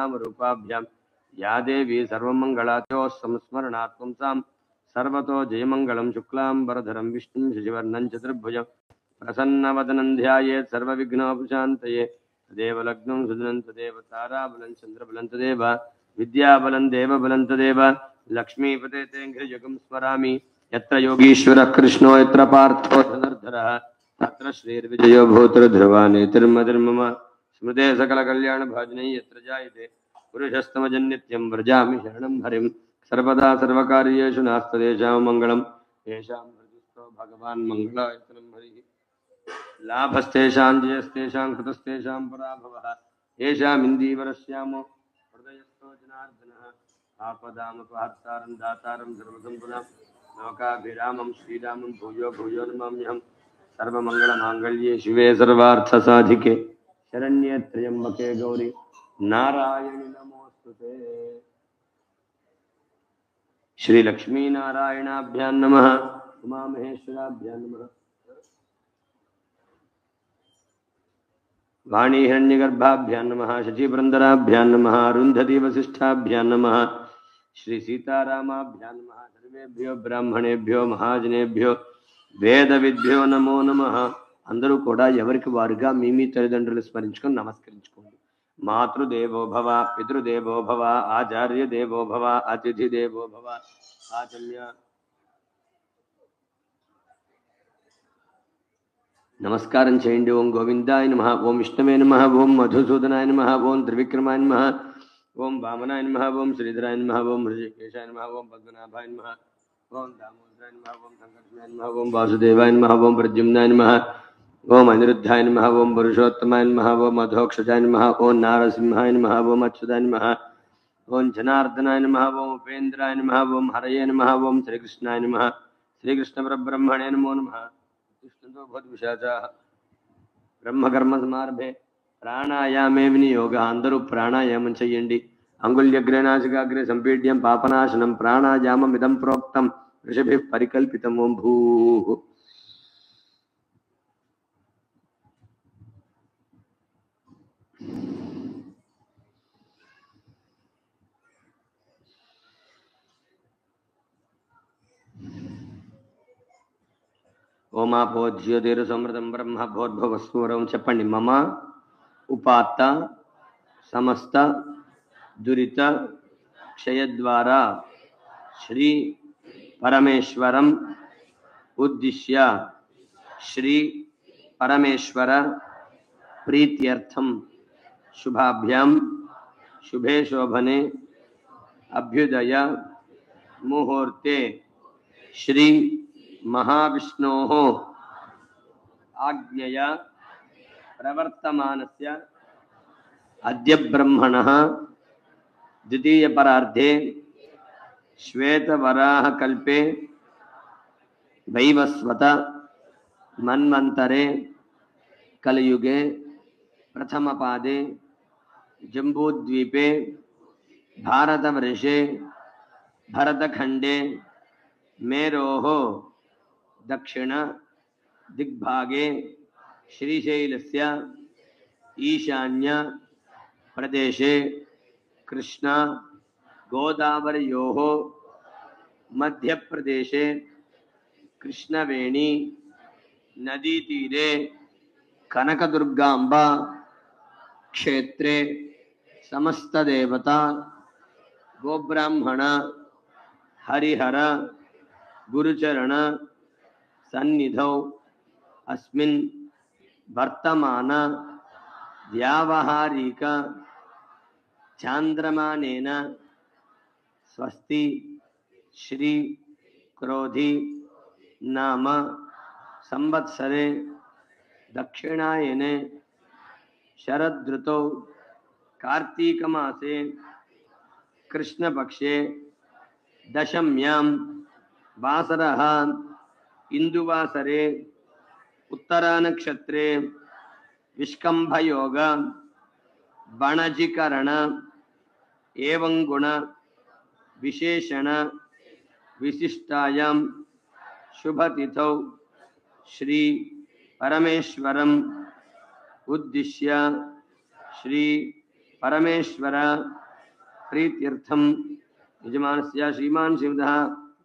नामरूपाभ्यां या देवी सर्वमङ्गलात्यो संस्मरणात् पुंसां सर्वतो जयमङ्गलं शुक्लां वरधरं विष्णुं शशिवर्णं चतुर्भुजं प्रसन्नवदनं ध्यायेत् सर्वविघ्नोपशान्तये तदेव लग्नं सुदनं तदेव ताराबलं चन्द्रबलं तदेव विद्याबलं देवबलं तदेव लक्ष्मीपते ते घ्रिजगं स्मरामि यत्र योगीश्वरः कृष्णो यत्र पार्थो धनुर्धरः तत्र श्रीर्विजयो भूतृध्रुवा नेतिर्मतिर्मम स्मृते सकलकल्याणभाजने यत्र जायते पुरुषस्तमजन्नित्यं व्रजामि शरणं हरिं सर्वदा सर्वकार्येषु नास्तदेशां मङ्गलं येषां हृदिस्थो भगवान् मङ्गलायतनं हरिः लाभस्तेषां जयस्तेषां कृतस्तेषां पराभवः येषामिन्दीवरस्यामो हृदयस्थो जनार्दनः आपदामपहर्तारं दातारं सर्वसम्पदां लोकाभिरामं श्रीरामं भूयो भूयो नमाम्यहं सर्वमङ्गलमाङ्गल्ये शिवे सर्वार्थसाधिके शरण्ये त्र्यम्बके गौरी नारायणि नमोस्तुते। श्री लक्ष्मी नारायणाभ्यां नमः। उमामहेश्वराभ्यां नमः। वाणी हिरण्यगर्भाभ्यां नमः। शचीपुरन्दराभ्यां नमः। अरुन्धती वसिष्ठाभ्यां नमः। श्री सीतारामाभ्यां नमः। सर्वेभ्यो ब्राह्मणेभ्यो महाजनेभ्यो వేదవిద్యో నమో నమః. అందరూ కూడా ఎవరికి వారుగా మీ తల్లిదండ్రులు స్మరించుకొని నమస్కరించుకోండి. మాతృదేవో భవ, పితృదేవో భవ, ఆచార్య దేవో భవ, అతిథి దేవో భవ. ఆచమ్య నమస్కారం చేయండి. ఓం గోవిందాయ నమః, ఓం విష్ణవే నమః, ఓం మధుసూదనాయ నమః, ఓం త్రివిక్రమాయ నమః, ఓం వామనాయ నమః, ఓం శ్రీధరాయ నమః, ఓం హృషికేశాయ నమః, ఓం పద్మనాభాయ నమః, ఓం దామోదరాయ నమః, ఓం సంకర్షణాయ నమః, ఓం వాసుదేవాయ నమః, ఓం ప్రద్యుమ్నాయ నమః, ఓం అనిరుద్ధాయ నమః, ఓం పురుషోత్తమాయ నమః, ఓం అధోక్షజాయ నమః, ఓం నారసింహాయ నమః, ఓం అచ్యుతాయ నమః, ఓం జనార్దనాయ నమః, ఓం ఉపేంద్రాయ నమః, ఓం హరయే నమః, ఓం శ్రీకృష్ణాయ నమః. శ్రీకృష్ణ పరబ్రహ్మణే నమో నమః. విష్ణుతో భద్విశాచాః బ్రహ్మకర్మ సమారభే ప్రాణాయామే వినియోగ. అందరూ ప్రాణాయామం చెయ్యండి. అంగుళ్యగ్రేనాసికాగ్రే సంపీడ్యం పాపనాశనం ప్రాణాయామమిదం ప్రోక్తం ఋషిభిః పరికల్పితం. ఓం భూః. ఓమాపో జ్యోతిర్ సమృతం బ్రహ్మ భోర్భవస్వరం. చెప్పండి. మమ ఉపాత్త సమస్త దురిత క్షయద్వారా శ్రీ పరమేశ్వరం ఉద్దిశ్య శ్రీ పరమేశ్వర ప్రీత్యర్థం శుభాభ్యాం శుభే శోభనే అభ్యుదయ ముహూర్తే శ్రీ మహావిష్ణోః ఆజ్ఞయా ప్రవర్తమానస్య అద్య బ్రహ్మణః ద్వితీయ పరార్ధే శ్వేతవరాహకల్పే వైవస్వత మన్వంతరే కలియుగే ప్రథమపాదే జంబూద్వీపే భారతవర్షే భరతఖండే మేరోః దక్షిణ దిగ్భాగే శ్రీశైలస్య ఈశాన్య ప్రదేశే కృష్ణా గోదావర్యోః మధ్యప్రదేశే కృష్ణవేణి నదీతీరే కనకదుర్గాంబా క్షేత్రే సమస్తదేవతా గోబ్రాహ్మణ హరిహర గురుచరణ సన్నిధౌ అస్మిన్ వర్తమాన వ్యావహారిక చాంద్రమానేన స్వస్తి శ్రీ క్రోధి నామ సంవత్సరే దక్షిణాయనే శరదృతౌ కార్తీకమాసే కృష్ణపక్షే దశమ్యాం వాసరః ఇందువాసరే ఉత్తరానక్షత్రే విష్కంభయోగ బణజికరణ ఏవం గుణ విశేషణ విశిష్టాయాం శుభతిథౌ శ్రీ పరమేశ్వరం ఉద్దిశ్య శ్రీ परमेश्वर प्रीत्यर्थम यजमानस्य श्रीमान श्रीमतः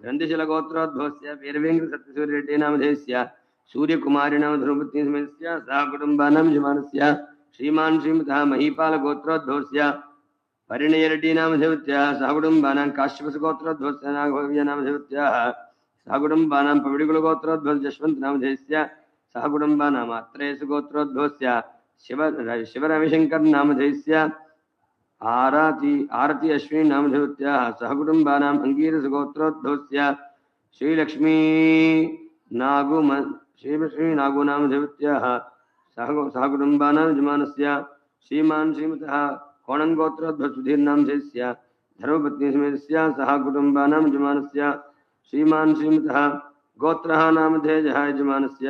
ग्रंथिशलगोत्रोद्भवस्य वीरवेंकटसत्यसूर्यरेड्डी नामधेयस्य सूर्यकुमारी नाम धर्मपत्नी समेतस्य सह कुटुंबानां यजमानस्य श्रीमान श्रीमतः महीपालगोत्रोद्भवस्य परिणयरेड्डी नामधेयस्य सह कुटुंबानां काश्यपसगोत्रोद्भवस्य नागभव्य नामधेयस्य सह कुटुंबानां पविडिकुलगोत्रोद्भवस्य जशवंत नामधेयस्य सह कुटुंबानां अत्रेयसगोत्रोद्भवस्य शिवरविशंकर नामधेयस्य आरती अश्विनी नामधेयस्य सह कुटुंबानां अंगीरसगोत्रोद्भवस्य श्रीलक्ष्मी नागु नामधेयस्य सह कुटुंबानां यजमानस्य श्रीमान श्रीमतः कोणंगोत्रोद्भव सुधीर नामधेयस्य धर्मपत्नी समेतस्य सह कुटुंबानां यजमानस्य श्रीमान श्रीमतः गोत्रः नामधेयः यजमानस्य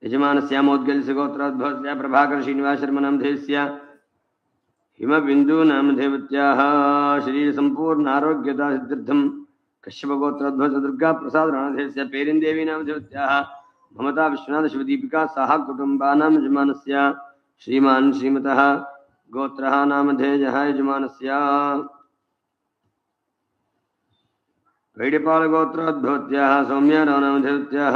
यजमानस्य मोद्गल्यस्य गोत्रोद्भवस्य प्रभाकर श्रीनिवास शर्मा नामधेयस्य हिमबिंदु नामधेयत्याः शरीर संपूर्ण आरोग्यता सिद्ध्यर्थं कश्यप गोत्रोद्भवस्य दुर्गा प्रसाद नामधेयस्य पेरिंदेवी नामधेयत्याः ममता विश्वनाथ शिवदीपिका सह कुटुंबानां यजमानस्य श्रीमान श्रीमतः गोत्रः नामधेयः यजमानस्य वैडिपाल गोत्रोद्भवत्याः सौम्याराव नामधेयत्याः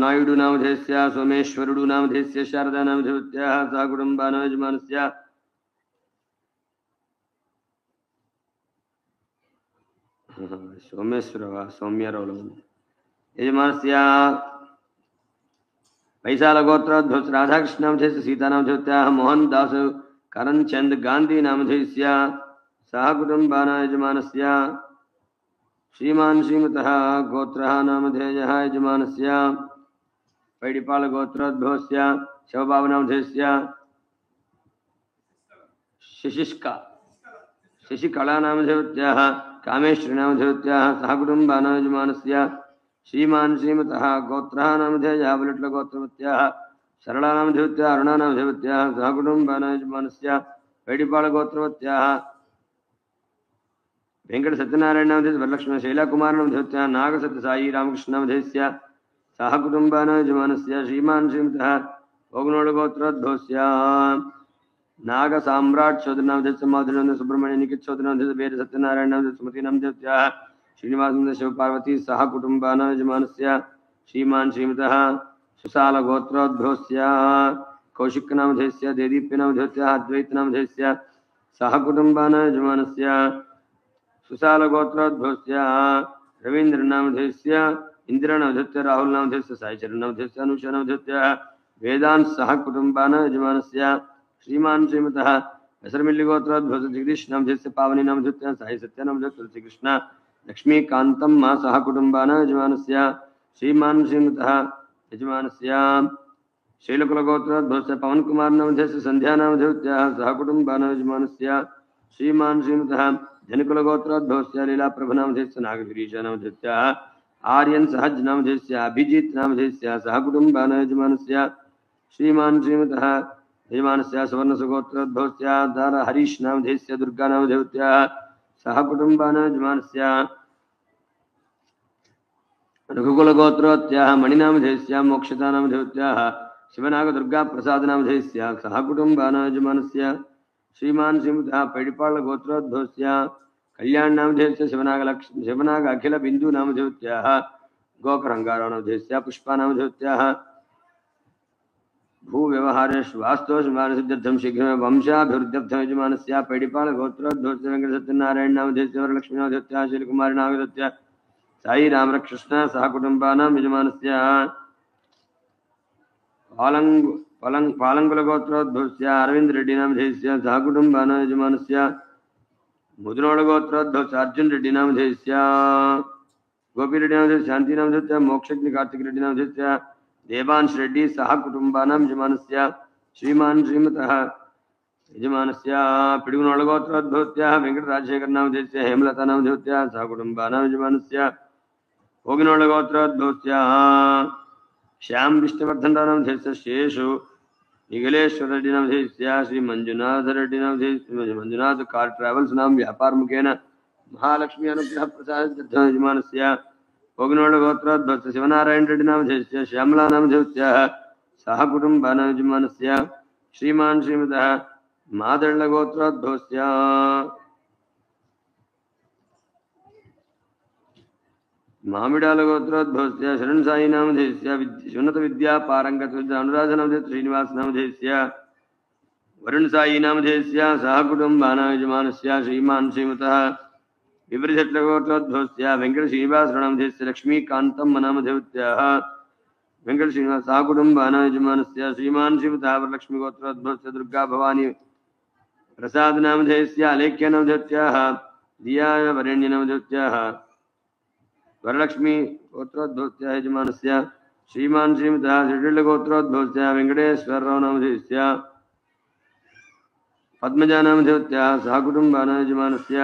नायुडु नामधेयस्य सोमेश्वरुडु नामधेयस्य शारदा नामधेयत्याः सह कुटुंबानां यजमानस्य सोमेश्वर सौम्याराव यजमानस्य वैशाल गोत्रोद्भवस्य राधाकृष्ण नामधेयस्य सीता नामधेयत्याः मोहन दास करमचंद गांधी नामधेयस्य सह कुटुंबानां यजमानस्य श्रीमान श्रीमतः गोत्रः नामधेयः यजमानस्य वैडिपाल गोत्रोद्भवस्य शिवबाबु नामधेयस्य शशिकला नामधेयत्याः कामेश्वरी नामधेयत्याः सह कुटुंबानां यजमानस्य श्रीमान श्रीमतः गोत्रः नामधेयः बुलट्ल गोत्रवत्याः सरला नामधेयत्याः अरुणा नामधेयत्याः सह कुटुंबानां यजमानस्य वैडिपाल गोत्रवत्याः वेंकट सत्यनारायण नामधेयस्य वरलक्ष्मी शैला कुमार नामधेयत्याः नाग सत्य साई रामकृष्ण नामधेयस्य सह कुटुंबानां यजमानस्य श्रीमान श्रीमतः ओगनोड गोत्रोद्भवस्य नाग साम्राट चौधरी नामधेयस्य माधुरी सुब्रह्मण्य निखित चौधरी नामधेयस्य वेद सत्यनारायण नामधेयस्य सुमति नामधेयत्याः श्रीनिवास शिव पार्वती सह कुटुंबानां यजमानस्य श्रीमान श्रीमतः सुशाल गोत्रोद्भवस्य कौशिक नामधेयस्य देदीप्य नामधेयत्याः अद्वैत नामधेयस्य सह कुटुंबानां यजमानस्य सुशाल गोत्रोद्भवस्य रवींद्र नामधेयस्य इंदिरा नामधेयस्य राहुल नामधेयस्य साईचरण नामधेयस्य अनुषा नामधेयत्याः वेदांत सह कुटुंबानां यजमानस्य श्रीमान श्रीमतः वसरमिल्ली गोत्रोद्भवस्य जगदीश नामधेयस्य पावनी नामधेयत्याः साई सत्य नामधेयस्य तुलसी कृष्ण लक्ष्मीकान्तं मा सह कुटुंबानां यजमानस्य श्रीमान श्रीमतः यजमानस्य शैलकुल गोत्रोद्भवस्य पवन कुमार नामधेयस्य संध्या नामधेयत्याः सह कुटुंबानां यजमानस्य श्रीमान श्रीमतः धनिकुल गोत्रोद्भवस्य लीला प्रभु नामधेयस्य नागगिरीश नामधेयत्याः आर्यन सहज नामधेयस्य अभिजीत नामधेयस्य सह कुटुंबानां यजमानस्य श्रीमान श्रीमतः यजमानस्य सुवर्ण सुगोत्रोद्भवस्य दार हरीश नामधेयस्य दुर्गा नामधेयत्याः सह कुटुंबानां यजमानस्य रघुकुल गोत्रोत्याः मणिनामधेयस्य मोक्षता नामधेयत्याः शिवनाग दुर्गा प्रसाद नामधेयस्य सह कुटुंबानां यजमानस्य श्रीमान श्रीमतः पैडिपाल गोत्रोद्भवस्य कल्याण नामधेयस्य शिवनाग अखिल बिंदु नामधेयत्याः गोकरंगाराव नामधेयस्य पुष्पा नामधेयत्याः भू व्यवहारेषु वास्तवसंहारसिद्ध्यर्थं शीघ्रमेव वंशाभिवृद्ध्यर्थं यजमानस्य पैडिपाल गोत्रोद्भवस्य वेंकट सत्यनारायण नामधेयस्य वरलक्ष्मी नामधेयत्याः श्रीकुमारी नामधेयस्य साई रामकृष्ण सह कुटुंबानां यजमानस्य पालंगुल गोत्रोद्भवस्य अरविंद रेड्डी नामधेयस्य सह कुटुंबानां यजमानस्य मुदनोड गोत्रोद्भवस्य अर्जुन रेड्डी नामधेयस्य गोपी रेड्डी नामधेयस्य शांति नामधेयस्य मोक्षज्ञ कार्तिक रेड्डी नामधेयस्य देवांश रेड्डी सह कुटुंबानां यजमानस्य श्रीमान श्रीमतः यजमानस्य पिडुगुनोड गोत्रोद्भवत्याः वेंकट राजशेखर नामधेयस्य हेमलता नामधेयत्याः सह कुटुंबानां यजमानस्य ओगिनोड गोत्रोद्भवस्य श्याम विष्णुवर्धनरामधेयस्य शेषु निगलेश्वर रेड्डी नामधेयस्य श्री मंजुनाथ रेड्डी नामधेयस्य मंजुनाथ कार ट्रैवल्स नाम व्यापार मुखेन महालक्ष्मी अनुग्रह प्रसाद यजमानस्य ओगनोळ गोत्रोद्भवस्य शिवनारायण रेड्डी नामधेयस्य श्यामला नामधेयस्य सह कुटुम्बानां यजमानस्य श्रीमान् श्रीमतः मादळ गोत्रोद्भवस्य मामिडाल गोत्रोद्भवस्य शरण साई नामधेयस्य उन्नत विद्या पारंगत अनुराध नामधेयस्य श्रीनिवास नामधेयस्य वरुण साई नामधेयस्य सह कुटुम्बानां यजमानस्य श्रीमान् श्रीमतः विवृधट्ल गोत्रोद्भवस्य वेंकट श्रीनिवास नामधेयस्य लक्ष्मीकान्तं नामधेयस्य वेंकट श्रीनिवास सह कुटुम्बानां यजमानस्य श्रीमान् श्रीमतः वरलक्ष्मी गोत्रोद्भवस्य दुर्गा भवानी प्रसाद नामधेयस्य अलेख्य नामधेयस्य दिया वरेण्य नामधेयस्य वरलक्ष्मी गोत्रोद्भवस्य यजमानस्य श्रीमान् श्रीमतः श्रीडल्ल गोत्रोद्भवस्य वेंकटेश्वरराव नामधेयस्य पद्मजा नामधेयस्य सह कुटुम्बानां यजमानस्य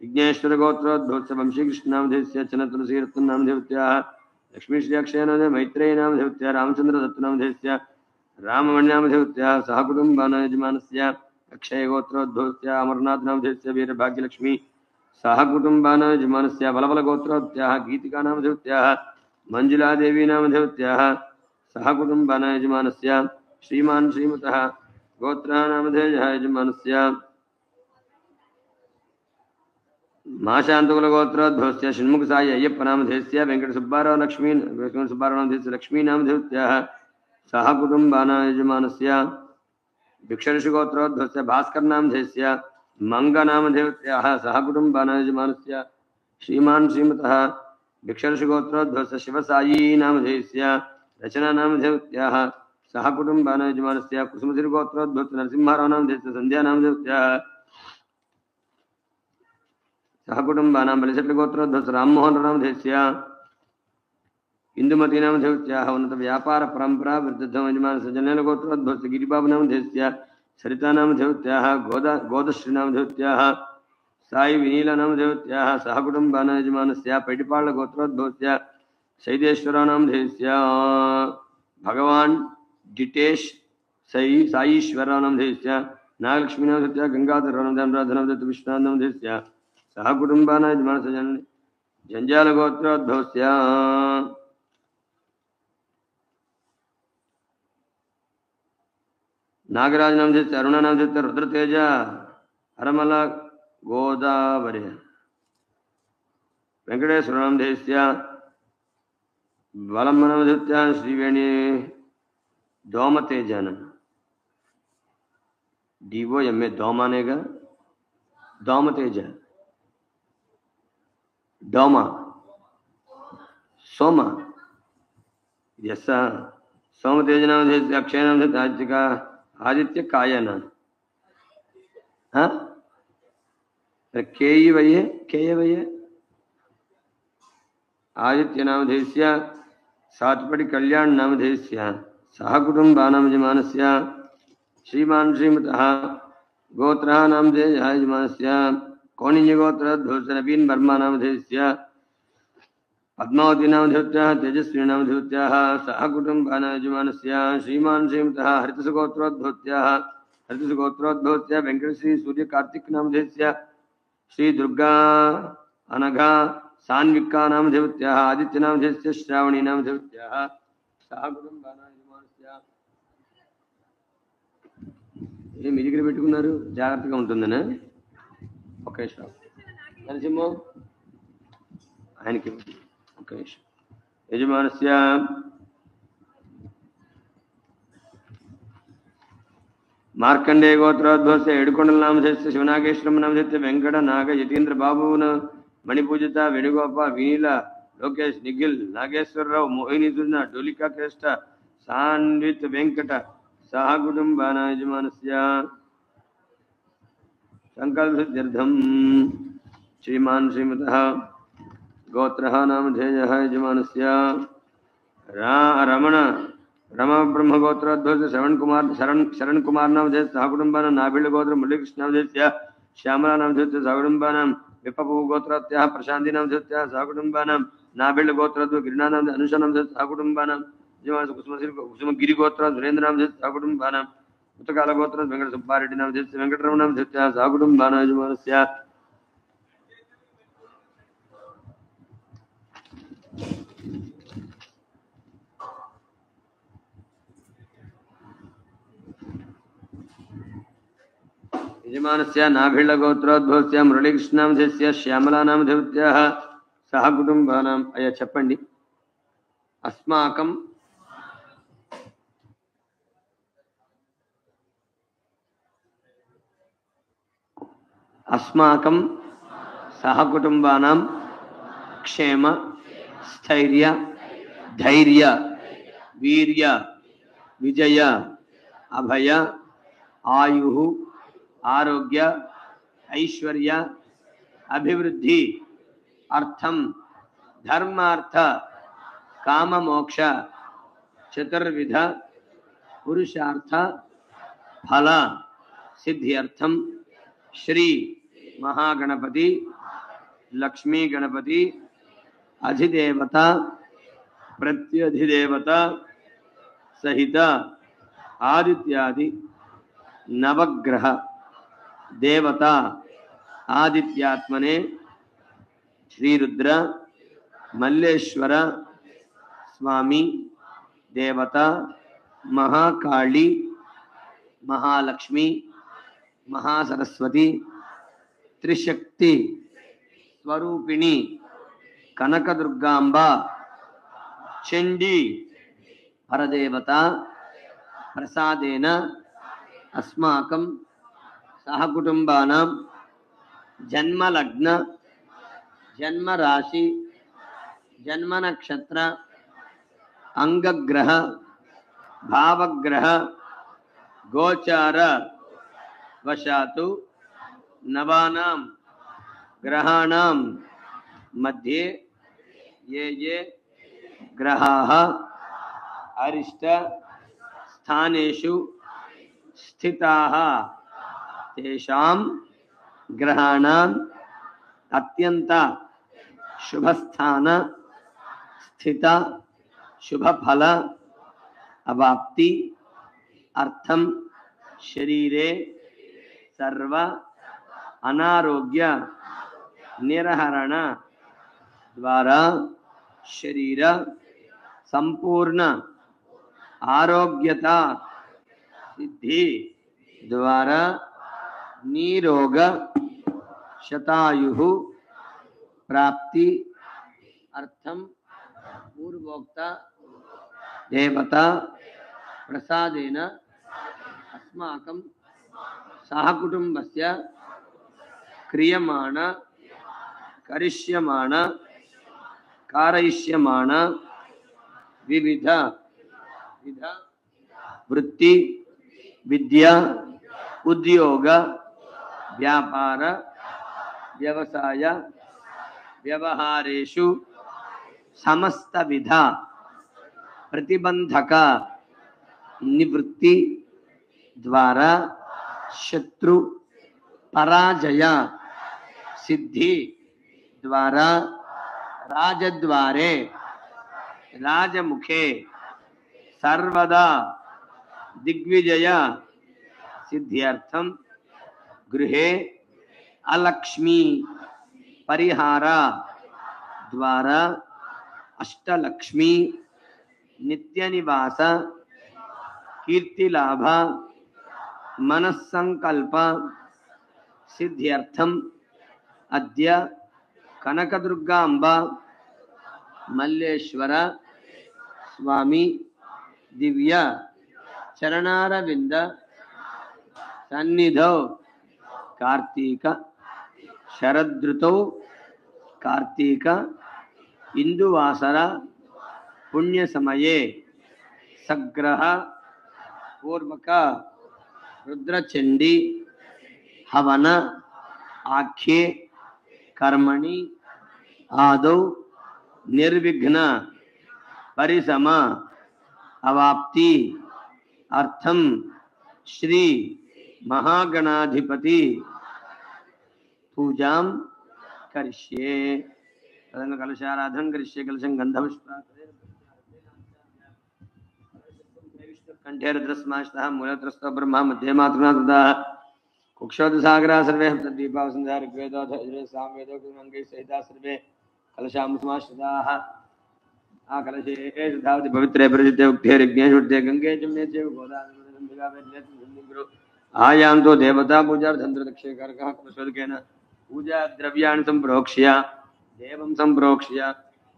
विघ्नेश्वर गोत्रोद्भवस्य वंशीकृष्ण नामधेयस्य चनतुलसीरत्न नामधेयस्य लक्ष्मी श्री अक्षय नामधेय मैत्रेयी नामधेयस्य रामचंद्र दत्त नामधेयस्य राममणि नामधेयस्य सह कुटुम्बानां यजमानस्य अक्षय गोत्रोद्भवस्य अमरनाथ नामधेयस्य वीरभाग्यलक्ष्मी सह कुटुम्बानां यजमानस्य बलबल गोत्रोद्भवस्य गीतिका नामधेयस्य मंजुला देवी नामधेयस्य सह कुटुम्बानां यजमानस्य श्रीमान् श्रीमतः गोत्रः नामधेयः यजमानस्य माशान्तकुल गोत्रोद्भवस्य षण्मुख साई अय्यप्प नामधेयस्य वेंकट सुब्बाराव नामधेयस्य लक्ष्मी नामधेयस्य सह कुटुम्बानां यजमानस्य भिक्षऋषि गोत्रोद्भवस्य भास्कर नामधेयस्य मंग नामधेयस्य सह कुटुम्बानां यजमानस्य श्रीमान् श्रीमतः भिक्षऋषि गोत्रोद्भवस्य शिवसाई नामधेयस्य रचना नामधेयस्य सह कुटुम्बानां यजमानस्य कुसुमसिरि गोत्रोद्भवस्य नरसिंहराव नामधेयस्य संध्या नामधेयस्य सह कुटुम्बानां बलिशट्ल गोत्रोद्भवस्य राममोहन नामधेयस्य इंदुमती नामधेयस्य उन्नत व्यापार परंपरा वृद्धम यजमानस्य जनेल गोत्रोद्भवस्य गिरिबाबु नामधेयस्य सरिता नामधेयस्य गोदश्री नामधेयस्य साई विनील नामधेयस्य सह कुटुम्बानां यजमानस्य पैटिपाळ गोत्रोद्भवस्य सैदेश्वरराव नामधेयस्य भगवान् डिटेश साईश्वरराव नामधेयस्य नागलक्ष्मी नामधेयस्य गंगाधरराव नामधेयस्य विश्वनाथ नामधेयस्य सह कुटुम्बानां यजमानस्य जंजाल गोत्रोद्भवस्य नागराज नामधेयस्य अरुण नामधेयस्य रुद्रतेज हरमल गोदावरी वेंकटेश्वर नामधेयस्य बलम नामधेयस्य श्रीवेणी दोमतेजन DOMA दोमानेगा दोमतेज डोमा सोमा यस सोमतेज नामधेयस्य अक्षय नामधेयस्य आदित्य कायन हाँ केयी भैया आदित्य नामधेयस्य सात्पटि कल्याण नामधेयस्य सह कुटुम्बानां यजमानस्य श्रीमान् श्रीमतः गोत्रः नामधेयः यजमानस्य कौनिन्य गोत्रोद्भवस्य नवीन वर्मा नामधेयस्य पद्मावती नामधेयस्य तेजस्वी नामधेयस्य सह कुटुम्बानां यजमानस्य श्रीमान् श्रीमतः हरितसुगोत्रोद्भवस्य वेंकटश्री सूर्य कार्तिक नामधेयस्य श्री दुर्गा अनघा सान्विका नामधेयस्य आदित्य नामधेयस्य श्रावणी नामधेयस्य सह कुटुम्बानां यजमानस्य మీ దగ్గర పెట్టుకున్నారు జాగ్రత్తగా ఉంటుందనే ఒక నిమిషం నరసింహ ఆయనకి ఒక నిమిషం యజమానస్య మార్కండేయ గోత్రోద్భవस्य ఏడుకొండల నామధేయस्य శివనాగేశ్వరం నామధేయस्य వెంకట నాగ యతీంద్ర బాబున మణిపూజిత వేణుగోపాల్ వినీల లోకేష్ నిఖిల్ నాగేశ్వరరావు మోహిని సుజన డోలికా శ్రేష్ఠ సాన్విత్ వెంకట सह कुटुम्बानां यजमानस्य संकल्पसिद्ध्यर्थं श्रीमान् श्रीमतः गोत्रः नामधेयः यजमानस्य रमण ब्रह्म गोत्रोद्भवस्य शरण कुमार नामधेयस्य सह कुटुम्बानां नाभिळ गोत्र मुरलीकृष्ण नामधेयस्य श्यामला नामधेयस्य सह कुटुम्बानां विपपु गोत्रत्याः प्रशान्ति नामधेयस्य सह कुटुम्बानां नाभिल गोत्रद्व गिरिनानाम अनुशनम सहकुटुंबानाम यजमान कुसुम गिरि गोत्र सुरेंद्रनाम सहकुटुंबानाम उत्तकाल गोत्र वेंकट सुब्बारेड्डी नाम वेंकटरमणम सहकुटुंबानाम यजमानस्य यजमानस्य नाभिल गोत्रोद्भवस्य मुरलीकृष्णामधेस्य श्यामलानामधेभ्यः सह कुटुंबानां अय చెప్పండి अस्माकं सह कुटुंबानां क्षेम स्थैर्य धैर्य वीर्य विजय अभय आयुः आरोग्य ऐश्वर्य अभिवृद्धि अर्थम धर्मार्थ काम मोक्ष चतुर्विध पुरुषार्थ फल सिद्ध्यर्थम श्री महागणपति लक्ष्मी गणपति अधिदेवता प्रत्यधिदेवता सहित आदित्यादि नवग्रह देवता आदित्यात्मने श्री रुद्र मल्लेश्वर स्वामी देवता महाकाली महालक्ष्मी महासरस्वती त्रिशक्ति स्वरूपिणी कनकदुर्गांबा चंडी परदेवता प्रसादेन अस्माकं सहकुटुंबानां जन्मलग्न जन्म राशि जन्म नक्षत्र अंगग्रह भावग्रह गोचार वशातु नवानां ग्रहाणां मध्ये ये ग्रहाः अरिष्ट स्थानेषु स्थिताः तेषां ग्रहाणाम् अत्यंत शुभस्थान स्थित शुभफल अवाप्ति अर्थम शरीरे सर्व अनारोग्य निरहरण द्वारा शरीर संपूर्ण आरोग्यता सिद्धि द्वारा निरोग शतायुः प्राप्ति अर्थम पूर्वोक्त देवता प्रसादेन अस्माकं सहकुटुंबस्य क्रियमाण करिष्यमाण कारयिष्यमाण विविध वृत्ति विद्या उद्योग व्यापार व्यवसाय व्यवहारेषु समस्त विध प्रतिबंधक निवृत्ति द्वारा शत्रु पराजय सिद्धि द्वारा राजद्वारे राजमुखे सर्वदा दिग्विजय सिद्ध्यर्थम गृहे अलक्ष्मी परिहार द्वारा अष्टलक्ष्मी नित्यनिवास कीर्तिलाभ मनस्संकल्प सिद्ध्यर्थम अद्य कनकदुर्गांबा मल्लेश्वर स्वामी दिव्य चरणारविंद सन्निधौ कार्तीक शरदृतौ कार्तीक इंदुवासर पुण्य समये सग्रह पूर्वक रुद्रचंडी हवन आख्ये कर्मणि आदौ निर्विघ्न परिसम अवाप्ति अर्थम श्री महागणाधिपति पूजां करिष्ये कलशाराधन करिष्ये कलशं कंठे रुद्रस्माश्तः मूलत्रस्तो ब्रह्मा मध्ये मातृनाथः कुक्षोदसागरा सर्वे दीपावसंध्या ऋग्वेदो सामवेदो गुरुमंगैः सहिता सर्वे कलशामुसमाश्रिताः कलशे धावति पवित्रे परिशुद्धे उक्ते यज्ञेषुद्धे गंगे जमुने चैव गोदावरी आयां तो देवता पूजार्थं दक्षे कर्कः कलशोदकेन पूजा द्रव्याणि संप्रोक्ष्य देवं संप्रोक्ष्य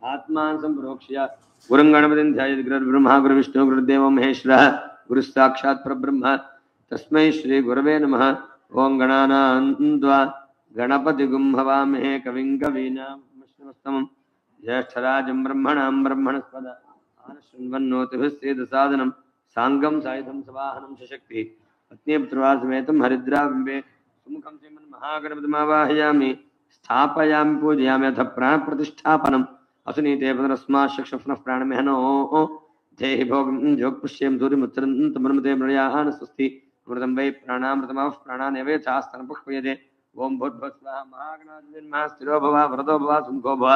आत्मानं संप्रोक्ष्य गुरुं गणपतिं ध्यायेत् गुरुर्ब्रह्मा गुरुर्विष्णुः गुरुर्देवो महेश्वरः गुरुः साक्षात् परब्रह्म तस्मै श्री गुरवे नमः। ओं गणानान्त्वा गणपतिगुं हवामहे कविं कवीनामुपमश्रवस्तमं ज्येष्ठराजं ब्रह्मणां ब्रह्मणस्पद आनशृण्वन्नोतिभिस्सेदसादनं साङ्गं सायुधं सवाहनं सशक्तिः पत्नीपुत्रवासमेतं हरिद्राबिम्बे सुमुखं श्रीमन्महागणपतिमावाहयामि स्थापयामि पूजयामि अथ प्राणप्रतिष्ठापनम् असुनीते पुनरस्माशक्षुनः प्राणमेहनो देहि भोगं जोगपुष्यं सूर्यमुत्तरन्तमनुमते मृयान् स्वस्ति अमृतं वै प्राणामृतमावः प्राणानेव यथास्तनपुष्पयते ओं भूर्भुवस्वाहा महागणाधिपतिर्महा स्थिरो भव वरदो भव सुमुखो भव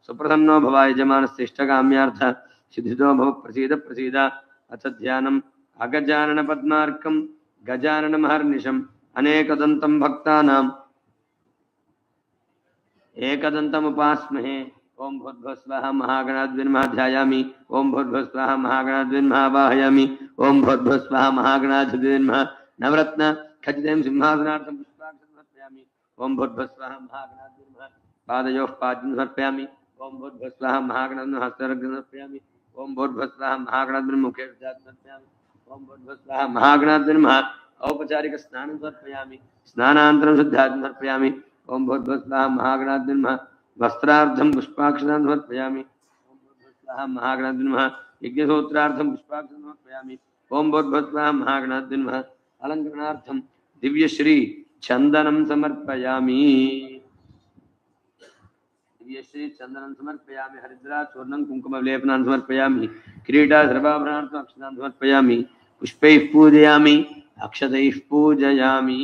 सुप्रसन्नो भव यजमानस्य इष्टकाम्यार्थ सिद्धितो भव प्रसीद प्रसीद अथ ध्यानम् अगजाननपद्मार्कं गजाननमहर्निशम् अनेकदन्तं भक्तानाम् एकदन्तमुपास्महे ओं भूर्भुवस्वाहा महागणाधिपतिर्महा ध्यायामि ओं भूर्भुवस्वाहा महागणाधिपतिर्महा वाहयामि ओं भूर्भुवस्वाहा महागणाधिपतिर्महा नवरत्न खचितं सिंहासनार्थं पुष्पाक्षं समर्पयामि ओं भूर्भुवस्वाहा महागणाधिपतिर्महा पादयोः पाद्यं समर्पयामि ओं भूर्भुवस्वाहा महागणाधिपतिर्महा हस्तरग्नं समर्पयामि ओं भूर्भुवस्वाहा महागणाधिपतिर्महा मुखे समर्पयामि ओं भूर्भुवस्वाहा महागणाधिपतिर्महा औपचारिकस्नानं समर्पयामि स्नानानन्तरं शुद्धार्घ्यं समर्पयामि ओं भूर्भुवस्वाहा महागणाधिपतिर्महा वस्त्रार्थं पुष्पाक्षतां समर्पयामि ओं भूर्भुवस्वाहा महागणाधिपतिर्महा यज्ञसूत्रार्थं पुष्पाक्षतां समर्पयामि ओं भूर्भुवस्वाहा महागणाधिपतिर्महा अलङ्करणार्थं दिव्यश्री चन्दनं समर्पयामि दिव्यश्री चन्दनं समर्पयामि हरिद्रा चूर्णं कुङ्कुमलेपनान् समर्पयामि किरीटा सर्वाभरणार्थम् अक्षतां समर्पयामि पुष्पैः पूजयामि अक्षतैः पूजयामि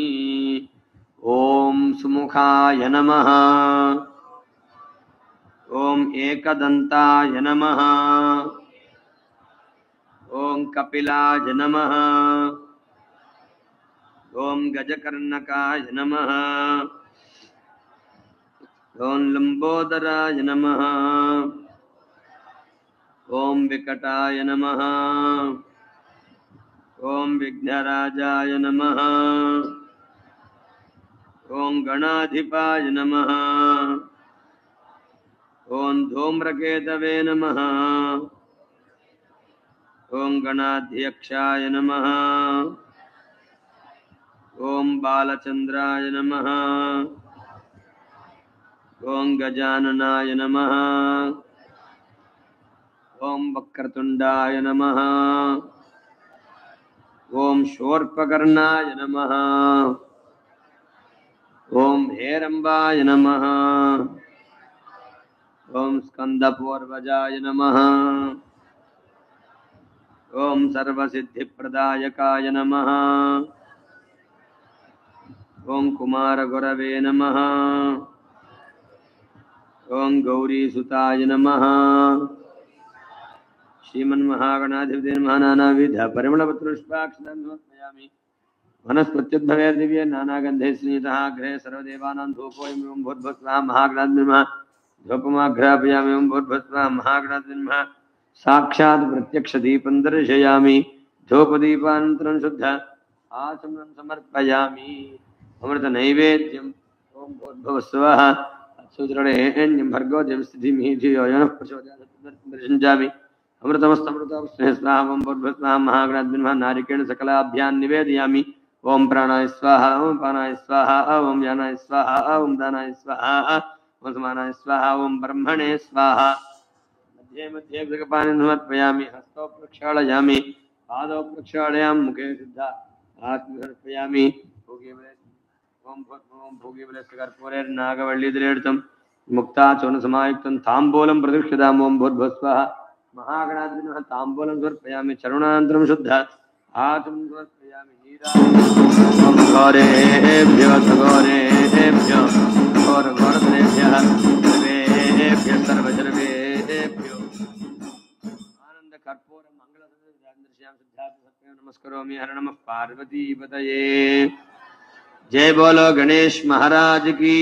ओं सुमुखाय नमः ओं एकदन्ताय नमः ओं कपिलाय नमः ओं गजकर्णकाय नमः ओं लंबोदराय नमः ओं विकटाय नमः ओं विघ्नराजाय नमः ओं गणाधिपाय नमः ओं धूम्रकेतवे नमः ओं गणाध्यक्षाय नमः ओं बालचंद्राय नमः ओं गजाननाय नमः ओं वक्रतुंडाय नमः ओं शूर्पकर्णाय नमः ओं हेरंबाय नमः ओं स्कंदपूर्वजाय नमः ओं सर्वसिद्धिप्रदायकाय नमः ओं कुमारगुरवे नमः ओं गौरीसुताय नमः श्रीमन्महागणाधिपते नमः नानाविध परिमलपत्रपुष्पाक्षतां समर्पयामि वनस्पत्युद्भवे दिव्ये नानागन्धे स्नीतः गृहे सर्वदेवानां धूपोऽयं भूर्भुवस्वाहा महागणाधिपतिर्मः धूपमाघ्रापयामि ओं भूर्भुवस्वाहा महागणाधिपतिर्मः साक्षात् प्रत्यक्षदीपं दर्शयामि धूपदीपानन्तरं शुद्ध आचमनं समर्पयामि अमृतनैवेद्यम् ओं भूर्भुवस्वाः सूत्रण्यं भर्गो देवस्थितिमिहि धियो यो नः प्रचोदयात् दर्शयामि अमृतमस्तमृतमस्मै स्वाहा ओं भूर्भुवस्वाहा महागणाधिपतिर्मः नारिकेण सकलाभ्यां निवेदयामि ओं प्राणाय स्वाहा ओं पानाय स्वाहा ओं व्यानाय स्वाहा ओं दानाय स्वाहा ओं समानाय स्वाहा ओं ब्रह्मणे स्वाहा मध्ये मध्ये भृगपानं समर्पयामि हस्तौ प्रक्षालयामि पादौ प्रक्षालयामि मुखे शुद्ध आत्मसमर्पयामि ओं भोगीबलेस्कर्पूरेर्नागवल्लीदरेर्तं मुक्ताचूर्णसमायुक्तं ताम्बूलं प्रदक्षिणामि ओं भूर्भुवस्वाहा महागणाधिपतिर्मः ताम्बूलं समर्पयामि चरुणानन्तरं शुद्ध आचमनं समर्पयामि घोरेभ्यो घोरेभ्यो घोरघोरधरेभ्यः सर्वेभ्यो सर्वेभ्यः सर्वजनमेभ्यो आनंद कर्पूर मंगल नमस्करोमि। हर नमः पार्वतीपतये। जय बोलो गणेश महाराज की,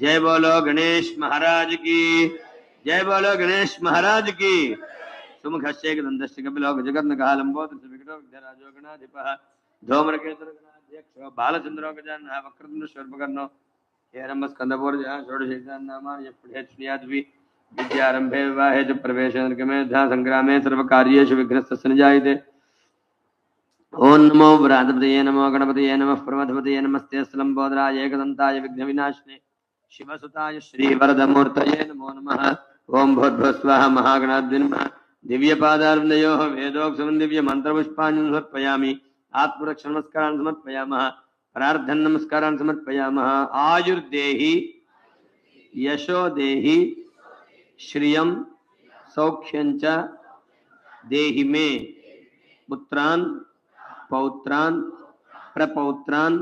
जय बोलो गणेश महाराज की, जय बोलो गणेश महाराज की। सुमुखस्य दंतस्य कपिलो गजकर्णकः लंबोदरस्य विकटो विघ्नराजो गणाधिपः धूम्रकेतुः गणाध्यक्षो बालचन्द्रो गजाननः वक्रतुण्डः शूर्पकर्णो हेरम्बस्कन्दपूर्वजः षोडशैतान्नामानि यः विद्यारंभे विवाहे च प्रवेशे निर्गमे तथा संग्रामे सर्वकार्येषु विघ्नस्तस्य न जायते। ओं नमो व्रातपतये नमो गणपतये नमः प्रमथपतये नमस्ते लंबोदराय एकदन्ताय विघ्नविनाशिने शिवसुताय श्रीवरदमूर्तये नमो नमः। ओं भूर्भुवस्वः महागणाधिपतये नमः। दिव्यपादारविन्दयोः वेदोक्तं दिव्यमन्त्रपुष्पाणि समर्पयामि। आत्मरक्षणनमस्कारान् समर्पयामः। प्रार्थना नमस्कारान् समर्पयामः। आयुर्देहि यशो देहि श्रियं सौख्यंच देहि मे पुत्रान् पौत्रान् प्रपौत्रान्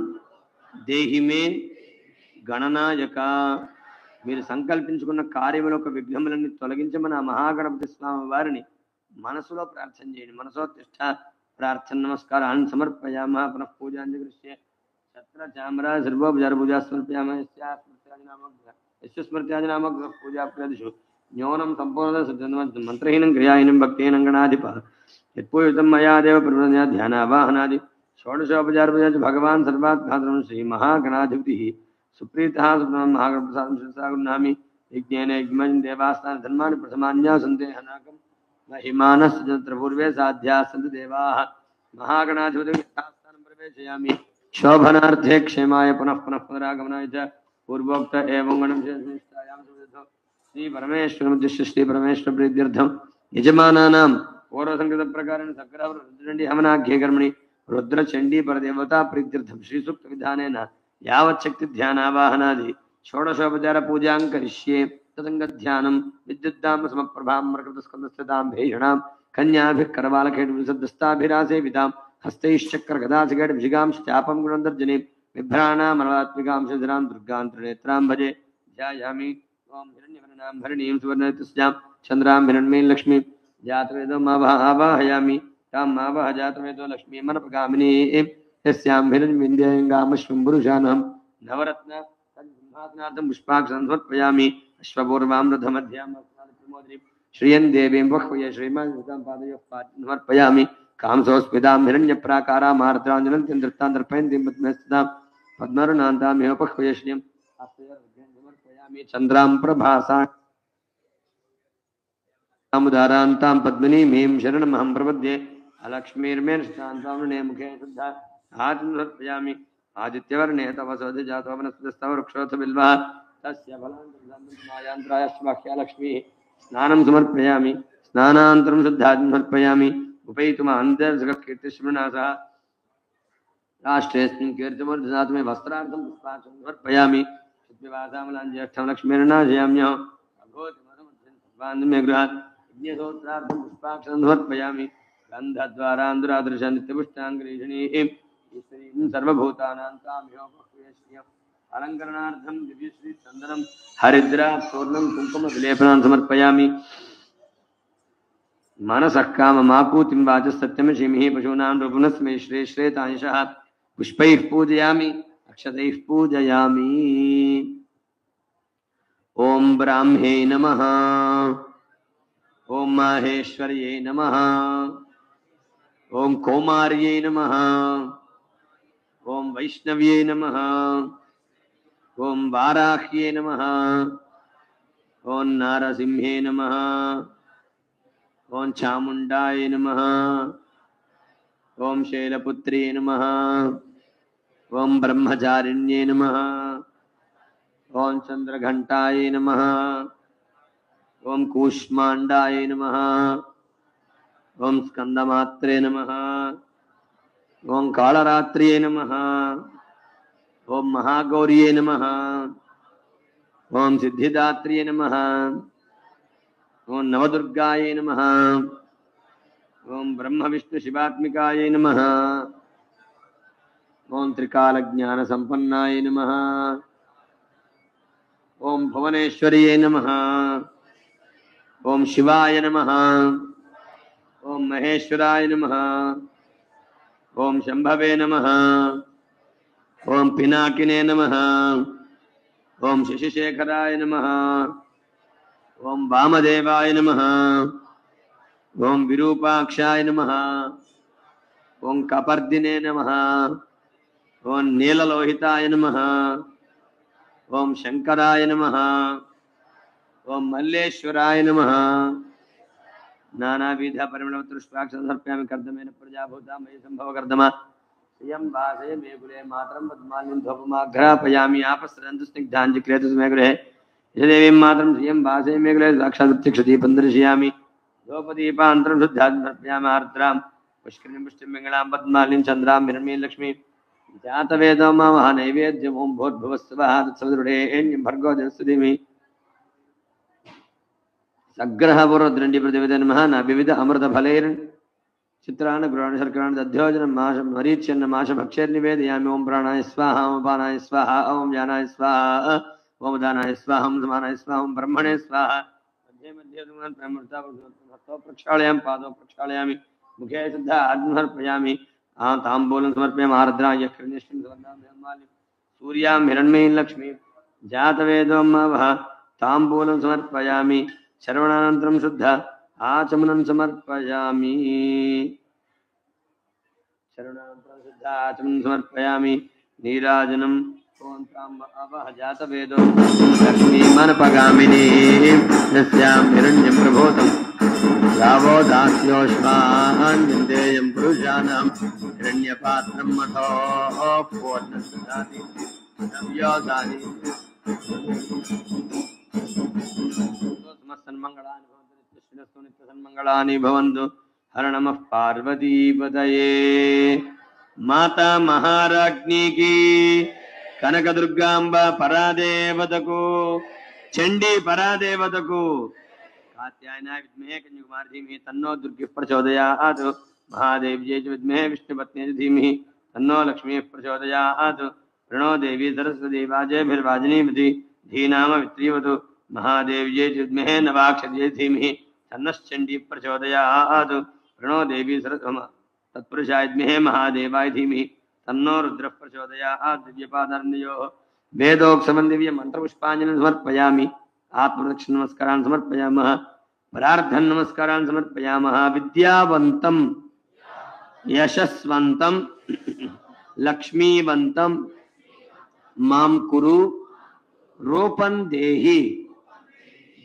देहि मे గణనాయక। మీరు సంకల్పించుకున్న కార్యముల యొక్క విఘ్నములన్నీ తొలగించమని ఆ మహాగణపతి స్వామి వారిని మనసులో ప్రార్థన చేయండి। మనసో తిష్ట ప్రార్థన నమస్కారాన్ని సమర్పయామ। పునః పూజాంజకృష్య ఛత్ర చామర సర్వోపచార పూజా సమర్పయామ। స్మృత్యాది నామక పూజా ప్రదిషు న్యూనం సంపూర్ణ మంత్రహీనం క్రియాహీనం భక్తిహీనం గణాధిప యత్పూజితం మయా దేవ ప్రవృత్య ధ్యానావాహనాది షోడశోపచార పూజా భగవాన్ సర్వాత్మాత్రం శ్రీ మహాగణాధిపతి सुप्रीतः महागणप्रसादं शिरसा गृह्णामि। यज्ञेन यज्ञं देवास्तानि धर्माणि प्रथमान्या सन्ति हनाकं महिमानश्च पूर्वे साध्याः सन्ति देवाः। महागणाधिपतिस्थानं प्रवेशयामि शोभनार्थे क्षेमाय पुनः पुनः पुनरागमनाय च पूर्वोक्त एवं गणं श्री परमेश्वरमुद्दिश्य श्री परमेश्वर प्रीत्यर्थं यजमानानां पूर्वसंकृतप्रकारेण सग्रह रुद्रचण्डी हवनाख्ये कर्मणि रुद्रचण्डी परदेवता प्रीत्यर्थं श्रीसूक्त विधानेन यावच्छक्ति ध्यानावाहनादि षोडशोपचार पूजां करिष्ये। तदंगध्यानं विद्युद्दाम समप्रभां मरकटस्कन्धस्थितां भीषणां कन्याभिः करवालखेटविसद्दस्ताभिरासेवितां हस्तैश्चक्रगदासिकेटभिषिगां चापं गुणदर्जनीं बिभ्राणामनलात्मिकां शिधरां दुर्गां त्रिनेत्रां भजे ध्यायामि। ओं हिरण्यवर्णां हरिणीं सुवर्णयुक्तस्यां चन्द्रां हिरण्मयीं लक्ष्मीं जातवेदो आवाहयामि। तां मावह जातवेदो लक्ष्मीमनपगामिनीं यस्यां हिरण्यविन्द्याङ्गामश्वं पुरुषाणां नवरत्न तन्सिंहासनार्थं पुष्पाक्षं समर्पयामि। अश्वपूर्वामृतमध्यां प्रमोदरीं श्रियं देवीं बह्वये श्रीमान् पादयोः समर्पयामि। कांसोस्मितां हिरण्यप्राकारां मार्द्राञ्जलन्तीं दृष्टां दर्पयन्तीं पद्मस्थितां पद्मरुणान्तां ह्यो बह्वये श्रियं समर्पयामि। चन्द्रां प्रभासा समुदारान्तां पद्मिनीमीं शरणमहं प्रपद्ये। अलक्ष्मीर्मेण शान्तां मुखे शुद्धा समर्पयामि। आदित्यवर्णे तव सौध जातो वनस्पतिस्तव वृक्षोऽथ बिल्वः तस्य फलान्तरायाश्वाह्या लक्ष्मीः स्नानं समर्पयामि। स्नानान्तरं शुद्धादिं समर्पयामि। उपैतुमान्तर्जगत्कीर्तिस्मृणासः राष्ट्रेऽस्मिन् कीर्तिमूर्धनाथमे वस्त्रार्थं पुष्पाक्षं समर्पयामि। शुद्धिवासामलां ज्येष्ठं लक्ष्मीर्नाशयाम्यहो अभूतमधुमध्वं गृहात् यज्ञसोत्रार्थं पुष्पाक्षं समर्पयामि। गन्धद्वारान्दुरादृश नित्यपुष्टाङ्गरीषणीं सर्वभूतानां ताम्यो भक्ष्येष्यम् अलङ्करणार्थं दिव्यश्री चन्दनं हरिद्रा पूर्णं कुङ्कुमविलेपनां समर्पयामि। मनसः काममाकूतिं वाचः सत्यमशीमिः पशूनां रूपणस्मै श्रेतांशः पुष्पैः पूजयामि अक्षतैः पूजयामि। ॐ ब्राह्मे नमः। ॐ माहेश्वर्यै नमः। ओं कौमार्यै नमः। ओं वैष्णव्यै नमः। ओं वाराह्यै नमः। ओं नारसिंहे नमः। ओं चामुण्डाय नमः। ओं शैलपुत्र्यै नमः। ओं ब्रह्मचारिण्यै नमः। ओं चन्द्रघण्टाय नमः। ओं कूष्माण्डाय नमः। ओं स्कंदमात्रे नमः। ओं कालरात्र्ये नमः। ओं महागौर्ये नमः। ओं सिद्धिदात्र्ये नमः। ओं नवदुर्गायै नमः। ओं ब्रह्म विष्णु शिवात्मिकायै नमः। ओं त्रिकालज्ञानसम्पन्नाय नमः। ఓం భువనేశ్వర్యై నమః. ఓం శివాయ నమః. ఓం మహేశ్వరాయ నమః. ఓం శంభవే నమః. ఓం పినాకినే నమః. ఓం శశిశేఖరాయ నమః. ఓం వామదేవాయ నమః. ఓం విరూపాక్షాయ నమః. ఓం కపర్దినే నమః. ఓం నీలలోహితాయ నమః. ఓం శంకరాయ నమః. ఓం మల్లేశ్వరాయ నమః. నానావిధ పరిమళపుష్పాక్ష సమర్పయామి. కర్దమేన ప్రజాభూతా మయి సంభవ కర్దమ శ్రియం వాసే మే కులే మాతరం పద్మాలిం ధ్వపమాఘ్రాపయామి. ఆపస్రంతు స్నిగ్ధాంజి క్రేతు మే గృహే యదేవీం మాతరం శ్రియం వాసే మే కులే సాక్షాత్ ప్రత్యక్షదీపం దర్శయామి. ధూపదీపాంతరం శుద్ధాం సమర్పయామి. ఆర్ద్రాం పుష్కరిణీం పుష్టిం మంగళాం పద్మాలిం చంద్రాం హిరణ్మీం లక్ష్మీ జాతవేదో మా మహానైవేద్యం. ఓం భూర్భువస్సువః తత్సవితుర్వరేణ్యం భర్గో దేవస్య ధీమహి సగ్రహపురోద్రండి పృథివీదే నమః. వివిధ అమృత ఫలైర్ చిత్రాన్ని గృహాన్ని శర్కరాన్ని దధ్యోజనం మాషం మరీచ్యన్న మాష భక్ష్యర్నివేదయామి. ఓం ప్రాణాయ స్వాహ. ఓం పానాయ స్వాహ. ఓం జ్ఞానాయ స్వాహ. ఓం దానాయ స్వాహ. ఓం సమానాయ స్వాహ. ఓం బ్రహ్మణే స్వాహ. మధ్య మధ్య హస్తో ప్రక్షాళయామి. పాదో ప్రక్షాళయామి. ముఖే శుద్ధ ఆత్మసమర్పయామి. తాంబూలం సమర్పయామి. ఆర్ద్రాయ కృష్ణం సువర్ణాం సూర్యాం హిరణ్మయీం లక్ష్మీం జాతవేదో మావః. తాంబూలం సమర్పయామి. శరవణానంతరం శుద్ధ ఆచమనం సమర్పయామి. శరవణానంతరం శుద్ధ ఆచమనం సమర్పయామి. నీరాజనం ఓం తాంబవః జాతవేదో లక్ష్మీమనపగామిని యస్యాం హిరణ్యం ప్రభూతం యావో దాస్యోష్మాన్యందేయం పురుషాణం హిరణ్యపాత్రం మఠో పూర్ణస్దాది నవ్యోదాని సన్మంగళాని భవంతు. నిత్య సన్మంగళాని భవంతు. హర నమః పార్వతీపతయే. మాతా మహారాజ్ఞికి, కనకదుర్గాంబ పరాదేవతకు, చండీ పరాదేవతకు, కాత్యాయనాయ విద్మహే కన్యాకుమారి ధీమహి తన్నో దుర్గి ప్రచోదయాత్. మహాదేవ్యై చ విద్మహే విష్ణుపత్న్యై చ ధీమహి తన్నో లక్ష్మీ ప్రచోదయాత్. ప్రణో దేవీ సరస్వతీ వాజేభిర్వాజినీమతి ధీనామ విత్రీవతు. మహాదేవ్యై చ విద్మహే నవాక్షర్యై ధీమహి తన్నశ్చండీ ప్రచోదయాత్. ప్రణో దేవీ సరస్వతీ తత్పురుషాయ విద్మహే మహాదేవాయ ధీమహి తన్నో రుద్ర ప్రచోదయాత్. దివ్యపాదాన్యో వేదోక్సమం దివ్య మంత్రపుష్పాంజలిం సమర్పయామి. ఆత్మరక్ష నమస్కారాన్ని సమర్పయామः. పరార్థం నమస్కారాన్ని సమర్పయామः. విద్యావంతం యశస్వంతం లక్ష్మీవంతం మాం కురు. రూపం దేహి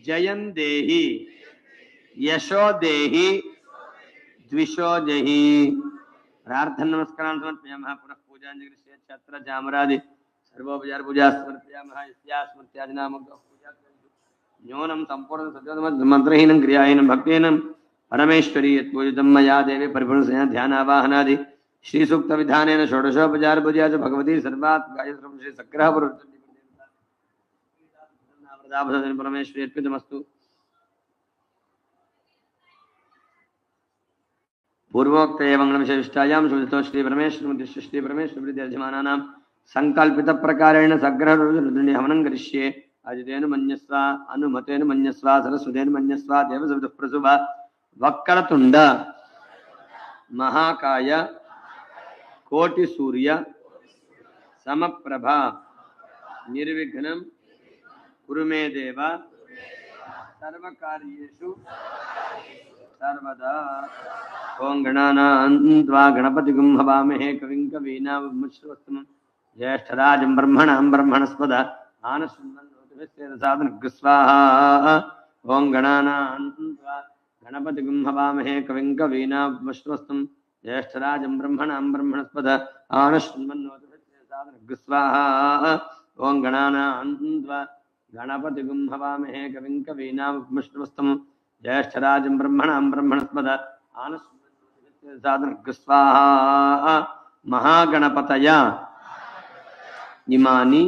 జయం దేహి యశో దేహి ద్విషో దేహి. ప్రార్థన నమస్కారాన్ని సమర్పయామः. పునః పూజాంజలి క్షేత్ర చామరాది సర్వోపచార పూజా సమర్పయామः. యస్యా స్మృత్యాది నామ న్యూనం సంపూర్ణ సత్యమంత్రహీనం క్రియాహీనం భక్తిహీనం పరమేశ్వరీ యత్పూజితం మయా దేవి పరిపూర్ణ ధ్యానావాహనాది శ్రీసూక్త విధానేన షోడశోపచార పూజా చ భగవతి సర్వాత్ గాయత్రం శ్రీ సగ్రహపుర పరమేశ్వరి అర్పితమస్తు. పూర్వోక్త మంగళం విశిష్టాయాం శుభతో శ్రీ పరమేశ్వర శ్రీ పరమేశ్వరి అర్జమానానాం సంకల్పిత ప్రకారేణ సగ్రహ హవనం కరిష్యే. అజితేను మన్యస్వ అనుమతేను మన్యస్వ సరస్వతేను మన్యస్వ దేవసవిత ప్రసుభ వక్కరతుండ మహాకాయ కోటి సూర్య సమప్రభ నిర్విఘ్నం కురు మే దేవ సర్వకార్యేషు సర్వదా. ఓం గణానాన్వా గణపతిగుం హవామహే కవిం కవీనాముశ్రవస్తమం జ్యేష్ఠరాజం బ్రహ్మణాం బ్రహ్మణస్పద ఆనస్వాహా. ఓం గణానాన్వా గణపతిగుం హవామహే కవిం కవీనాముశ్రవస్తమం జ్యేష్ఠరాజం బ్రహ్మణాం బ్రహ్మణస్పద ఆనస్వాహా. ఓం గణానాన్వా గణపతిగుం హవామహే కవిం కవీనాముశ్రవస్తమం జ్యేష్ఠరాజం బ్రహ్మణాం బ్రహ్మణస్పద ఆనస్వాహా. మహాగణపతయ ఇమాని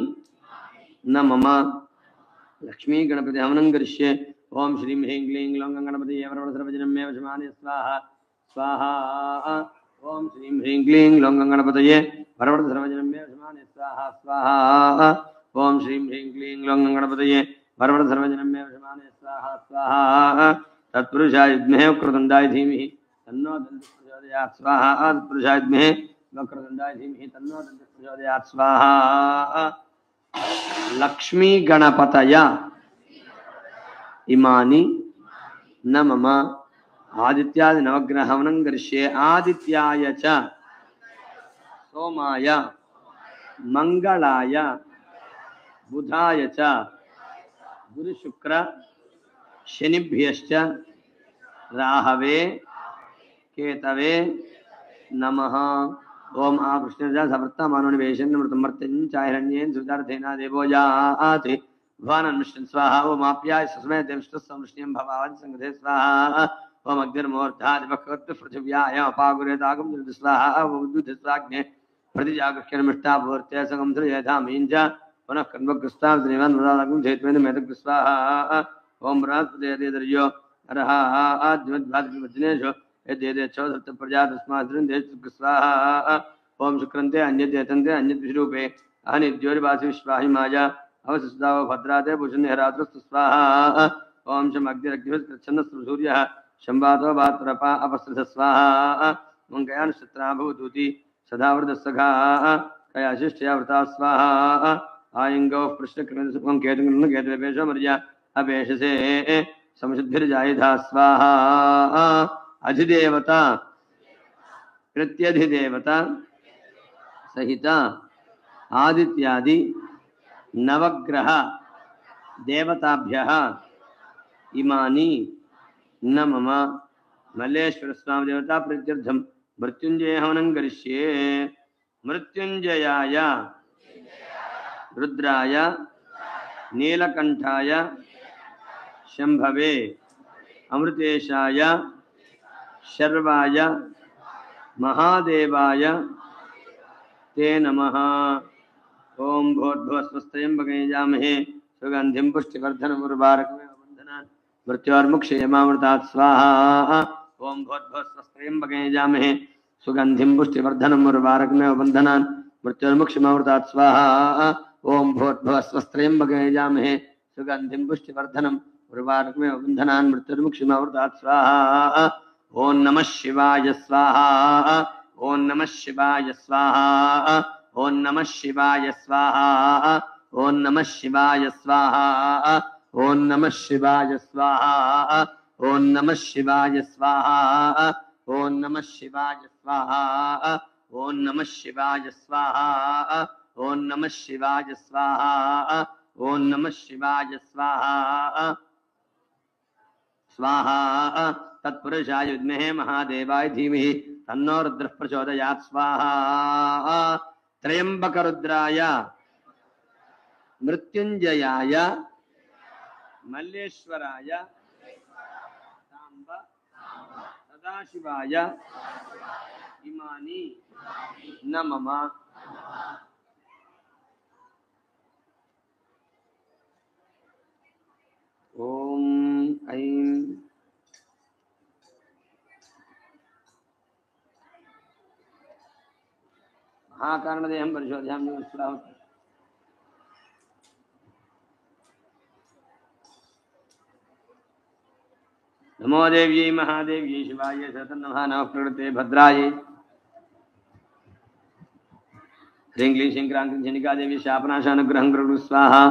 న మమ. లక్ష్మీ గణపతి హవనం కరిష్యే. ఓం శ్రీం హ్రీం క్లీం గ్లౌం గణపతి సర్వజనం మే వశమానే స్వాహా స్వాహా. ఓం శ్రీం హ్రీం క్లీం గ్లౌం గణపతయే సర్వజనం మే వశమానే స్వాహా స్వాహా. ఓం శ్రీం హ్రీం క్లీం గ్లౌం గణపతయే परमण सर्वजनं मे वशमाने स्वाहा स्वाहा तत्पुरुषाय विद्महे वक्रतुण्डाय धीमहि तन्नो दन्तिः प्रचोदयात् स्वाहा तत्पुरुषाय विद्महे वक्रतुण्डाय धीमहि तन्नो दन्तिः प्रचोदयात् स्वाहा लक्ष्मी गणपतय इमानि न मम आदित्यादि नवग्रहवनं करिष्ये आदित्याय च सोमाय मंगलाय बुधाय च गुरु शुक्र शनिभ्यश्च राहवे केतवे नमः ओम आकृष्णजा समर्था मानोनिवेशन मृतमर्त्यं चाहिरण्येन सुदार्थेन देवो जाति भवानन् मिश्रन् स्वाहा ओम आप्याय सस्मै देवष्टसंष्ण्यं भवान् संगते स्वाहा ओम अग्निर्मूर्धादिवक्रत पृथिव्याय अपागुरेतागं स्वाहा ओम दुधस्वाग्ने प्रतिजागृष्यमिष्टाभूर्त्य संगं यथामीञ्च पुनः कन्वग्रस्ताद्रिवन् वदागं चैत्वेन मेदग्रस्वाहा ओम बृहस्पतिर्यो अरहा आद्यवद्भाद्रिवज्नेषु यद्येते चौधृत प्रजातस्माद्रिन्द्रेस्वाहा ओम शुक्रन्ते अन्यद्येतन्ते अन्यद्विरूपे अहनिद्योरिवासि विश्वाहि माया अवसिस्ताव भद्राते भूषण्यरात्रस्तु स्वाहा ओम शम अग्निरग्निवत्प्रच्छन्नस्तु सूर्यः शम्बातो भात्रपा अपस्रथ स्वाहा मंगयानुशत्रा भवतूति सदावृतसखा कयाशिष्टया वृता स्वाहा आयंगो प्रश्नकृतं केतुं केतुवेशो मर्या अपेशसे समशुद्धिर्जायिधा स्वाहा अधिदेवता प्रत्यधिदेवता सहित आदित्यादि नवग्रह देवताभ्यः इमानि न मम मल्लेश्वर स्वामी देवता प्रत्यर्थं मृत्युंजय हवनं करिष्ये मृत्युंजयाय रुद्राय नीलकंठाय शंभवे अमृतेशाय शर्वाय महादेवाय ते नमः ओम भूर्भुवस्वस्त्रयंबकयजामहे सुगंधिं पुष्टिवर्धनम् उर्वारुकमेव बन्धनान् मृत्योर्मुक्षयमामृतात् स्वाहा ओम भूर्भुवस्वस्त्रयंबकयजामहे सुगंधिं पुष्टिवर्धनम् उर्वारुकमेव बन्धनान् मृत्योर्मुक्षयमामृतात् स्वाहा ओम भूर्भुवस्वस्त्रयंबकयजामहे सुगंधिं पुष्टिवर्धनम् उर्वारुकमेव बन्धनान् मृत्योर्मुक्षयमामृतात् स्वाहा ओम नमः शिवाय स्वाहा ओम नमः शिवाय स्वाहा ओम नमः शिवाय स्वाहा ओम नमः शिवाय स्वाहा ओम नमः शिवाय स्वाहा ओम नमः शिवाय स्वाहा ओम नमः शिवाय स्वाहा ओम नमः शिवाय स्वाहा ओम नमः शिवाय स्वाहा ओम नमः शिवाय स्वाहा स्वाहा तत्पुरुषाय विद्महे महादेवाय धीमहि तन्नो रुद्रः प्रचोदयात् स्वाहा त्रयंबकरुद्राय मृत्युंजयाय मल्लेश्वराय सांब सदाशिवाय इमानि न मम ओम ऐं महाकारणदेहं परिशोधयामि विश्रामः नमो देव्यै महादेव्यै शिवाय सतन्नमः नमः प्रकृते भद्रायै ह्रीं क्लीं श्रीं क्रां क्रीं चण्डिका देवी शापनाशानुग्रहं कुरु स्वाहा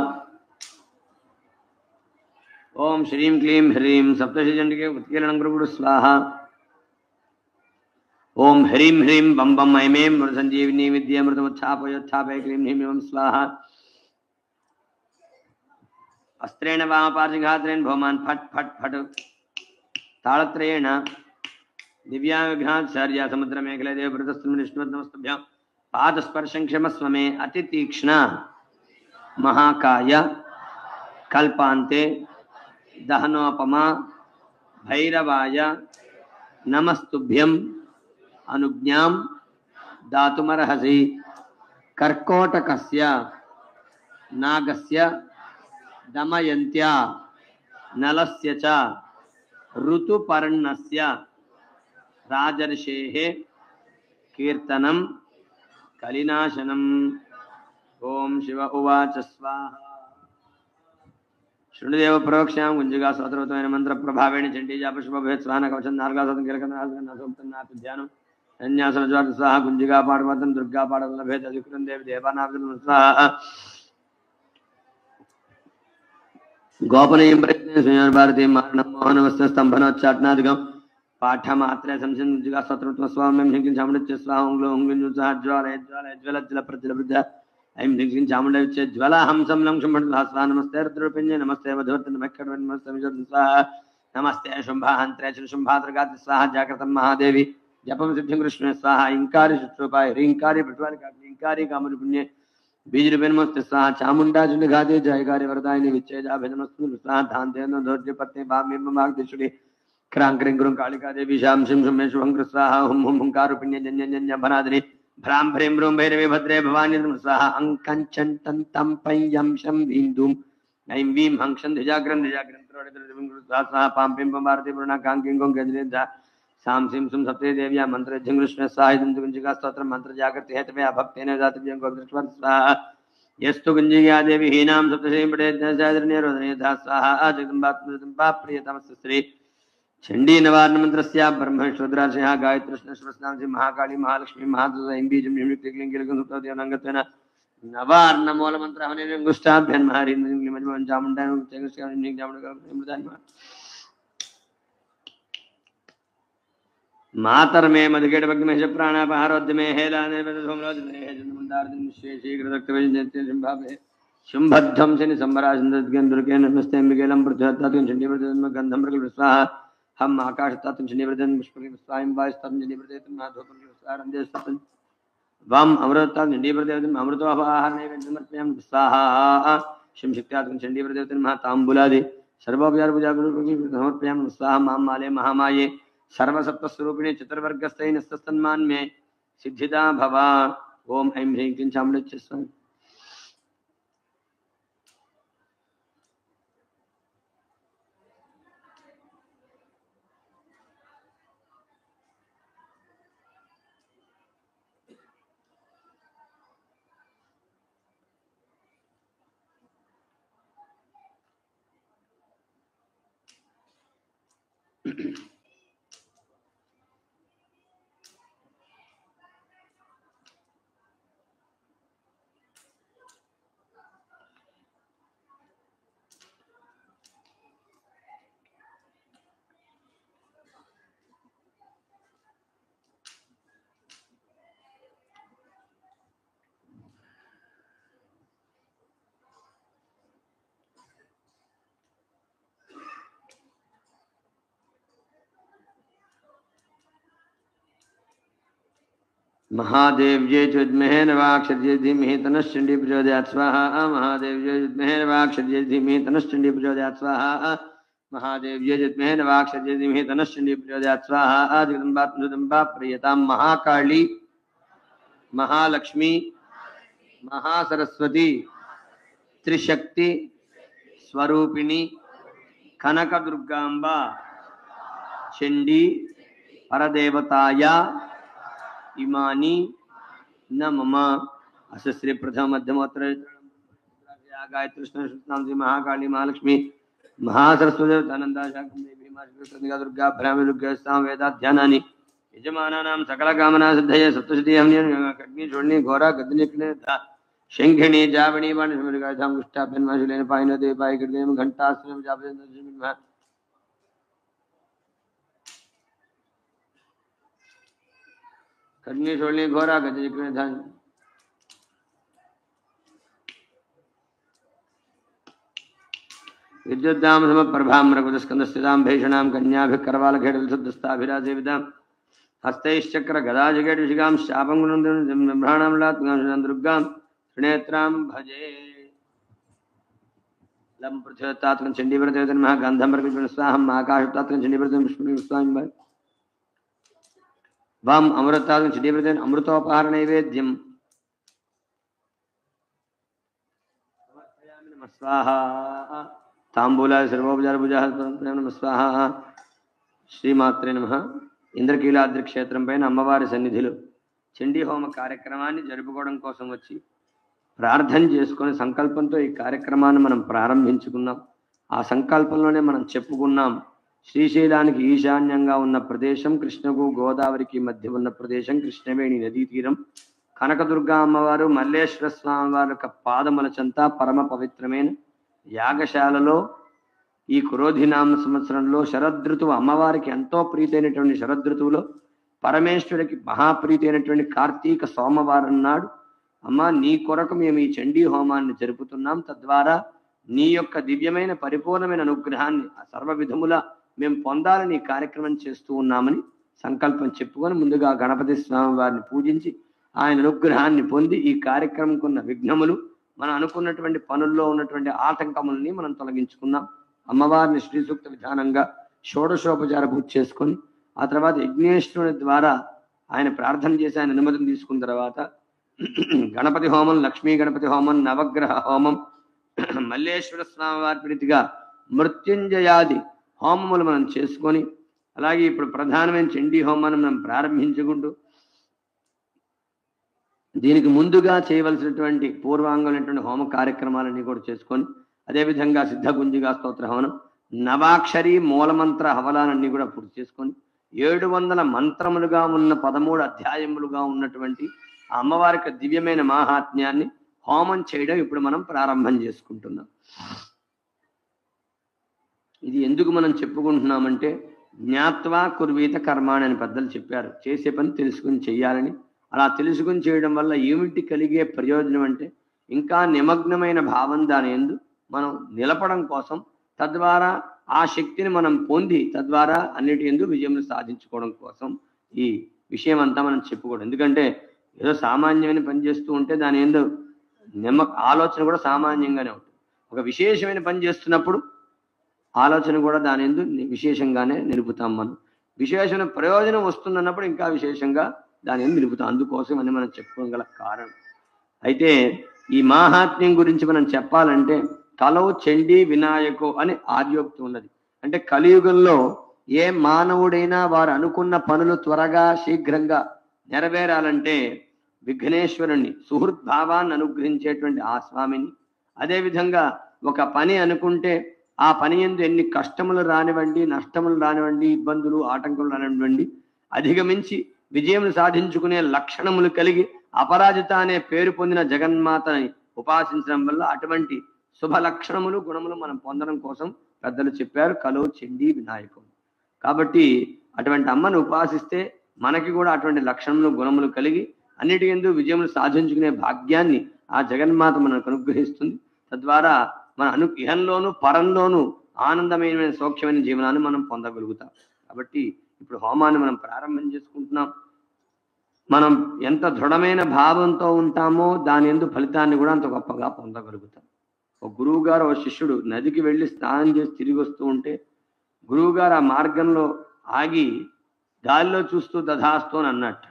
ओम श्रीं क्लीं ह्रीं सप्तशतीचण्डिके उत्कीर्णं कुरु स्वाहा ओम ह्रीं ह्रीं बम बम ऐं मृतसञ्जीविनी विद्ये मृतमुत्थापयोत्थापय क्लीं ह्रीं एवं स्वाहा अस्त्रेण वामपार्श्वघात्रेण भौमान् फट् फट् फट् तालत्रयेण दिव्याभिघातचार्या समुद्रमेखले देवव्रतस्तुभ्यां पादस्पर्शं क्षमस्व मे अतितीक्ष्ण महाकाय कल्पान्ते दहनोपमा भैरवाय नमस्तुभ्यं अनुज्ञां दातुमर्हसि कर्कोटकस्य नागस्य दमयन्त्या नलस्य च ऋतुपर्णस्य राजर्षेः कीर्तनं कलिनाशनम् ओम शिव उवाच स्वाहा శృణుదేవ ప్రోక్షాం గుంజిగా స్తోత్రవతమైన మంత్ర ప్రభావేణ చండీజా పుష్పభేత్ స్వాన కవచం నాలుగాసతం ధ్యానం అన్యాసన జ్వాల స్వాహ గుంజిగా పాడవతం దుర్గా పాడవల భేద అధికృతం దేవి దేవానాభం స్వాహ గోపనీయం ప్రయత్నం భారతీ మారణం మోహన వస్త స్తంభనోచ్చాటనాదికం పాఠమాత్రే సంశంగా స్తోత్రత్వ స్వామ్యం శంకిం చాముండచ్చ స్వాహంలో జ్వాల ప్రజల వృద్ధ ఐం శంకిం చాముండ జ్వల హంసం లంక్షం స్వాహ నమస్తే రుద్రపింజ నమస్తే మధువర్త నమస్తే స్వాహ నమస్తే శుంభాంత్రే శుంభాద్రగాతి స్వాహ జాగ్రత్త మహాదేవి జపం సిద్ధిం కృష్ణ స్వాహ ఇంకారి శుశ్రూపాయ హ్రీంకారి పట్వాలికారి కామరి పుణ్యే बीजरूपेणमस्ते स्वाहा चामुंडा जुनिघाते जयकारी वरदायिनी विच्छेदाभिनमस्तु स्वाहा धान्तेन धोर्यपत्नी भाम्यं मार्गदिशुडे क्रांक्रिं गुरुं कालिका देवी शां शिं शुमेशुभं स्वाहा हुं हुं हुंकारुपिण्य जन्यन्यन्य भनादिनी भ्रां भ्रीं भ्रूं भैरवे भद्रे भवानी स्वाहा अंकंचन तंतं पयं शं बिन्दुं ऐं वीं हंक्षं धिजाग्रं स्वाहा पां पिं भारती पूर्णा कांकिं गों गजनेधा साम सिम सुम सप्ते देव्या मंत्र झंगृष्ण साहिदं गुंजिका स्तोत्र मंत्र जागृति हेतवे भक्तेन दातव्यं गोविंदस्वर स्वाहा यस्तु गुंजिका देवी हीनां सप्तशयी पठे ज्ञानसादरण्य रोदने धा स्वाहा जगदम्बा प्रियतमस्य श्री चंडी नवारण मंत्रस्य ब्रह्मेश्वराशया गायत्री कृष्णस्वस्नाम से महाकाली महालक्ष्मी महादुर्गा इंबीजं निमित्तक्लिंगिलकं सुप्तदेवनंगत्वेन नवारण मूल मंत्र हवने गुष्टाभ्यन महारीन्द्रं मजमन चामुंडा चंगस्कार निक चामुंडा मृदान मातर में मधुकेट भक्त में प्राणापहारोद्य में हेलाने में सोमराज में जन्मदार दिन शेषी कृतक्त विजयते संभावे शुंभद्धम से संभरा संदर्के नमस्ते अंबिकेलम पृथ्वी चंडी प्रदेश गंधम प्रकल्प स्वाहा हम आकाश तत्व चंडी प्रदेश पुष्पकल्प स्वाहा वायु तत्व चंडी प्रदेश महाधोपकल्प स्वाहा रंजय तत्व वाम अमृत तत्व चंडी प्रदेश अमृतोपहार नैवेद्य समर्पयामि स्वाहा शिव शक्त्यात्म चंडी प्रदेश महातांबुलादि सर्वोपचार पूजा समर्पयामि स्वाहा मां माले महामाये सर्वसत्वस्वरूपिणी चतुर्वर्गस्थैन सन्मान में सिद्धिदा भवा ओम ऐं ह्रीं क्लीं चामुंडच्च स्वाहा महादेव्ये च विद्महे नवाक्षर्ये धीमहि तन्नश्चण्डी प्रचोदयात् स्वाहा महादेव्ये च विद्महे नवाक्षर्ये धीमहि तन्नश्चण्डी प्रचोदयात् स्वाहा महादेव्ये च विद्महे नवाक्षर्ये धीमहि तन्नश्चण्डी प्रचोदयात् स्वाहा जगदम्बा प्रियतां महाकाली महालक्ष्मी महासरस्वती त्रिशक्ति स्वरूपिणी कनकदुर्गाम्बा चण्डी परदेवताया इमानी न मम अस श्री प्रथम मध्यमोत्तर गायत्री कृष्ण से महाकाली महालक्ष्मी महासरस्वती आनंदा देवी दुर्गा भ्रामी दुर्गा वेदा ध्यानानि यजमानानां सकल कामना सिद्धये सप्तशती कग्नि चूर्णी घोरा गद्नि शंखिणी जावणी बाणिधाम गुष्टाभ्यन्माशूलेन पायन देव पाय कृदेव घंटाश्रम जापे कग्नि चूर्णी घोरा गद्नि ध्यान विद्युद्दाम समप्रभां रघुदस्कंदस्थितां भीषणां कन्याभिकरवालखेडविशुद्धस्ताभिरासेवितां हस्तैश्चक्र गदाजगेटविशिखां शापं ब्रह्माणां लात्गां दुर्गां त्रिनेत्रां भजे लं पृथ्वीतात्कं चण्डीव्रतमः गन्धं प्रकल्पस्वाहम् आकाशतात्कं चण्डीव्रतं विष्णुस्वामी वाम अमृतात्कं चण्डीव्रतेन अमृतोपहार नैवेद्यं समर्पयामि नमः स्वाहा तांबूला सर्वोपचार पूजा नमः स्वाहा श्रीमात्रे नमः ఇంద్రకీలాద్రి క్షేత్రం పైన అమ్మవారి సన్నిధిలో చండీ హోమ కార్యక్రమాన్ని జరుపుకోవడం కోసం వచ్చి ప్రార్థన చేసుకొని సంకల్పంతో ఈ కార్యక్రమాన్ని మనం ప్రారంభించుకున్నాం. ఆ సంకల్పంలోనే మనం చెప్పుకున్నాం. శ్రీశైలానికి ఈశాన్యంగా ఉన్న ప్రదేశం, కృష్ణకు గోదావరికి మధ్య ఉన్న ప్రదేశం కృష్ణవేణి నదీ తీరం, కనకదుర్గ అమ్మవారు మల్లేశ్వర స్వామి వారి యొక్క పాదముల చెంత పరమ పవిత్రమైన యాగశాలలో ఈ క్రోధినామ సంవత్సరంలో శరదృతువు అమ్మవారికి ఎంతో ప్రీతైనటువంటి శరదృతువులో పరమేశ్వరికి మహాప్రీతి అయినటువంటి కార్తీక సోమవారం నాడు అమ్మ నీ కొరకు మేము ఈ చండీ హోమాన్ని జరుపుతున్నాం. తద్వారా నీ యొక్క దివ్యమైన పరిపూర్ణమైన అనుగ్రహాన్ని సర్వ విధముల మేము పొందాలని ఈ కార్యక్రమం చేస్తూ ఉన్నామని సంకల్పం చెప్పుకొని ముందుగా గణపతి స్వామి వారిని పూజించి ఆయన అనుగ్రహాన్ని పొంది ఈ కార్యక్రమంకు ఉన్న విఘ్నములు మనం అనుకున్నటువంటి పనుల్లో ఉన్నటువంటి ఆటంకములని మనం తొలగించుకున్నాం. అమ్మవారిని శ్రీ సూక్త విధానంగా షోడశోపచార పూజ చేసుకొని ఆ తర్వాత యజ్ఞేశ్వరుని ద్వారా ఆయన ప్రార్థన చేసి ఆయన అనుమతిని తీసుకున్న తర్వాత గణపతి హోమం, లక్ష్మీ గణపతి హోమం, నవగ్రహ హోమం, మల్లేశ్వర స్వామి వారి ప్రీతిగా మృత్యుంజయాది హోమములు మనం చేసుకొని అలాగే ఇప్పుడు ప్రధానమైన చండీ హోమాన్ని మనం ప్రారంభించుకుంటూ దీనికి ముందుగా చేయవలసినటువంటి పూర్వాంగమైనటువంటి హోమ కార్యక్రమాలన్నీ కూడా చేసుకొని అదేవిధంగా సిద్ధగుంజిగా స్తోత్ర హవనం, నవాక్షరి మూలమంత్ర హవలాలన్నీ కూడా పూర్తి చేసుకొని 700 మంత్రములుగా ఉన్న 13 అధ్యాయములుగా ఉన్నటువంటి అమ్మవారికి దివ్యమైన మాహాత్మ్యాన్ని హోమం చేయడం ఇప్పుడు మనం ప్రారంభం చేసుకుంటున్నాం. ఇది ఎందుకు మనం చెప్పుకుంటున్నామంటే జ్ఞాత్వా కుర్వీత కర్మాణి అని పెద్దలు చెప్పారు. చేసే పని తెలుసుకుని చెయ్యాలని. అలా తెలుసుకుని చేయడం వల్ల ఏమిటి కలిగే ప్రయోజనం అంటే ఇంకా నిమగ్నమైన భావం దాని యందు మనం నిలపడం కోసం, తద్వారా ఆ శక్తిని మనం పొంది తద్వారా అన్నిటి యందు విజయం సాధించుకోవడం కోసం ఈ విషయం అంతా మనం చెప్పుకోవడం. ఎందుకంటే ఏదో సామాన్యమైన పని చేస్తూ ఉంటే దాని యందు ఆలోచన కూడా సామాన్యంగానే ఉంటుంది. ఒక విశేషమైన పని చేస్తున్నప్పుడు ఆలోచన కూడా దాని యందు విశేషంగానే నిలుపుతాం. మనం విశేషమైన ప్రయోజనం వస్తుందన్నప్పుడు ఇంకా విశేషంగా దాని యందు నిలుపుతాం. అందుకోసం అని మనం చెప్పుకోగల గల కారణం. అయితే ఈ మాహాత్మ్యం గురించి మనం చెప్పాలంటే కలౌ చండీ వినాయకు అని ఆర్యోక్తి ఉన్నది. అంటే కలియుగంలో ఏ మానవుడైనా వారు అనుకున్న పనులు త్వరగా శీఘ్రంగా నెరవేరాలంటే విఘ్నేశ్వరుణ్ణి, సుహృద్భావాన్ని అనుగ్రహించేటువంటి ఆ స్వామిని, అదేవిధంగా ఒక పని అనుకుంటే ఆ పని యందు ఎన్ని కష్టములు రానివ్వండి, నష్టములు రానివ్వండి, ఇబ్బందులు ఆటంకములు రానివ్వండి అధిగమించి విజయం సాధించుకునే లక్షణములు కలిగి అపరాజిత అనే పేరు పొందిన జగన్మాతని ఉపాసించడం వల్ల అటువంటి శుభ లక్షణములు గుణములు మనం పొందడం కోసం పెద్దలు చెప్పారు కలో చండీ వినాయకం. కాబట్టి అటువంటి అమ్మను ఉపాసిస్తే మనకి కూడా అటువంటి లక్షణములు గుణములు కలిగి అన్నిటి యందు విజయములు సాధించుకునే భాగ్యాన్ని ఆ జగన్మాత మనకు అనుగ్రహిస్తుంది. తద్వారా మన ఇహంలోను పరంలోను ఆనందమైన సౌఖ్యమైన జీవనాన్ని మనం పొందగలుగుతాం. కాబట్టి ఇప్పుడు హోమాన్ని మనం ప్రారంభం చేసుకుంటున్నాం. మనం ఎంత దృఢమైన భావంతో ఉంటామో దాని యందు ఫలితాన్ని కూడా అంత గొప్పగా పొందగలుగుతాం. ఒక గురువు గారు ఒక శిష్యుడు నదికి వెళ్ళి స్నానం చేసి తిరిగి వస్తూ ఉంటే గురువు గారు ఆ మార్గంలో ఆగి గాలిలో చూస్తూ దధాస్తూ అని అన్నట్టు.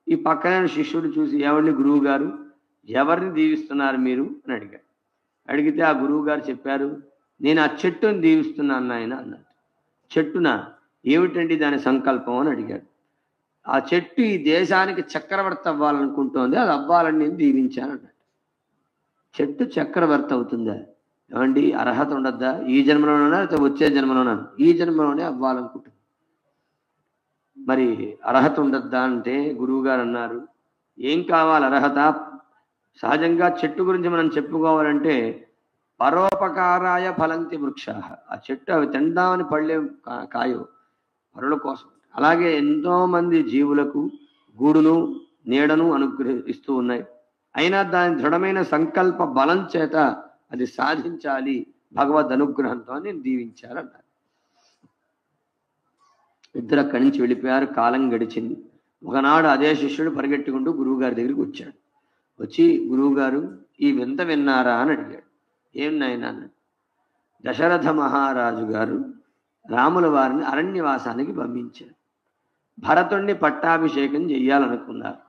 ఈ పక్కన శిష్యుడు చూసి ఎవరిని గురువు గారు ఎవరిని దీవిస్తున్నారు మీరు అని అడిగాడు. అడిగితే ఆ గురువు గారు చెప్పారు, నేను ఆ చెట్టుని దీవిస్తున్నాను ఆయన అన్నట్టు. చెట్టున ఏమిటండి దాని సంకల్పం అని అడిగాడు. ఆ చెట్టు ఈ దేశానికి చక్రవర్తి అవ్వాలనుకుంటోంది, అది అవ్వాలని నేను దీవించాను అన్నట్టు. చెట్టు చక్రవర్తి అవుతుందా? ఏమండి అర్హత ఉండద్దా? ఈ జన్మలోనా లేకపోతే వచ్చే జన్మలోనా? ఈ జన్మలోనే అవ్వాలనుకుంటుంది. మరి అర్హత ఉండద్దా అంటే గురువు గారు అన్నారు, ఏం కావాలి అర్హత? సహజంగా చెట్టు గురించి మనం చెప్పుకోవాలంటే పరోపకారాయ ఫలంతి వృక్ష. ఆ చెట్టు అవి తిందామని పళ్ళే కాయో పరుల కోసం. అలాగే ఎంతో మంది జీవులకు గూడును నీడను అనుగ్రహిస్తూ ఉన్నాయి. అయినా దాని దృఢమైన సంకల్ప బలం చేత అది సాధించాలి భగవద్ అనుగ్రహంతో నేను దీవించాలన్నారు. ఇద్దరు అక్కడి నుంచి వెళ్ళిపోయారు. కాలం గడిచింది. ఒకనాడు అదే శిష్యుడు పరిగెట్టుకుంటూ గురువుగారి దగ్గరికి వచ్చాడు. వచ్చి గురువుగారు ఈ వింత విన్నారా అని అడిగాడు. ఏం నాయనా అన్నాడు. దశరథ మహారాజు గారు రాముల వారిని అరణ్యవాసానికి పంపించారు. భరతుణ్ణి పట్టాభిషేకం చెయ్యాలనుకున్నారు.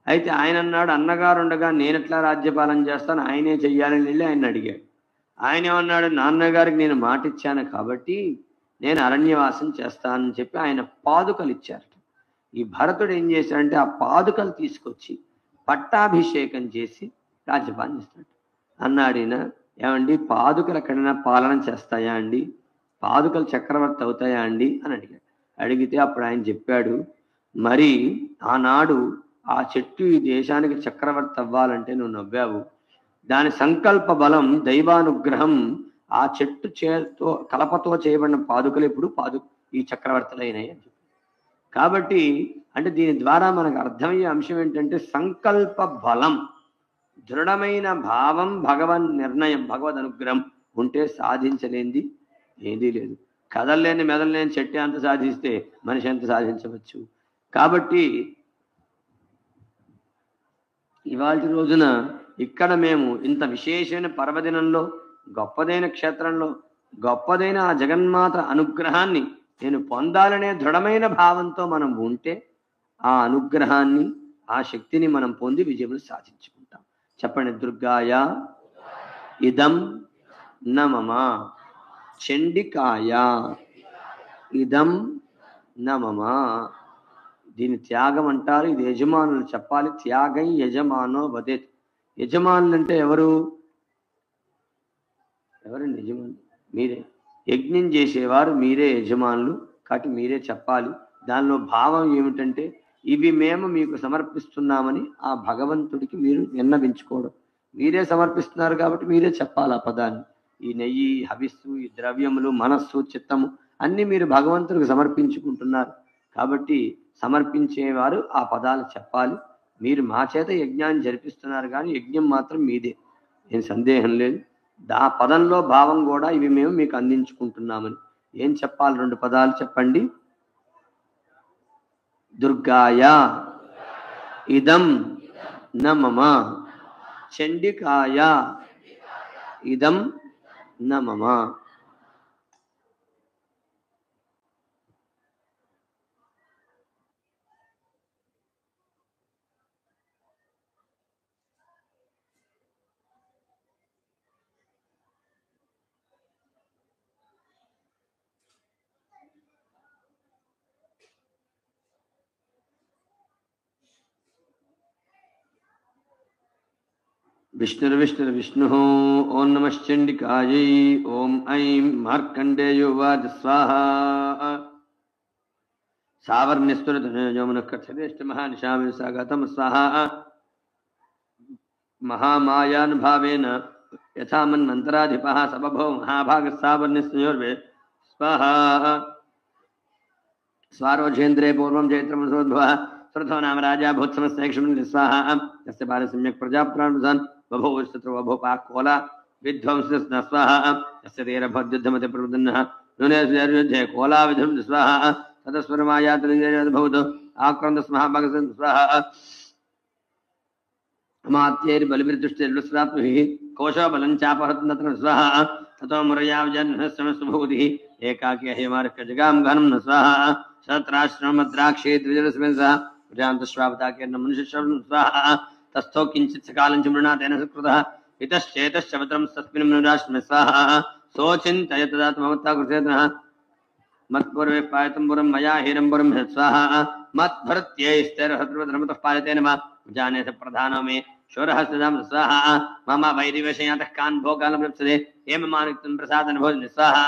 అయితే ఆయన అన్నాడు, అన్నగారు ఉండగా నేనెట్లా రాజ్యపాలన చేస్తాను, ఆయనే చెయ్యాలని వెళ్ళి ఆయన అడిగాడు. ఆయన ఏమన్నాడు, నాన్నగారికి నేను మాట ఇచ్చాను కాబట్టి నేను అరణ్యవాసం చేస్తానని చెప్పి ఆయన పాదుకలు ఇచ్చారట. ఈ భరతుడు ఏం చేశాడంటే ఆ పాదుకలు తీసుకొచ్చి పట్టాభిషేకం చేసి రాజ్యపాలన చేస్తాడు అన్నాడు. ఈయన ఏమండి పాదుకలు ఎక్కడైనా పాలన చేస్తాయా అండి, పాదుకలు చక్రవర్తి అవుతాయా అండి అని అడిగాడు. అడిగితే అప్పుడు ఆయన చెప్పాడు, మరి ఆనాడు ఆ చెట్టు ఈ దేశానికి చక్రవర్తి అవ్వాలంటే నువ్వు నవ్వావు, దాని సంకల్ప బలం దైవానుగ్రహం ఆ చెట్టు చేతో కలపతో చేయబడిన పాదుకలు ఇప్పుడు ఈ చక్రవర్తులైనాయి అని చెప్పి. కాబట్టి అంటే దీని ద్వారా మనకు అర్థమయ్యే అంశం ఏంటంటే సంకల్ప బలం, దృఢమైన భావం, భగవన్ నిర్ణయం, భగవద్ అనుగ్రహం ఉంటే సాధించలేనిది ఏదీ లేదు. కదలలేని మెదలలేని చెట్టు ఎంత సాధిస్తే మనిషి ఎంత సాధించవచ్చు. కాబట్టి ఇవాళ రోజున ఇక్కడ మేము ఇంత విశేషమైన పర్వదినంలో, గొప్పదైన క్షేత్రంలో, గొప్పదైన ఆ జగన్మాత అనుగ్రహాన్ని నేను పొందాలనే దృఢమైన భావంతో మనం ఉంటే ఆ అనుగ్రహాన్ని, ఆ శక్తిని మనం పొంది విజయం సాధించుకుంటాం. చెప్పండి, దుర్గాయ ఇదం నమమ, చండికాయ ఇదం నమమ. దీని త్యాగం అంటారు. ఇది యజమానులు చెప్పాలి. త్యాగం యజమానో వదేత్. యజమానులు అంటే ఎవరండి యజమానులు? మీరే. యజ్ఞం చేసేవారు మీరే యజమానులు. కాబట్టి మీరే చెప్పాలి. దానిలో భావం ఏమిటంటే ఇవి మేము మీకు సమర్పిస్తున్నామని ఆ భగవంతుడికి మీరు విన్నవించుకోవడం. మీరే సమర్పిస్తున్నారు కాబట్టి మీరే చెప్పాలి ఆ పదాన్ని. ఈ నెయ్యి, హవిస్సు, ఈ ద్రవ్యములు, మనస్సు, చిత్తము అన్నీ మీరు భగవంతుడికి సమర్పించుకుంటున్నారు కాబట్టి సమర్పించేవారు ఆ పదాలు చెప్పాలి. మీరు మా చేత యజ్ఞాన్ని జరిపిస్తున్నారు కానీ యజ్ఞం మాత్రం మీదే, ఏం సందేహం లేదు. ఆ పదంలో భావం కూడా ఇవి మేము మీకు అందించుకుంటున్నామని. ఏం చెప్పాలి? 2 పదాలు చెప్పండి. దుర్గాయ ఇదం నమమ, చండికాయ ఇదం నమమ. विष्णुर्विष्णुर्विष्णु ओं नमश्चंडिकायै ओं ऐं मार्कंडेयोवाच स्वाहा सावर्ण्यस्तुरधनुजमुनकथवेष्टमहानिशामिसागतं स्वाहा महामायानुभावेन यथा मन्मन्तराधिपः सबभो महाभागस्सावर्ण्यस्योर्वे स्वाहा स्वारोजेन्द्रे पूर्वं चैत्रमसोद्भवः श्रुतो नाम राजा भूत्समस्तेक्षुमन्ति स्वाहा यस्य बाले सम्यक् प्रजाप्राणुधान् बभूवस्तु बभूपाकोला विध्वंसस्न स्वाहा यस्य धीरभद्युद्धमते प्रवदन्नः नुनेर्युद्धे कोला विधं स्वाहा ततस्वरमायातनिर्भवतु आक्रान्तस्महाभागसन् स्वाहा अमात्यैर्बलिभिर्दुष्टैर्विस्रात्मभिः कोशबलं चापहत्नत्र स्वाहा ततो मुरयावजन्मस्तमस्तभूतिः एकाकी हेमार्कजगां घनं न स्वाहा शत्राश्रमद्राक्षे द्विजलस्मिन् सह प्रजान्तश्वावताकेन मनुष्यश्रवणं स्वाहा तस्थो किञ्चित् सकालं च मृणा तेन सुकृतः इतश्चेतश्च वत्रं तस्मिन् मनुराश्रमे स्वाहा सोचिन्तय तदा त्वमत्ता कृतेतनः मत्पूर्वे पायतं पुरं मया हीरं पुरं स्वाहा मद्भृत्यैस्तैर्हतृवधर्मतः पायते नमः जाने स प्रधानो मे शोरः सदां स्वाहा मम वैरिवशयातः कान् भोगान् प्रप्स्यते हेममानुक्तं प्रसादन भोजन स्वाहा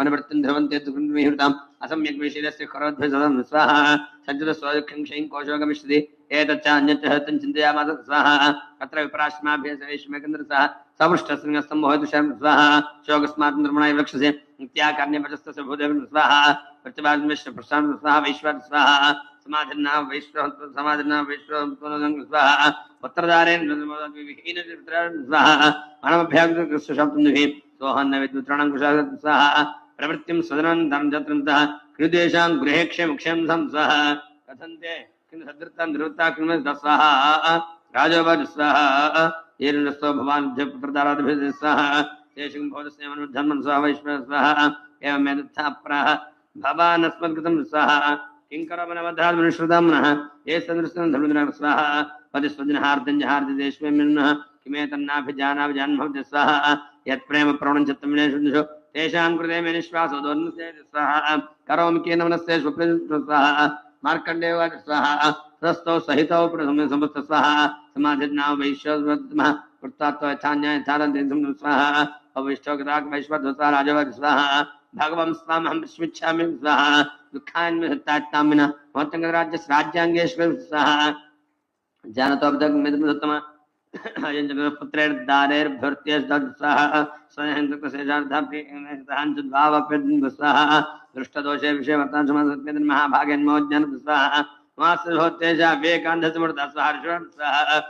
अनुवृत्तिं ध्रुवन्ते दुःखं असम्यक् विशीलस्य करोद्भ्य सदं स्वाहा सज्जतस्वदुःखं क्षयं कोशो गमिष्यति एतच्च अन्यच्च हतं चिन्तयामास स्वाहा अत्र विपराश्रमाभ्यसवेश्मेकन्द्र स्वाहा सपृष्टशृङ्गस्थं भवतु शर्म स्वाहा शोकस्मात् निर्मणाय वृक्षसे नित्याकर्ण्यपचस्तस्य भूदेव स्वाहा प्रतिभाविष्ण प्रशान्त स्वाहा वैश्वर स्वाहा समाधिर्ना वैश्व समाधिर्ना वैश्व स्वाहा पुत्रदारेण विहीन स्वाहा मानवभ्यागशब्दं सोहन्न विद्युत्राणां कुशाः स्वाहा प्रवृत्तिं सदनं धर्मजत्रन्तः कृदेशां गृहे क्षेम स्वाहा कथन्ते किं सदृतां निवृत्ता किं स्वाहा राजोवाच स्वाहा येनस्तो भवान् पुत्रदारादिभिः स्वाहा शेषं भवतस्य मनुधर्मं स्वाहा वैश्वः स्वाहा एवमेतथा प्राह भवान् अस्मत्कृतं स्वाहा किङ्करवनवधात् मनुष्यदाम्नः ये सदृशं धर्मजनः स्वाहा पतिस्वजनहार्दं जहार्दिदेश्वमिन्नः किमेतन्नाभिजानाभिजान्भवति स्वाहा यत्प्रेम प्रवणञ्चत्तमिनेषु तेषां कृते मे निश्वासो दोर्नस्य स्वाहा करोमि केन मनस्य स्वप्रेम स्वाहा मार्कण्डेयवाच स्वाहा तस्थौ सहितौ प्रथमं समस्त स्वाहा समाधिर्नाम वैश्वतमः कृत्वा यथान्याय यथारन्तं स्वाहा अविष्टोगताक वैश्वधुता राजवद स्वाहा भगवं स्वामहं स्मिच्छामि स्वाहा दुःखान्वितात्तामिना मोत्तंगराज्य राज्यांगेश्वर स्वाहा जानतोब्दक मित्रतम अयंजन पुत्रेर्दारेर्भर्त्यस्दत् स्वाहा स्वयंतकसेजार्धापि भावप्यद् स्वाहा दृष्टदोषे विषयवर्तान् समासत्मेन महाभागेन्मोज्ञान स्वाहा मासहोत्तेजा विवेकान्धसमृद्ध स्वाहा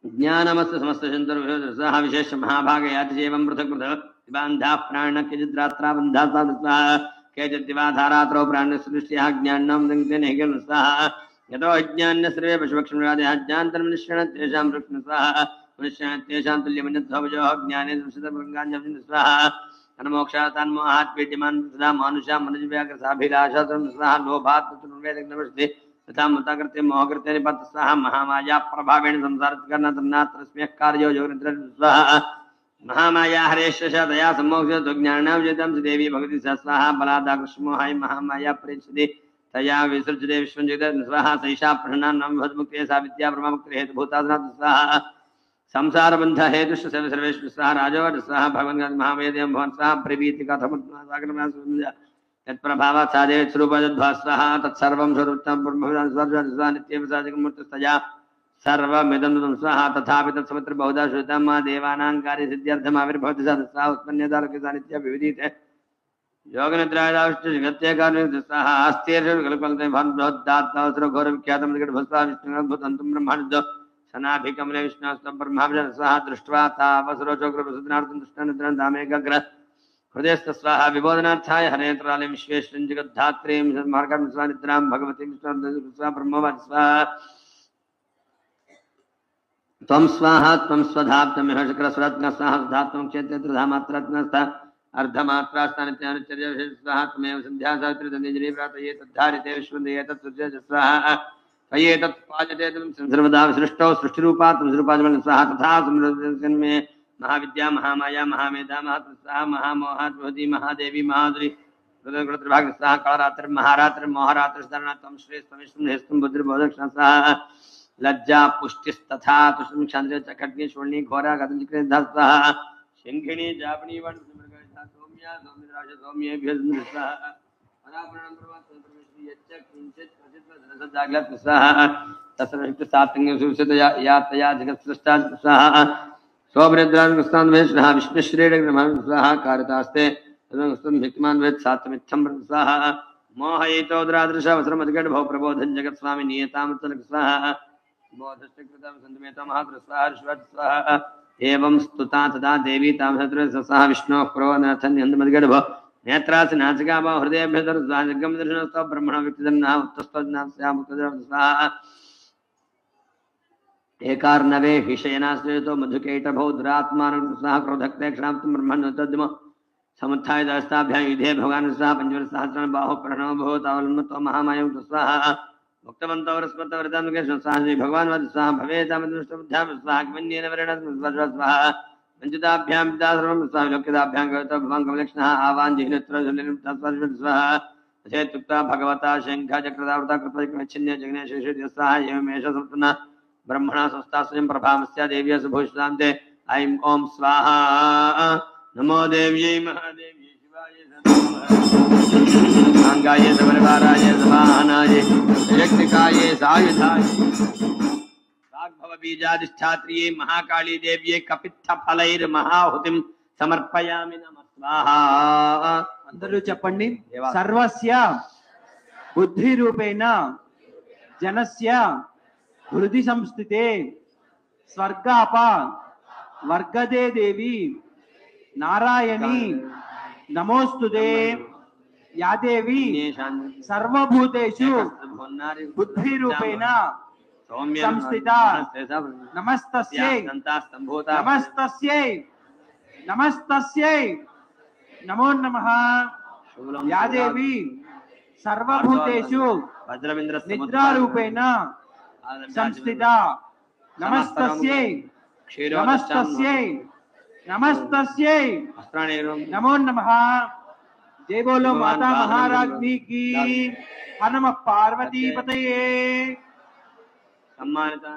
ज्ञानमस्त समस्त चिंतन स्वाहा विशेष महाभागयातिशेवं पृथक् पृथक् बान्धा प्राण केचिद्रात्रा बन्धा स्वाहा केचिद्दिवाधारात्रो प्राणसृष्ट्या ज्ञानं दङ्गते नहिगं स्वाहा यतो अज्ञान्य सर्वे पशुपक्षिमृगादयः ज्ञानतन्मनुष्याणां तेषां वृक्ष्ण स्वाहा मनुष्याणां तेषां तुल्यमन्यद्भवजोः ज्ञाने दंशितमृगाञ्जं स्वाहा अनमोक्षातान्मोहात् पीड्यमान् सदा मानुषा मनुजव्याघ्रसाभिलाषातं स्वाहा लोभात् तन्वेदग्नमस्ति तथा मताकृत्य मोहकृत्य निपत् स्वाहा महामाया प्रभावेण संसारत्कर्णतन्नात्रस्म्यः कार्यो योगनिद्र स्वाहा महामाया हरेश्वश दया सम्मोक्ष ज्ञानां विजितं देवी भगवती स्वाहा बलादाकृष्मोहाय महामाया प्रेक्षते तया विसृज्यते विश्वंजित स्वाहा सैषा प्रहन्नां भवद्मुक्ते सा विद्या ब्रह्ममुक्ति हेतुभूतासनात् स्वाहा संसार बंध हेतुश्च सर्वेश्वर स्वाहा राजवड स्वाहा भगवान् महावेद्यं भवन् स्वाहा प्रवीतिकथमसागरं तत्प्रभावात् सादेव स्वरूपजद्भा स्वाहा तत्सर्वं स्वरूपं ब्रह्मविदां स्वाहा नित्यं साजकमूर्तस्तया सर्वमिदं स्वाहा तथापि तत्समुत्र बहुधा श्रुतं मा देवानां कार्यसिद्ध्यर्थम् आविर्भवति स्वाहा उत्पन्नतारकसानित्य विविधीते योगनिद्रायाश्च जगत्ये कार्य स्वाहा आस्तीर्षकल्पलते भान्बृहद्दात्तावसरो घोरविख्यातं निकटभस्वा विष्णुरद्भुतन्तं ब्रह्माण्डो सनाभिकमले विष्णुस्तं ब्रह्माभजन स्वाहा दृष्ट्वा तावसरो चोग्रप्रसुदनार्थं दृष्टानिद्रां दामेकग्र हृदयस्थ स्वाहा विबोधनार्थाय हरेन्द्रालयं विश्वेश्वरं जगद्धात्रीं सन्मार्गां स्वानिद्रां भगवतीं स्वाहा ब्रह्मवाद स्वाहा त्वं स्वाहा त्वं स्वधाप्तमिह शक्रस्वरत्न स्वाहा धात्वं क्षेत्रधामात्रत्नस्थ अर्धमात्रास्थानित्यानुचर्य विशेष स्वाहा त्वमेव सन्ध्या सावित्री तन्निजरी प्रातये तद्धारिते विश्वन्दये तत्सुर्य स्वाहा त्वये तत्पाजते तं सर्वदा सृष्टौ सृष्टिरूपा त्वं स्वरूपाजमनं स्वाहा तथा समृद्धन्मे महाविद्या महामाया महामेधा महात्मस्वाहा महामोहात्महति महादेवी महादुरी रुद्रभाग स्वाहा कालरात्र महारात्र मोहरात्र त्वं श्रेष्ठमिष्टं हेस्तुं बुद्धिर्बोधक्षण स्वाहा लज्जा पुष्टिस्तथा तुष्टं क्षान्द्रे च खड्गे शूर्णी घोरा गतञ्चक्रे स्वाहा शङ्खिणी जापणी वण सौम्या सौमिद्राज सौम्येभ्य स्वाहा पराप्रणं प्रवासं यच्च किञ्चित् क्वचित् जागलत् स्वाहा तस्मैत् सात्तङ्गं सुविशतया यातया जगत्सृष्टा स्वाहा स्वभद्रान् वेश्नः विष्णुश्रेणग्रमः स्वाहा कारतास्ते तदनुस्तं भिक्तिमान् वेद सात्तमिच्छं स्वाहा मोहयितो द्रादृशवसरमधिकट भव प्रबोधन जगत् स्वामी नियतामतलक स्वाहा बोधश्च कृतं सन्तमेतो महात्र स्वाहा ऋष्वत् स्वाहा एवं स्तुता तदा देवी तामसत्र स्वाहा विष्णोः प्रवदनथन् यन्दमधिकट भव नेत्रास नासिका भव हृदयभ्यधर स्वाहा दर्शनस्तव ब्रह्मण व्यक्तिधन्नाः उत्तस्तज्ञास्यामुक्तजर स्वाहा एकार्णवे हिशयनाश्रयतो मधुकैटभौ दुरात्मानं स्वाहा क्रोधक्ते क्षाप्तं ब्रह्मण्योतद्म समुत्थाय दस्ताभ्यां युधे भगवान् स्वाहा पंचवरसहस्राणि बाहो प्रणव भवतावलन्मतो महामायं स्वाहा भक्तवन्तो वरस्पतवरदां कृष्ण स्वाहा श्री भगवान् वद स्वाहा भवेतामदृष्टबुद्ध्यां स्वाहा किमन्येन वरेण स्वाहा पंचदाभ्यां पिता सर्वं स्वाहा लोक्यदाभ्यां गतो भवान् कमलक्ष्णः आवान् जिह्नेत्र स्वाहा अचेतुक्ता भगवता शङ्खचक्रदावृता कृतचिन्य जग्ने शेषेद्य स्वाहा एवमेष संपन्ना ब्रह्मणा संस्था स्वयं प्रभामस्या देव्या सुभूषितान्ते ऐं ओम स्वाहा नमो देव्यै महादेव्यै शिवाय सांगाय सबलवाराय समाहनाय यज्ञकाय सायुधाय राघव बीजाधिष्ठात्रिये महाकाली देव्यै कपित्थ फलैर्महाहुतिं समर्पयामि नमः स्वाहा అందరూ చెప్పండి సర్వస్య బుద్ధి రూపేణ జనస్య హృది సంస్థితే స్వర్గాప వర్గదే దేవి నారాయణి నమోస్తుతే యాదేవి సర్వభూతేషు బుద్ధి రూపేణ సంస్థిత నమస్తస్యై నమస్తస్యై నమస్తస్యై నమో నమః యాదేవి సర్వభూతేషు నిద్రారూపేణ संस्थित नमस्तस्यै नमस्तस्यै नमस्तस्यै नमो नमः जय बोलो माता महारानी की हर नमः पार्वती पतये सम्मानिता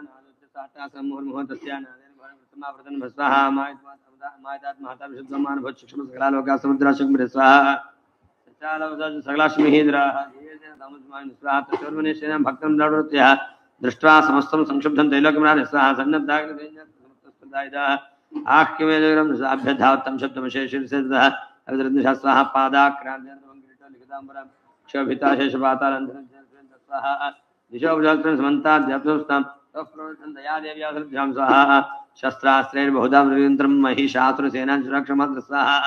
दृष्ट्वा समस्तं संक्षुब्धं त्रैलोक्यमनाथ स्वाहा सन्नद्धाभ्यधावत्तं शब्दमशेषिर्सिद्धः स्वाहा पादाक्रान्तिलिखिताम्बरं क्षोभिता शेषपातालन्धरं दिशोपजातं समन्ताद्याप्तोस्तां दया देव्यां स्वाहा शस्त्रास्त्रैर्बहुधा निरन्तरं महिषासुरसेनां सुरक्षमात्र स्वाहा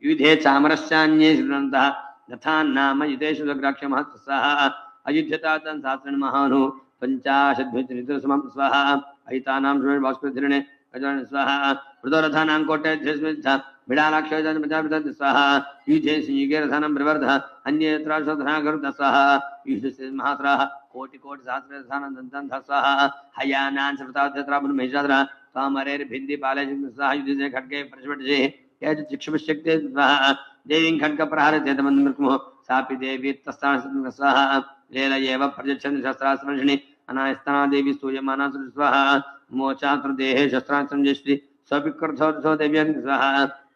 युधे चामरश्चान्ये श्रीनन्तः तथा नाम युधेषु सुरक्षमात्र स्वाहा अयुध्यतातं शास्त्रेण महानु पंचाशद्भितरसमं स्वाहा अहितानां भास्करधिरणे अजन स्वाहा मृदोरथानां कोटे बिडालाक्षयजन प्रजापित स्वाहा युधे सिंहगे रथानां प्रवर्धः अन्यत्र शोधना गरुड स्वाहा युधे महात्राः कोटि कोटि सहस्र रथानां दन्तान् स्वाहा हयानां सर्वताद्यत्राबुन महिषाद्रा स्वामरेर भिन्दी पाले स्वाहा युधे खड्गे प्रचवटजे यज चिक्षुपशक्ते स्वाहा देवीं खड्ग प्रहारे चेतमन्मृत्मो सापि देवी तस्तान स्वाहा लेला एव प्रजच्छन्ति शस्त्रास्त्रमर्षिणि अनायस्तना देवी स्तूयमाना स्वाहा मोचात्र देहे शस्त्रास्त्रं जश्री सविक्रथो देव्यं स्वाहा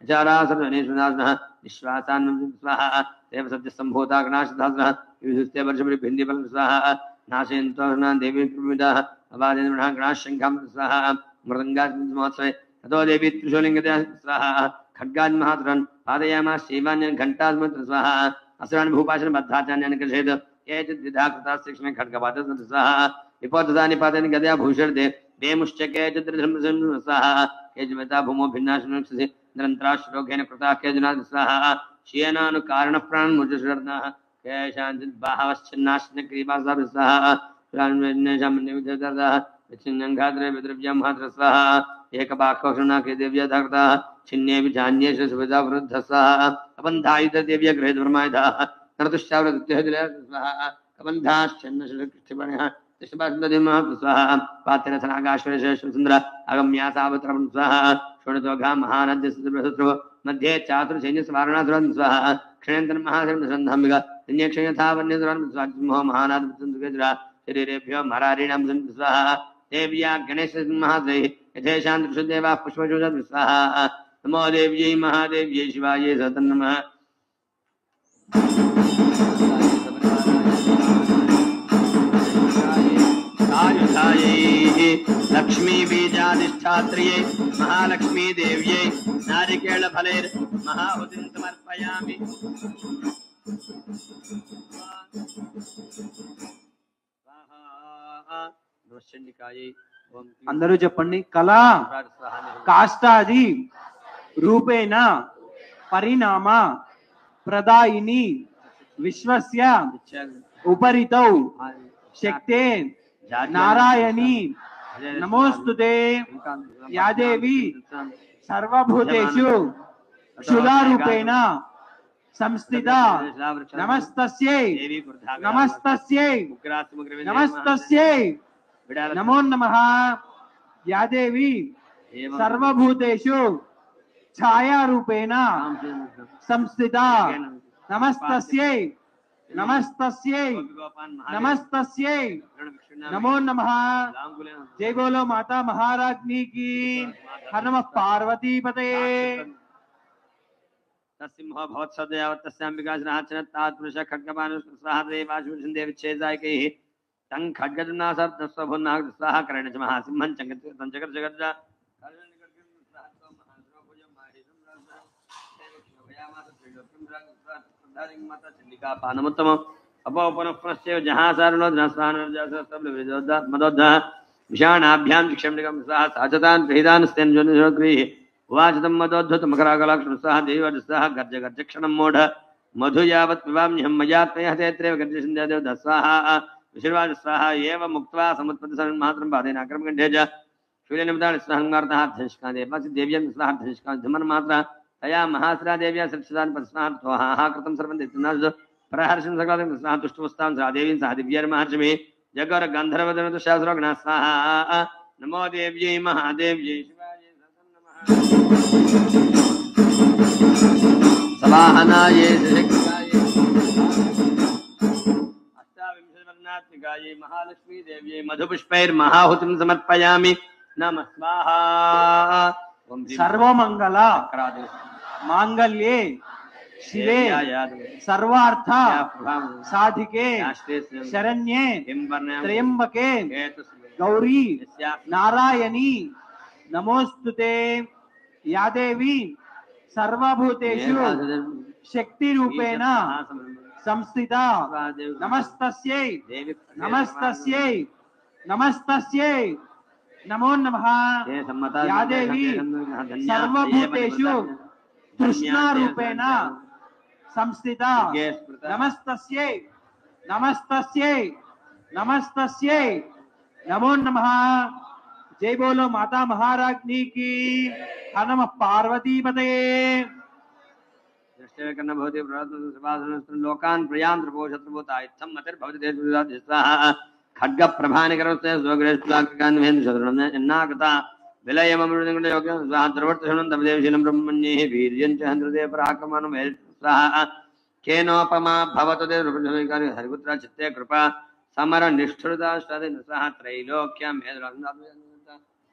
चारासर्वनेश्वरदासनः विश्वासान् स्वाहा देव सत्य संभूता गणाशदासनः विदुस्ते वर्षपरि भिन्दिबल स्वाहा नाशयन्तो देवी प्रमिदाः अवादेन्द्रः गणाशङ्खां स्वाहा मृदङ्गात्मोत्सवे ततो देवी त्रिशूलिङ्गदया स्वाहा खड्गान् महात्रन् पादयामास शैवान्यन् घण्टास्मत् स्वाहा असुरान् भूपाशन् बद्धाचान्यान् कृषेद केचिद्विधा कृता शिक्षणे खड्गपातः स्वाहा विपोतदानि पातानि गदया भूषर्दे देमुश्चके चित्रधर्मसं स्वाहा केचिमेता भूमो भिन्नाशनक्षसे निरन्तराश्लोकेन कृता केचनाथ स्वाहा श्येनानुकारणप्राणन् मुजशर्णः केशाञ्चित् बाहवश्चिन्नाश्नक्रीवासाः स्वाहा प्राणवेन्नेषामन्यविधदः विच्छिन्नङ्घाद्रे विद्रव्यं मात्र स्वाहा एकबाक्षोषणाके देव्यधाकृताः छिन्नेऽपि चान्येषु सुविधा वृद्धः स्वाहा अबन्धायुध देव्य गृहेत ब्रह्मायुधाः नरतुश्चावृत्युः स्वाहा अबन्धाश्चन्नशकृष्टिपणः स्वाहा पात्रनागाश्वरेश्वर अगम्या सावत्रम स्वाहा षोडशोघा महानद्य शत्रु मध्ये चातुर्सैन्य स्वारणासुरं स्वाहा क्षणेन्द्र महासंधाम्बिका अन्यक्षयथावन्यसुरं स्वाहा महानाद शरीरेभ्यो मरारीणां स्वाहा देव्या गणेश महादेव यथेषां त्रिषुदेवाः पुष्पशुषद स्वाहा नमो देव्यै महादेव्यै शिवायै सततं नमः लक्ष्मी बीजाधिष्ठात्र्यै महालक्ष्मी देव्यै नारिकेल फलैर् महाहुतिं समर्पयामि। అందరూ చెప్పండి. కళా కాష్టాది రూపేణ పరిణామ ప్రదాయిని విశ్వస్య ఉపరితౌ శక్తే नारायणी नमोस्तुते या देवी सर्वभूतेषु क्षुधारूपेण संस्थिता नमस्तस्यै नमस्तस्यै नमस्तस्यै नमो नमः। या देवी सर्वभूतेषु छायारूपेण संस्थिता नमस्तस्यै नमस्तस्यै नमस्तस्यै नमो नमः। जय बोलो माता महारानी की। हर नमः पार्वती पते। तस्सिंह भवत्सदयावत् तस्याम्बिकाशनाचनत्तात्पुरुष खड्गपानुस्वाहादेवाशुदेविच्छेदायकैः तं खड्गदुनासब्दस्वभुन्नाग स्वाहा करेण च महासिंहं चङ्गजगर्ज पानमुत्तम अपोपनः जहासारणो मदोद्धः विषाणाभ्यां शिक्षं स्वाहा साचतान् प्रहितान् स्तेन्जोनिगृहे उवाच तं मदोद्धत मकराकलाक्षं स्वाहा देवस्वाहा गर्ज गर्जक्षणं मूढ मधु यावत् पिबाम्यहं मया त्वया हतेत्रेव गर्जसन्ध्यादेव स्वाहा विशीर्वाद स्वाहा एव मुक्त्वा समुत्पत्तिसन्मात्रं पादेन आक्रमकण्ठे च शूल्यनिमित्तान् स्वाहङ्गार्तः धनिष्कादेवासि देव्यं स्वाहा धनिष्काधमन्मात्रा तया महासरा देव्या सृक्षतान् पस्मात्वाः कृतं सर्वं दित्नास् प्रहर्षं सकलं स्वाहा तुष्टुस्तां सा देवीं सह दिव्यर्महर्षमे जगर गन्धर्वदनतु शास्त्रज्ञा स्वाहा नमो देव्यै महादेव्यै शिवायै सतं नमः। सवाहनायै शिक्षायै वर्णात्मिकायै महालक्ष्मी देव्यै मधुपुष्पैर्महाहुतिं समर्पयामि नमः स्वाहा सर्वमंगल मांगल्ये शिवे सर्वार्थ साधिके शरण्ये त्र्यंबके गौरी नारायणी नमोस्तुते या देवी सर्वभूतेषु शक्ति रूपेण संस्थिता नमस्तस्यै नमस्तस्यै नमस्तस्यै नमो नमः या देवी सर्वभूतेषु तृष्णा रूपेण संस्थिता नमस्तस्यै नमस्तस्यै नमस्तस्यै नमो नमः। जय बोलो माता महारानी की। नमः पार्वती पते। लोकान् प्रयांत्रपोषत्रभूतायत्थं मतिर्भवति देशविदाधिस्वाहा खड्ग प्रभानिकरस्य स्वग्रेष्ठाकान्वेन्द्रशत्रुन्नागता विलयममृतयोग्यं स्वाहा द्रवर्तशनं तमदेवशीलं ब्रह्मण्येः वीर्यं च हन्द्रदे पराक्रमणं स्वाहा केनोपमा भवतु ते रूपधरिकारी हरिपुत्र चित्ते कृपा समर निष्ठुरता स्वाहा त्रैलोक्यं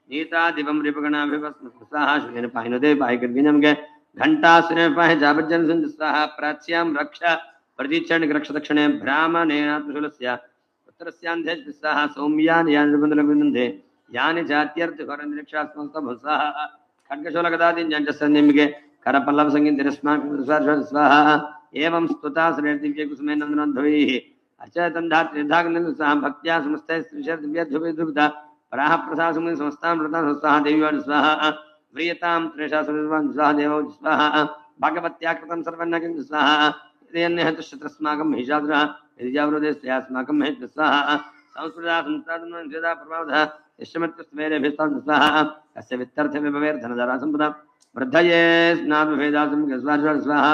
नीता दिवं रिपगणाभिवस्मस्वाहा शुनेन पाहिनुदे पाहिकर्गिनं के घंटा सुने पाहे जाबज्जन स्वाहा प्राच्यां रक्ष प्रतीक्षण रक्ष दक्षिणे ब्राह्मणेनात्मशूलस्य उत्तरस्यान्धे स्वाहा सौम्यानि यानि रुबन्धलगुन्धे यानि जात्यर्थकरनिरीक्षास्मस्तभुस्वाहा खड्गशूलगदादिञ्जसन्निमिगे करपल्लव संगीतरस्मान् स्वाहा एवं स्तुता श्रेर्दिव्ये कुसुमे नन्दनोद्भवैः अचेतन्धात्रिधाग्नन्दु स्वाहा भक्त्या समस्तैः श्रीशर्दिव्यध्रुविधुविधा पराः प्रसासुमुनि समस्तां व्रतां स्वाहा देवीवान् स्वाहा व्रियतां त्रेषासुरवान् स्वाहा देवौ स्वाहा भगवत्या कृतं सर्वन्नकिं स्वाहा यदि तुष्यत्रस्माकं महिषासुरः यदि जावृदेस्यास्माकं महेश्वर स्वाहा संस्कृता संस्कृता प्रभावः यश्चमत्यस्मेरेभिस्तां स्वाहा अस्य वित्तर्थविभवेर्धनधरा सम्पदा वृद्धये स्नातुभेदासं स्वाहा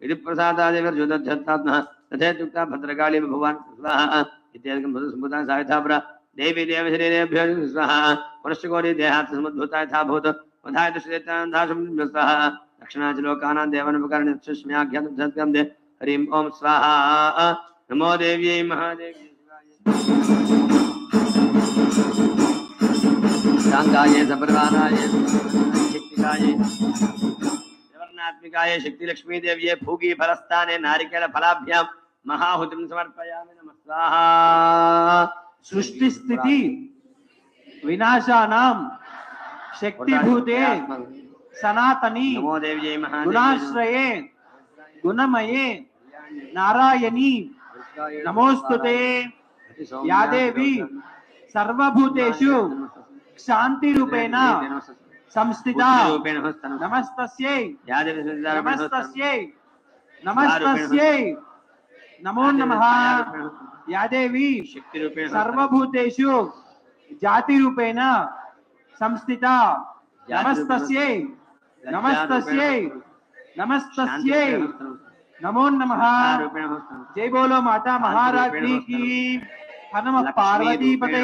यदि प्रसादादिवर्जुदध्यत्तात्मः तथेत्युक्ता भद्रकाली भगवान् स्वाहा इत्यादिकं मधुसम्भूता सायथापरा देवी देवशरीरेभ्यो स्वाहा पुनश्च गौरी देहात् समुद्भूता यथा भूत वधाय दुष्टेतान्धाशं स्वाहा दक्षिणाच लोकानां देवानुपकरणे सुष्म्याख्यातं दे हरिं ओम स्वाहा नमो देव्यै महादेव्यै शांताये सपर्वानाये शक्तिकाये वर्णात्मिकाये शक्ति लक्ष्मी देव्ये भूगी फलस्थाने नारिकेल फलाभ्यां महाहुतिं समर्पयामि नमः स्वाहा सृष्टि स्थिति विनाशानां शक्तिभूते सनातनी नमो देव्यै महादेव्यै गुणाश्रये गुणमये नारायणी नमोस्तुते या देवी सर्वभूतेषु शांति रूपेण संस्थिता नमस्तस्यै नमस्तस्यै नमस्तस्यै नमो नमः या देवी सर्वभूतेषु जाति रूपेण संस्थिता नमस्तस्यै नमस्तस्यै नमस्तस्यै नमो नमः। जय बोलो माता महारानी की। नमः पार्वती पते।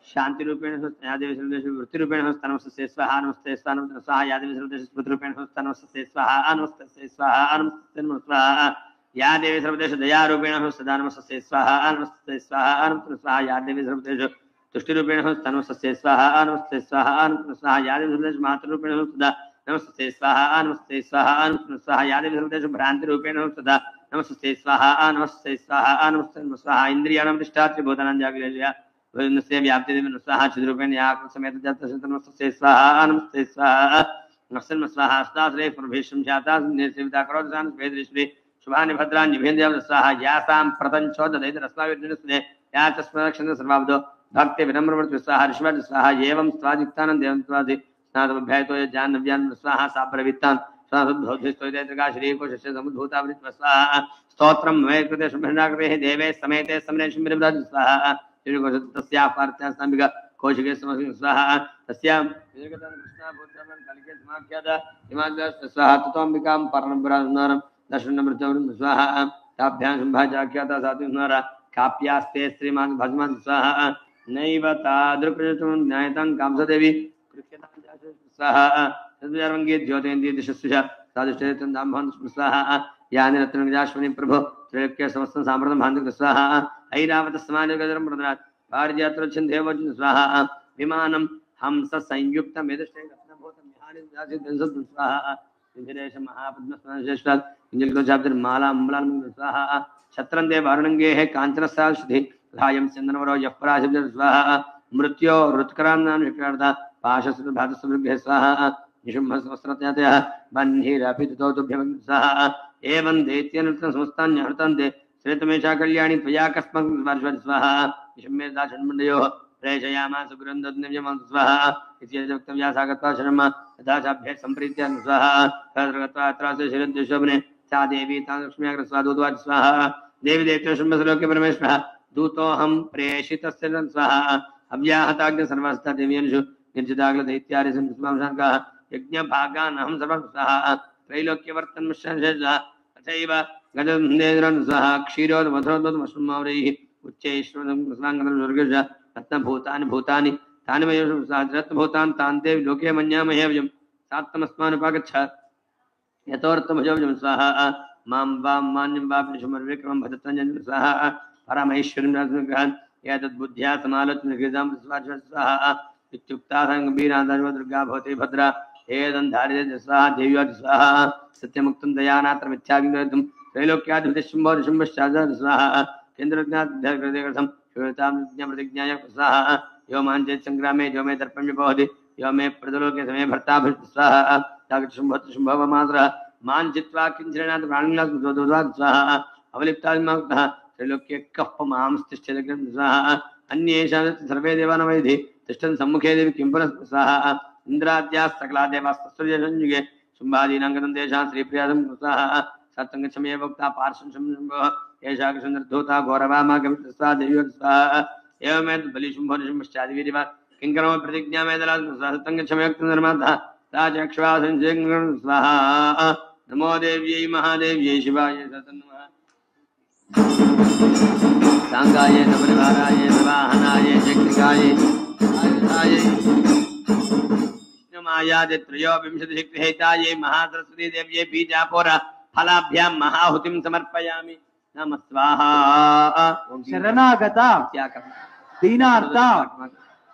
शांति रूपेण यादेवी वृत्ति रूपेण नमस्ते स्वाहा नमस्ते स्वाहा यादेवी स्मृति रूपेण नमस्ते स्वाहा नमस्ते स्वाहा नमस्ते स्वाहा या देवी सर्वदेश दया रूपेण सदा नमस्ते स्वाहा नमस्ते स्वाहा नमस्ते स्वाहा या देवी सर्वदेश तुष्टि रूपेण नमस्ते स्वाहा नमस्ते स्वाहा नमस्ते स्वाहा या देवी सर्वदेश मातृ रूपेण सदा नमस्ते स्वाहा नमस्ते स्वाहा नमस्ते स्वाहा या देवी सर्वदेश भ्रांति रूपेण सदा नमस्ते स्वाहा नमस्ते स्वाहा नमस्ते स्वाहा इंद्रियाणां तिष्ठात्रि भूतानां जागृया भजनस्य व्याप्ति देवी स्वाहा चिद्रूपेण या समेत जातस्य नमस्ते स्वाहा नमस्ते स्वाहा नमस्ते स्वाहा अस्ताश्रे प्रभेशं जाता निर्सेविता करोदसान् वेदश्री शुभानि भद्राणि भेन्द्याव स्वाहा यासां प्रतञ्चोददैत रस्माविर्जनस्ते या तस्मरक्षण सर्वावदो भक्ति विनम्रवर्ति स्वाहा ऋषभज स्वाहा एवं स्वादिक्तानं देवं स्वादि स्नातमभ्यायतो जानव्यान् स्वाहा साप्रवित्तान् स्वाधुद्धोधिस्तोयैत्रका श्रीकोशस्य समुद्भूतावृत्व स्वाहा स्तोत्रं मे कृते शुभनाकृते देवे समेते समनेषु मिरब्राज स्वाहा तस्याः पार्थ्यास्ताम्बिका कौशिके स्वाहा तस्यां दीर्घतन कृष्णा भूतमन कलिके समाख्याता हिमाद्रस्य स्वाहा ततोऽम्बिकां पर्णब्राह्मणं दर्शनमृतं स्वाहा ताभ्यां संभाजाख्याता साधुनारा काप्यास्ते श्रीमान भजमान स्वाहा नैव तादृक्कृतं न्यायतं कामसदेवी कृष्यतां स्वाहा तद्विर्वङ्गे द्योतयन्ति दिशस्विषा साधुष्टेतं दाम्भवन्तु स्वाहा यानि रत्नगजाश्वनि प्रभो त्रैलोक्य समस्तं साम्प्रतं भान्तु स्वाहा ऐरावतस्मादिगजरं प्रदरात् पारिजातरच्छन्देवोजन स्वाहा विमानं हंस संयुक्तमेदश्चै रत्नभूतं विहारिं स्वाहा इंद्रेश महापद्मस्नाश्रेष्ठात् इंजलकोचाब्दिर्माला अम्बलां स्वाहा छत्रं देव वारुणंगे है कांचनसाश्रुति लायं चंदनवरो यप्राशिब्दिर स्वाहा मृत्यो रुत्करां नाम विक्रार्था पाशसुत भातसुभ्य स्वाहा निशुम्भस्वस्त्रत्यातयः बन्धिरपिततो तुभ्यं स्वाहा एवं दैत्यनृतं समस्तान्यहृतन्ते श्रेतमेषा कल्याणी त्वया कस्मत् वर्षवत् स्वाहा निशम्येदा षण्मण्डयोः प्रेषयामास गुरुन्दद्निव्यमं स्वाहा इति वक्तव्या सागत्वा शर्मा तथा चाभ्य सम्प्रीत्य स्वाहा तत्रगत्वा अत्रासे शिरद्विशोभने सा देवी तां लक्ष्म्याग्र स्वादूतवाच स्वाहा देवी देवते शुम्भसलोके परमेश्वरः दूतोऽहं प्रेषितस्य स्वाहा अव्याहताग्न सर्वस्था देवीयनुषु निर्जिताग्ल दैत्यारि संस्मांशाङ्काः यज्ञभागानहं सर्वं स्वाहा त्रैलोक्यवर्तन्मिश्रणशेषः तथैव गजन्देन्द्रं स्वाहा क्षीरोदमथरोदमश्रुमावरैः उच्चैश्वर्गं रत्नभूतानि भूतानि तानि मयं रत्नभूतान् तान् देव लोके मन्यामहे वयं सात्तमस्मानुपागच्छ यतोऽर्थमजं स्वाहा मां वां मान्यं वापिशुमर्विक्रमं भजतञ्जन स्वाहा परमैश्वर्यं राजनुग्रहान् एतद्बुद्ध्या समालोचन गृहीतां स्वाहा इत्युक्ता गम्भीरान्तान्व दुर्गा भवति भद्रा एतन्धारिते स्वाहा देव्या स्वाहा सत्यमुक्तं दयानात्र मिथ्याग्निरद्धं त्रैलोक्याधिपतिशुम्भो शुम्भश्चार्ज स्वाहा केन्द्रज्ञातम् श्रूयतां प्रतिज्ञाय स्वाहा यो माञ्चेत् संग्रामे यो मे दर्पं विभवति यो मे प्रदलोके समे भर्ता स्वाहा तागच्छुम्भत् शुम्भवमात्रः मान् जित्वा किञ्चिरणात् प्राणिनात् स्वाहा अवलिप्तात्मकः त्रैलोक्ये कः मांस्तिष्ठति स्वाहा अन्येषां सर्वे देवानां वैधि तिष्ठन् सम्मुखे देवी किं पुनः स्वाहा इन्द्राद्याः सकला देवास्तुर्यसंयुगे शुम्भादीनां गतं तेषां श्रीप्रियादं स्वाहा सत्सङ्गच्छमे वक्ता पार्श्वं शम्भुः एषा कृष्णधूता घोरवामागं स्वाहा देवी स्वाहा एवमेतद् बलिशुम्भनिशुम्भश्चादिवीरिवा किङ्करो प्रतिज्ञा मेदला सत्सङ्गच्छमे राजक्ष्वासं स्वाहा नमो देव्यै महादेव्यै शिवाय सतन्नमः सांगाय सबरिवाराय सवाहनाय शक्तिकाय आयुधाय विष्णुमायादि त्रयोविंशतिशक्तिहेताय महासरस्वती देव्यै बीजापुर फलाभ्यां महाहुतिं समर्पयामि नमः स्वाहा शरणागत दीनार्थ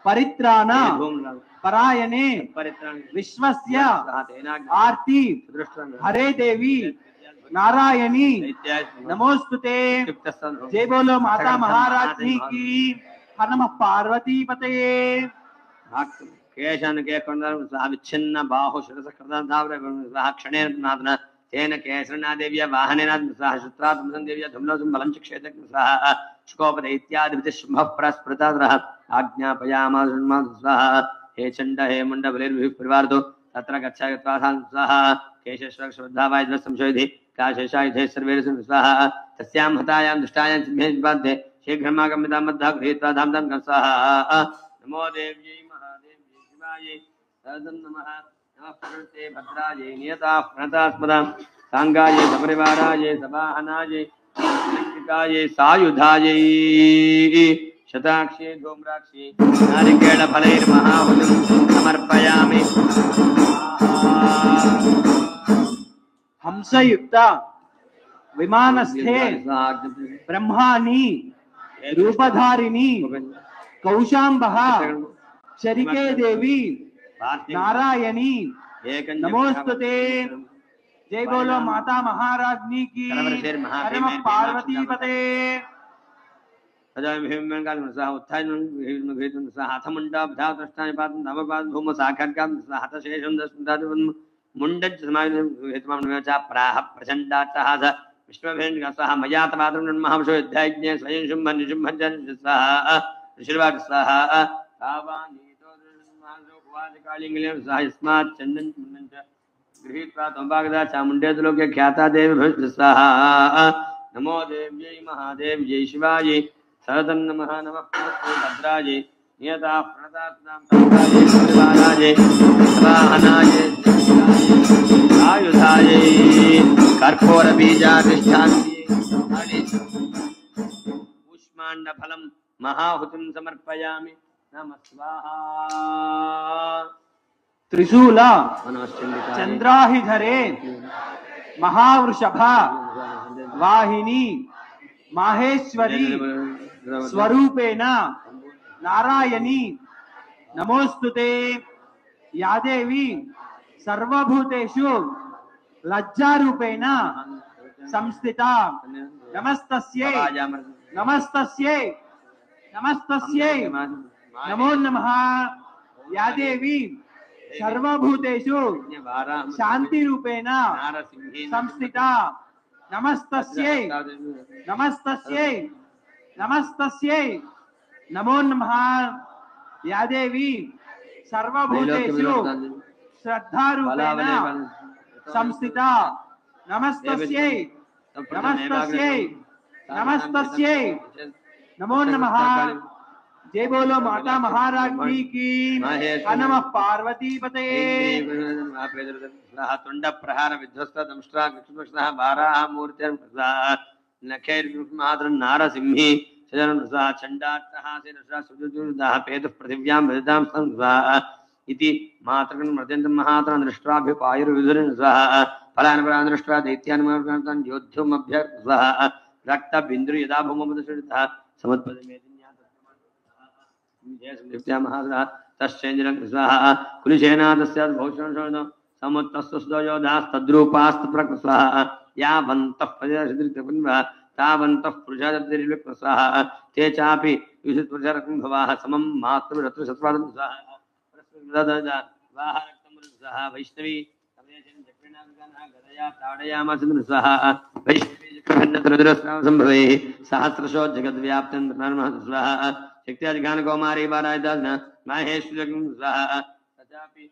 परित्राण परायणे विश्वस्य आरती हरे देवी नारायणी नमोस्तुते। जय बोलो माता महारानी की। हर नमः पार्वती पतये। केशान विच्छिन्न बाहु शिरसकृता क्षणेन नाथन तेन केसरना देव्या वाहनेन सह शुत्रात्मसं देव्या धुम्लसं बलं चिक्षेत स्वाहा शुकोपद इत्यादि शुम्भः प्रस्फुरताद्रः आज्ञापयामास स्वाहा हे चण्ड हे मुण्ड बलिर्भिः परिवार्तो तत्र गच्छ गत्वा स्वाहा केशेश्वर श्रद्धावाय संशोधि काशेषायुधे सर्वे स्वाहा तस्यां हतायां दुष्टायां चिन्हे शीघ्रमागम्यतां मद्धा गृहीत्वा धाम धाम स्वाहा नमो देव्यै महादेव्यै शिवायै नमः नमः प्रकृते भद्रायै नियताः प्रणतास्पदां सांगायै सपरिवारायै सवाहनायै शक्तिकायै सायुधायै शताक्षी धूम्राक्षी नारिकेलफलैर्महाहुतिं समर्पयामि। हंसयुक्त विमानस्थे ब्रह्माणी रूपधारिणी कौशाम्बः शरिके देवी नारायणी नमोस्तुते। जय बोलो माता महारानी की। हर नमः पार्वती पते। प्राह प्रचंडाट्टहास विष्णुभेन्द्र मयातमातृ महावशो युद्धाज्ञे स्वयं शुंभ निशुंभ स्वाहा ऋषिर्वाट स्वाहा गृहीत्वा त्वम्बागदा चामुण्डेतलोके ख्याता देवी स्वाहा नमो देव्यै महादेव्यै शिवायै सरतन्नमः नमः भद्रायै नियता प्रणतात्नां परिवारायै स्वाहनायै आयुधायै कर्पूरबीजाधिष्ठान्यै कूष्माण्डफलं महाहुतिं समर्पयामि नमः स्वाहा। त्रिशूल मनश्चंडिकाय चंद्राहिधरे महावृषभ वाहिनी माहेश्वरी स्वरूपेण नारायणी नमोस्तुते या देवी सर्वभूतेषु लज्जारूपेण संस्थिता नमस्तस्यै नमस्तस्यै नमस्तस्यै नमो नमः या देवी सर्वभूतेषु शांति रूपेण संस्थिता नमस्तस्यै नमस्तस्यै नमस्तस्यै नमो नमः या देवी सर्वभूतेषु श्रद्धा रूपेण संस्थिता नमस्तस्यै नमस्तस्यै नमस्तस्यै नमो नमः। जय बोलो माता महारानी की नमः पार्वती पते तुंड प्रहार विध्वस्त दंष्ट्रा कृष्णकृष्णः बाराः मूर्तिर् नखैर्मातृ नारसिंही शजनं चंडाट्टः सुजुजुदाः पेतुः पृथिव्यां वदितां संस्वाः इति मातृकं मर्त्यन्तं महात्मा दृष्ट्वाभ्युपायुर्विधुरं स्वाहा फलानि फलानि दृष्ट्वा दैत्यान् योद्धुमभ्यर्थ स्वाहा रक्तबिन्दुर् यदा भूमपदशुरितः समुत्पद्यते तश्चेन्द्रं स्वाहा कुलिशेना तस्यात् भौषणं समुत्तस्तुस्तो योधास्तद्रूपास्तत्र स्वाहा यावन्तः प्रजाशद्रितपुन्वा तावन्तः पुरुषादर्तिर्विक्र स्वाहा ते चापि विशुद्धपुरुषरकं भवाः समं मातृरत्नशत्वादं स्वाहा स्वाहा रक्तं स्वाहा वैष्णवी गदया ताडयामास स्वाहा वैष्णवी चक्रभिन्नतरुद्रस्रावसम्भवैः सहस्रशो जगद्व्याप्तं नमः स्वाहा शक्त्यादिगान कौमारी वारायदासन माहेश्वरं स्वाहा तथापि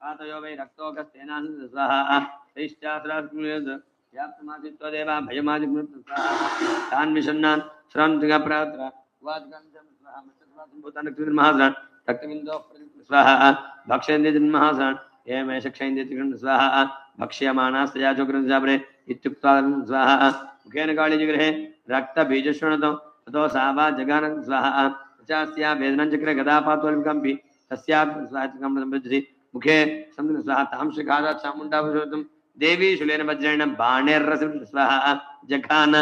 आतयो वै रक्तोकस्तेनान् स्वाहा तैश्चास्रास्मृत व्याप्तमासित्वदेवा भयमादिमृत स्वाहा तान् विषन्नान् श्रान्तिगप्रात्र वाद्गन्धं स्वाहा मत्सत्वासम्भूतान् रक्तबिन्दोः स्वाहा भक्षेन्द्रियजन्महासन् एवं शक्षेन्द्रियत्रिकं स्वाहा भक्ष्यमाणास्तया चोग्रन्सापरे इत्युक्त्वा स्वाहा मुखेन काळीजिगृहे रक्तबीजश्रणतो ततो सा वा जगान स्वाहा तस्या वेदनञ्चक्रे गदापातोल्कम्पि तस्यापि स्वाहा सम्बद्धि मुखे समुद्र स्वाहा तांशिखादात् चामुण्डाभूषितं देवी शूलेन वज्रेण बाणेर्रसं स्वाहा जघान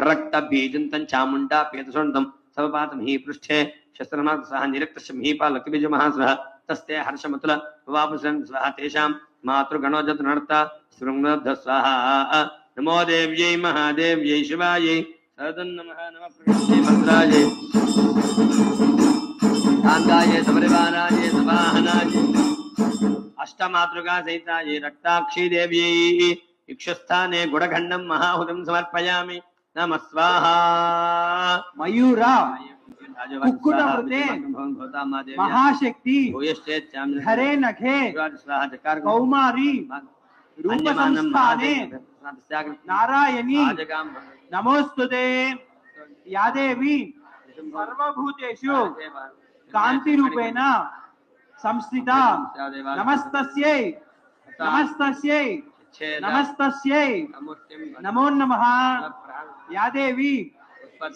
रक्तबीजन्तं चामुण्डा पेतशोणितं सवपातं हि पृष्ठे शस्त्रमात् स्वाहा निरक्तस्य महीपालक्तबीजमहास्वः तस्ते हर्षमतुल वापुसन् स्वाहा तेषां मातृगणोजत नर्ता शृङ्गब्ध स्वाहा नमो देव्यै महादेव्यै शिवायै सदन्नमः नमः प्रकृत्यै भद्रायै कान्तायै सपरिवारायै सवाहनायै अष्टमातृका सहितायै रक्ताक्षी देव्यै इक्षस्थाने गुडखण्डं महाहुतं समर्पयामि नमः स्वाहा मयूरा कुक्कुटवृते महाशक्ति हरे नखे कौमारी रूपसंस्थाने नारायणी नमोस्तुते या देवी सर्वभूतेषु कान्तिरूपेण संस्थिता नमस्तस्यै नमस्तस्यै नमस्तस्यै नमो नमः या देवी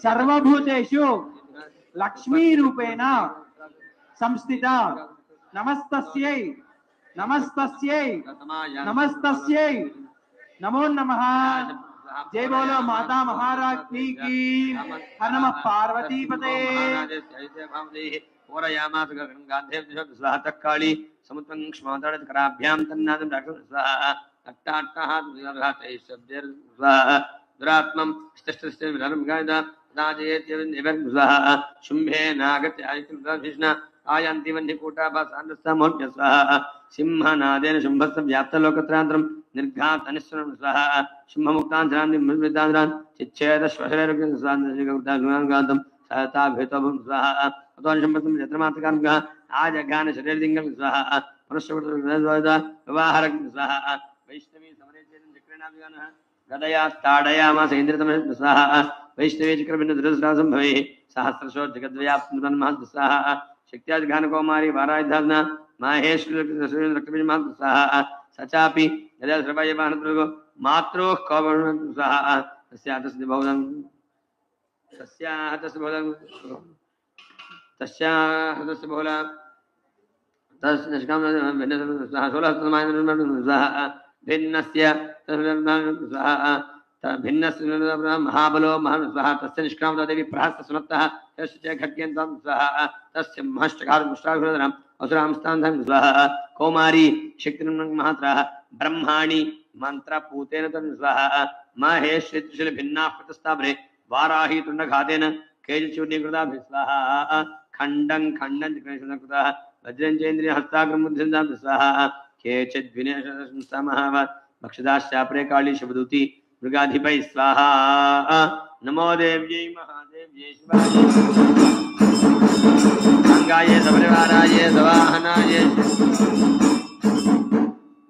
सर्वभूतेषु लक्ष्मी रूपेण संस्थिता नमस्तस्यै नमस्तस्यै नमस्तस्यै नमो नमः। जय बोलो माता महारानी की नमः पार्वती पते ओरयामास गंगाधेव स्वाहा तक्काली समुद्रं क्ष्मादड़ कराभ्यां तन्नादं राक्षस स्वाहा अट्टाट्टाः दुर्घातैः शब्दैः स्वाहा दुरात्मं स्थिष्टस्य विरलं गायदा नाजयेत्यवन्निवर्ग स्वाहा शुम्भे नागत्य आयुक्तकृष्ण आयान्ति वह्निकूटाभासान्दस्तामोऽप्य स्वाहा सिंहनादेन शुम्भस्य व्याप्तलोकत्रान्तरं निर्घात अनिश्वरं स्वाहा शुम्भमुक्तान्धरान् मृतान्धरान् चिच्छेदश्वशरैरुग्यं स्वाहा सहताभेतोभं स्वाहा अतोऽनुशम्भतं यत्रमात्रकार्मिकः आजघान शरीरलिङ्गं स्वाहा मनुष्यविवाहरं स्वाहा वैष्णवी समरेचेदं चक्रेणाभिगानः गदया ताडयामास इन्द्रियतमः स्वाहा वैष्णवी चक्रभिन्नधृतस्रावसं भवेः सहस्रशो जगद्व्याप्तमः स्वाहा शक्त्यादिघानकौमारी वारायधाजना माहेश्वररक्तबीजमः स्वाहा सचापि यदा सर्वयवानद्रुगो मात्रोः कौवर्णं स्वाहा तस्याः तस्य बहुलं तस्याः तस्य बहुलं तस्याः हृदस्य बहुला तस्य निष्काम भिन्नस्य भिन्नस्य महाबलो महास्वाहा तस्य निष्क्रामतो देवी प्रहस्त सुनत्तः तस्य खड्गेन्द्रं स्वाहा तस्य महश्चकारमुष्टाघुरधरम् असुरांस्तान्धं स्वाहा कौमारी शक्तिर्मं महात्राः ब्रह्माणि मंत्रपूतेन तन् स्वाहा महेश्वरी त्रिशूल भिन्नाः प्रतिस्थापने वाराही तुण्डघातेन केजचूर्णीकृता स्वाहा खण्डं खण्डं कृतः वज्रञ्चेन्द्रिय हस्ताग्रमुद्धिन्दां स्वाहा केचिद् विनयसमः भक्षदाश्चापरे काली शबदूति मृगाधिपै स्वाहा नमो देव्यै महादेव्यै शिवायै गंगायै सपरिवारायै सवाहनायै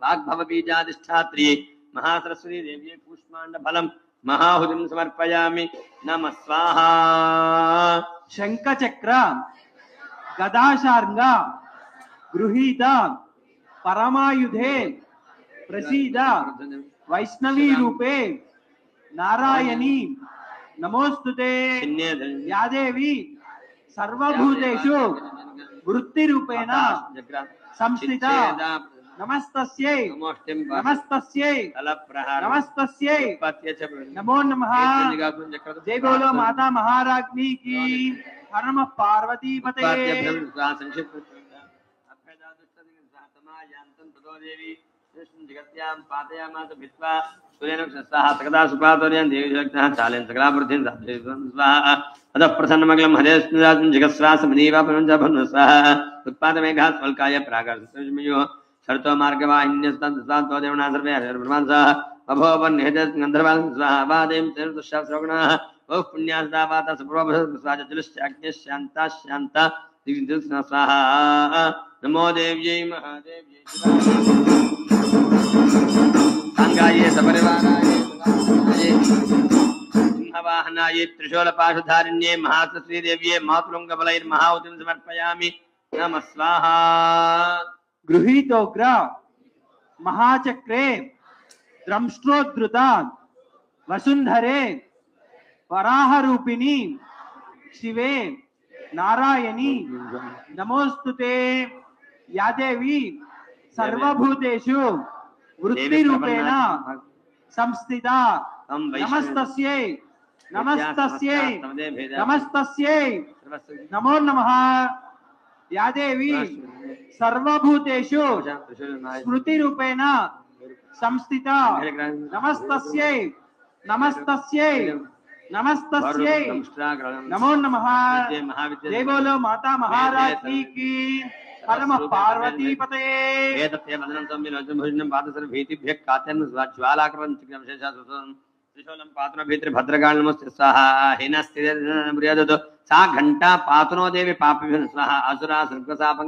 वाग्भवबीजाधिष्ठात्र्यै महासरस्वती देव्यै कूष्माण्डफलं महाहुतिं समर्पयामि नमः स्वाहा शंखचक्र गदाशार्ंग गृहीत परमायुधे प्रसीद वैष्णवी रूपे नारायणी नमोस्तुते या देवी सर्वभूतेषु वृत्तिरूपेण संस्थिता नमस्तस्यै नमस्तस्यै नमस्तस्यै नमो नमः। जय बोलो माता महाराज्ञी की। हर नमः पार्वती पते। जगत्यां पातयामास भित्वा सूर्येण क्षस्ताः सकदा सुप्रातोर्यं देवी जगतः चालेन सकलावृद्धिं स्वाहा अतः प्रसन्नमङ्गलं हरेस्मिराजं जगत्स्वासमनीवापनं स्वाहा उत्पादमेघा स्वल्काय प्रागारसंयो शर्तो मार्गवाहिन्यस्तान्तो देवना सर्वे हरिर्ब्रह्मान् स्वाहा अभोवन्निहते गन्धर्वान् स्वाहा वादें तेनुश्रावणाः बहु पुण्यास्ता वाता सुप्रभस्वाजलश्चाग्निश्शान्ता शान्ता दिव्यं स्वाहा नमो देव्यै महादेव्यै गंगायै सपरिवारायै सिंहवाहनायै त्रिशूलपाशधारिण्यै महासरस्वती देव्यै मातुलंगबलैर्महाहुतिं समर्पयामि नमः स्वाहा। गृहीतोग्र महाचक्रे द्रंष्ट्रोद्धृता वसुंधरे वराहरूपिणी शिवे नारायणी नमोस्तुते या देवी सर्वभूतेषु वृत्तिरूपेण संस्थिता नमस्तस्यै नमस्तस्यै नमस्तस्यै नमो नमः। या देवी सर्वभूतेषु स्मृतिरूपेण संस्थिता नमस्तस्यै नमस्तस्यै नमस्तस्यै नमो नमः। जय बोलो माता महाराज्ञी की। हर नमः पार्वती पते। एतत्ते वदनं सम्मिलोचनं भोजनं पादसर्वभीतिभ्यः कात्यं ज्वालाकृतं चिक्रमशेषासुतं त्रिशूलं पातुनो भीतरि भद्रकाळ नमस्ते स्वाहा हिनस्तिर्यदतो सा घंटा पातुनो देवी पापिभ्यः स्वाहा असुरा सर्गसापं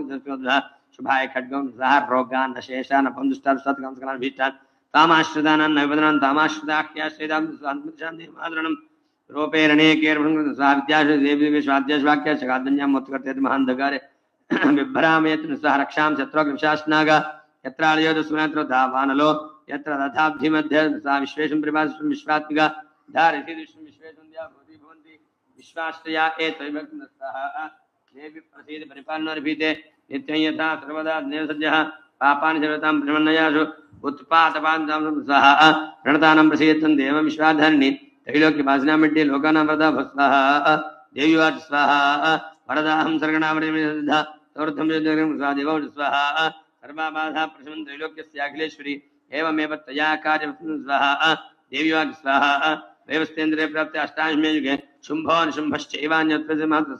शुभाय खड्गं स्वाहा रोगान् नशेषान् अपंदुष्टान् सत्कंसकान् भीष्टान् तामाश्रितानां नैवेदनान् तामाश्रिताख्याश्रितां शान्तिमादरणं रूपेरणे केर्भृङ्गं स्वाहा विद्याश्री देवी विश्वाद्यश्वाक्य शगादन्यां मुत्कर्तेत महान्धकारे बिभ्रामेत सह रक्षां शत्रुघ्नशासनाग यत्रालयो सुनेत्रो धावानलो यत्र रथाब्धिमध्ये सा विश्वेशं प्रभासं विश्वात्मिका धारयति विश्वं विश्वेशं भवति भवन्ति विश्वाश्रया एतविभक्तं सह देवी प्रसीद परिपालनर्भीते नित्यं यथा सर्वदा निसज्जः पापानि सर्वतां प्रमन्नयासु उत्पातपान्तां सह प्रणतानां प्रसीदतं देवं विश्वाधारिणी त्रैलोक्यवासिनामिड्डे लोकानां वरदा स्वाहा देवीवाच स्वाहा वरदाहं सर्गणामृतमिदधा तोर्धं स्वादेवौ स्वाहा सर्वाबाधा प्रशमन् त्रैलोक्यस्याखिलेश्वरी एवमेव तया कार्यं स्वाहा देवीवाच स्वाहा वैवस्तेन्द्रे प्राप्ते अष्टादशमे युगे शुम्भो निशुम्भश्चैवान्यत्र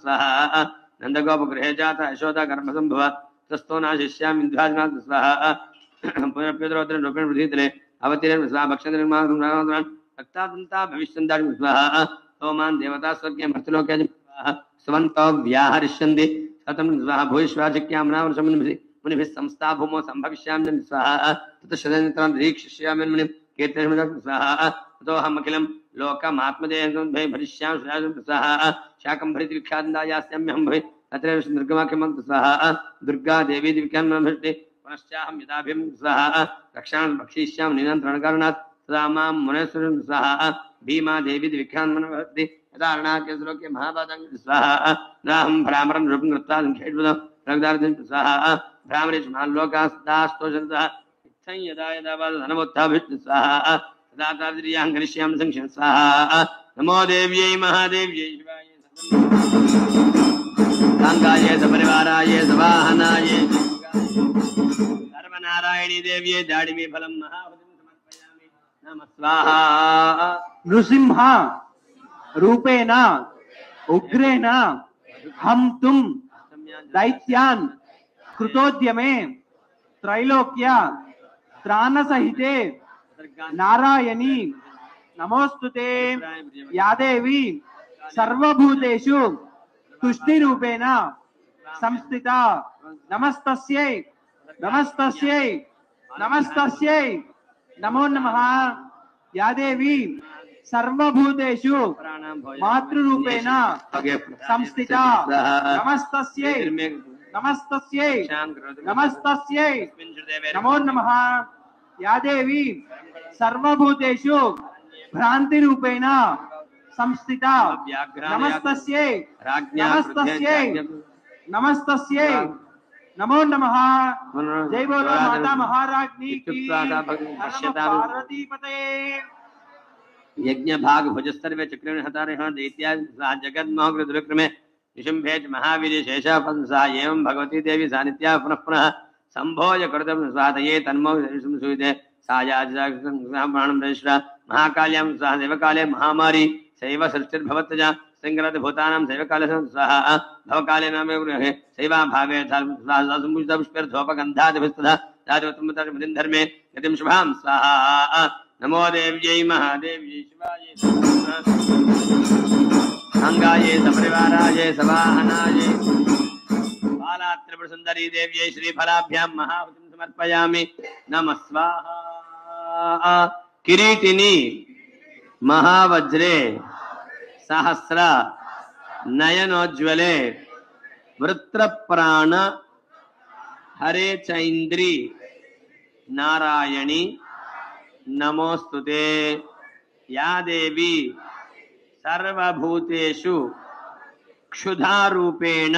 स्वाहा नन्दगोपगृहे जाता यशोदा गर्भसम्भव तस्थो नाशिष्यामि इन्द्राजनाथ स्वाहा पुनर्प्यद्रोद्रेण प्रसीतले अवतीर्य स्वाहा भक्षन्द्रमान् रक्तादन्ता भविष्यन्दारि स्वाहा सोमान् देवता स्वर्गे मर्त्यलोके स्वाहा स्वन्तो व्याहरिष्यन्ति शतं स्वाहा भूयिष्वाचिक्यां मुनिभिः संस्था भूमौ सम्भविष्यामि स्वाहा ततः निरीक्षिष्यामि मुनिं कीर्तनं स्वाहा ततोऽहमखिलं लोकमात्मदेहं भरिष्यामि स्वाहा शाकं भरित विख्यातदायास्याम्यहं भवे अत्र निर्गमाख्यमं स्वाहा दुर्गा देवी दिव्यां भष्टे पुनश्चाहं यदाभिं स्वाहा रक्षां भक्षिष्यामि निरन्तरणकारणात् तदा मां मुनेश्वरं स्वाहा भीमा देवी दिव्यां भवति यदारणाख्य श्लोके महापादं स्वाहा नाहं भ्रामरं रूपं कृत्वा संखेट्वदं प्रगदार्थं स्वाहा भ्रामरेश महालोकास्तास्तो शब्दः इत्थं यदा यदा धनमुत्थाभित् स्वाहा तदा तादृयां गणिष्यां संख्यं स्वाहा नमो देव्यै महादेव्यै शिवाय गंगाय सपरिवाराय सवाहनाय सर्वनारायणी देव्यै दाडिमे फलं महाहुतिं समर्पयामि नमः स्वाहा नृसिंह रूपेण उग्रेण हंतुं दैत्यान् कृतोद्यमे त्रैलोक्य त्राणसहिते नारायणी नमोस्तुते या देवी सर्वभूतेषु तुष्टिरूपेण संस्थिता नमस्तस्यै नमस्तस्यै नमस्तस्यै नमो नमः या देवी सर्वभूतेषु मातृरूपेण संस्थिता नमस्तस्यै नमस्तस्यै नमस्तस्यै नमो नमः या देवी सर्वभूतेषु भ्रांतिरूपेण संस्थिता नमस्तस्यै नमस्तस्यै नमस्तस्यै नमो नमः जय बोलो माता महाराज्ञी की पार्वती पते यज्ञ भाग भुजस्तर्वे चक्रेण हतारः दैत्या जगन्मोह दुर्क्रमे निशुम्भेज महावीर शेषापंसा एवं भगवती देवी सानित्या पुनः पुनः संभोज कर्तव्य स्वातये तन्मो सुविदे सायाजप्राणं रेश्रा महाकाल्यां स्वाहा देवकाले महामारी सैव सृष्टिर्भवत्यजा संग्रह भूतानां सैवकाले स्वाहा भवकाले नामे गृहे सैवा भावे पुष्पेर्धोपगन्धादिभिस्तदा राजवतुमुदर्मदिं धर्मे गतिं शुभां स्वाहा नमो देव्यै महादेव्यै शिवाय गंगायै सपरिवाराय सवाहनाय बाला त्रिपुर सुंदरी देव्यै श्रीफलाभ्यां महाहुतिं समर्पयामि नमः स्वाहा किरीटिनी महावज्रे सहस्र नयनोज्वले वृत्रप्राण हरे चैन्द्री नारायणी नमोस्तुते या देवी सर्वभूतेषु क्षुधारूपेण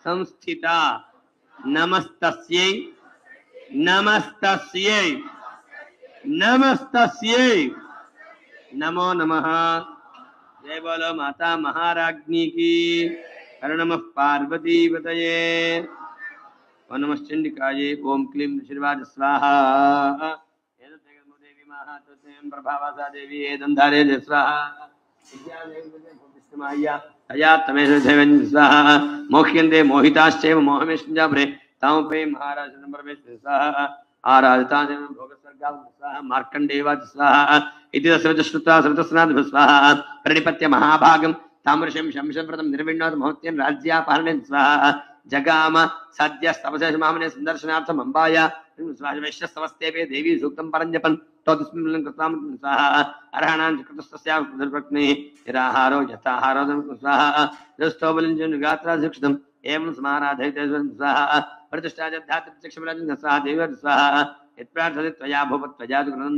संस्थिता नमस्तस्यै नमस्तस्यै नमस्तस्यै नमो नमः जय बोलो माता महाराज्ञी की हर नमः पार्वती पतये ओम नमः चंडिकाये ओम क्लीं शीर्वाद स्वाहा देवी महात्म्यं प्रभावसा देवी एदंधारे स्वाहा तया तमेषु देवं स्वाहा मोह्यन्ते मोहिताश्चैव मोहमेष्टजाभ्रे तामपे महाराज नम्बरमेषु स्वाहा आराधिता भोगस्वर्गां स्वाहा मार्कण्डेयवाच स्वाहा इति तस्य श्रुत्वा श्रुतस्नाद् स्वाहा प्रणिपत्य महाभागं तामृशं शंशव्रतं निर्विण्णोत महोत्यं राज्यापहरणेन स्वाहा जगाम सद्यस्तपसे मामने सुदर्शनार्थम् अम्बाया वैश्यस्तवस्तेपे देवी सूक्तं परञ्जपन् तस्मिन् कृतां स्वाहा अर्हणां कृतस्तस्यां दुर्भक्नेः निराहारो यथाहारो स्वाहा दस्तोबलिञ्जन गात्रा शिक्षितम् एवं समाराधयते स्वाहा प्रतिष्ठाजध्यात्रिचक्षमराजन् स्वाहा देवी स्वाहा यत्प्रार्थते त्वया भूपत्वया कृतं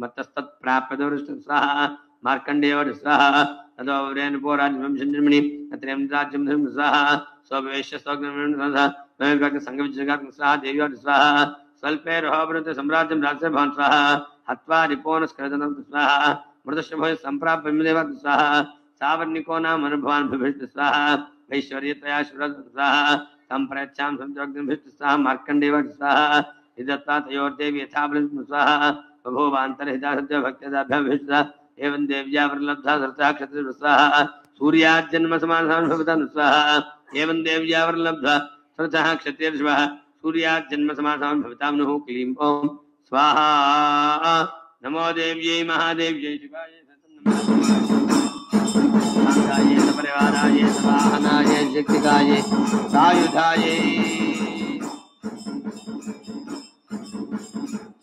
मत्तस्तत्प्राप्यदोरुष्ट स्वाहा मार्कण्डेयो स्वाहा तदोरेण पोराज्यं चन्द्रमणि अत्रयं राज्यं धर्म स्वाहा स्ववेश्य स्वग्नं स्वाहा संगविजगात् स्वाहा देवी स्वाहा स्वल्पे रहोवृत सम्राज्यं राज्य भवन स्वाहा हत्वा रिपोनस्कृतनं स्वाहा मृतस्य भय संप्राप्य विदेव स्वाहा सावर्णिको नाम अनुभवान् भविष्यति स्वाहा ऐश्वर्यतया श्रुत स्वाहा संप्रच्छां संजोग्नं भविष्यति स्वाहा मार्कण्डेय स्वाहा इदत्ता तयोर्देवी यथा स्वाहा बभूवान्तरहिता सत्य भक्त्यदाभ्यां भविष्यति एवं देव्या वरलब्धा सर्ता क्षत्रिय स्वाहा सूर्याजन्म समाधान भवतः स्वाहा एवं देव्या वरलब्धा सर्ता क्षत्रिय स्वाहा सूर्याजन्म समाधान भवतां नुः क्लीं ओम स्वाहा नमो देव्यै महादेव्यै शिवाय गंगायै सपरिवाराय सवाहनाय शक्तिकाय सायुधाय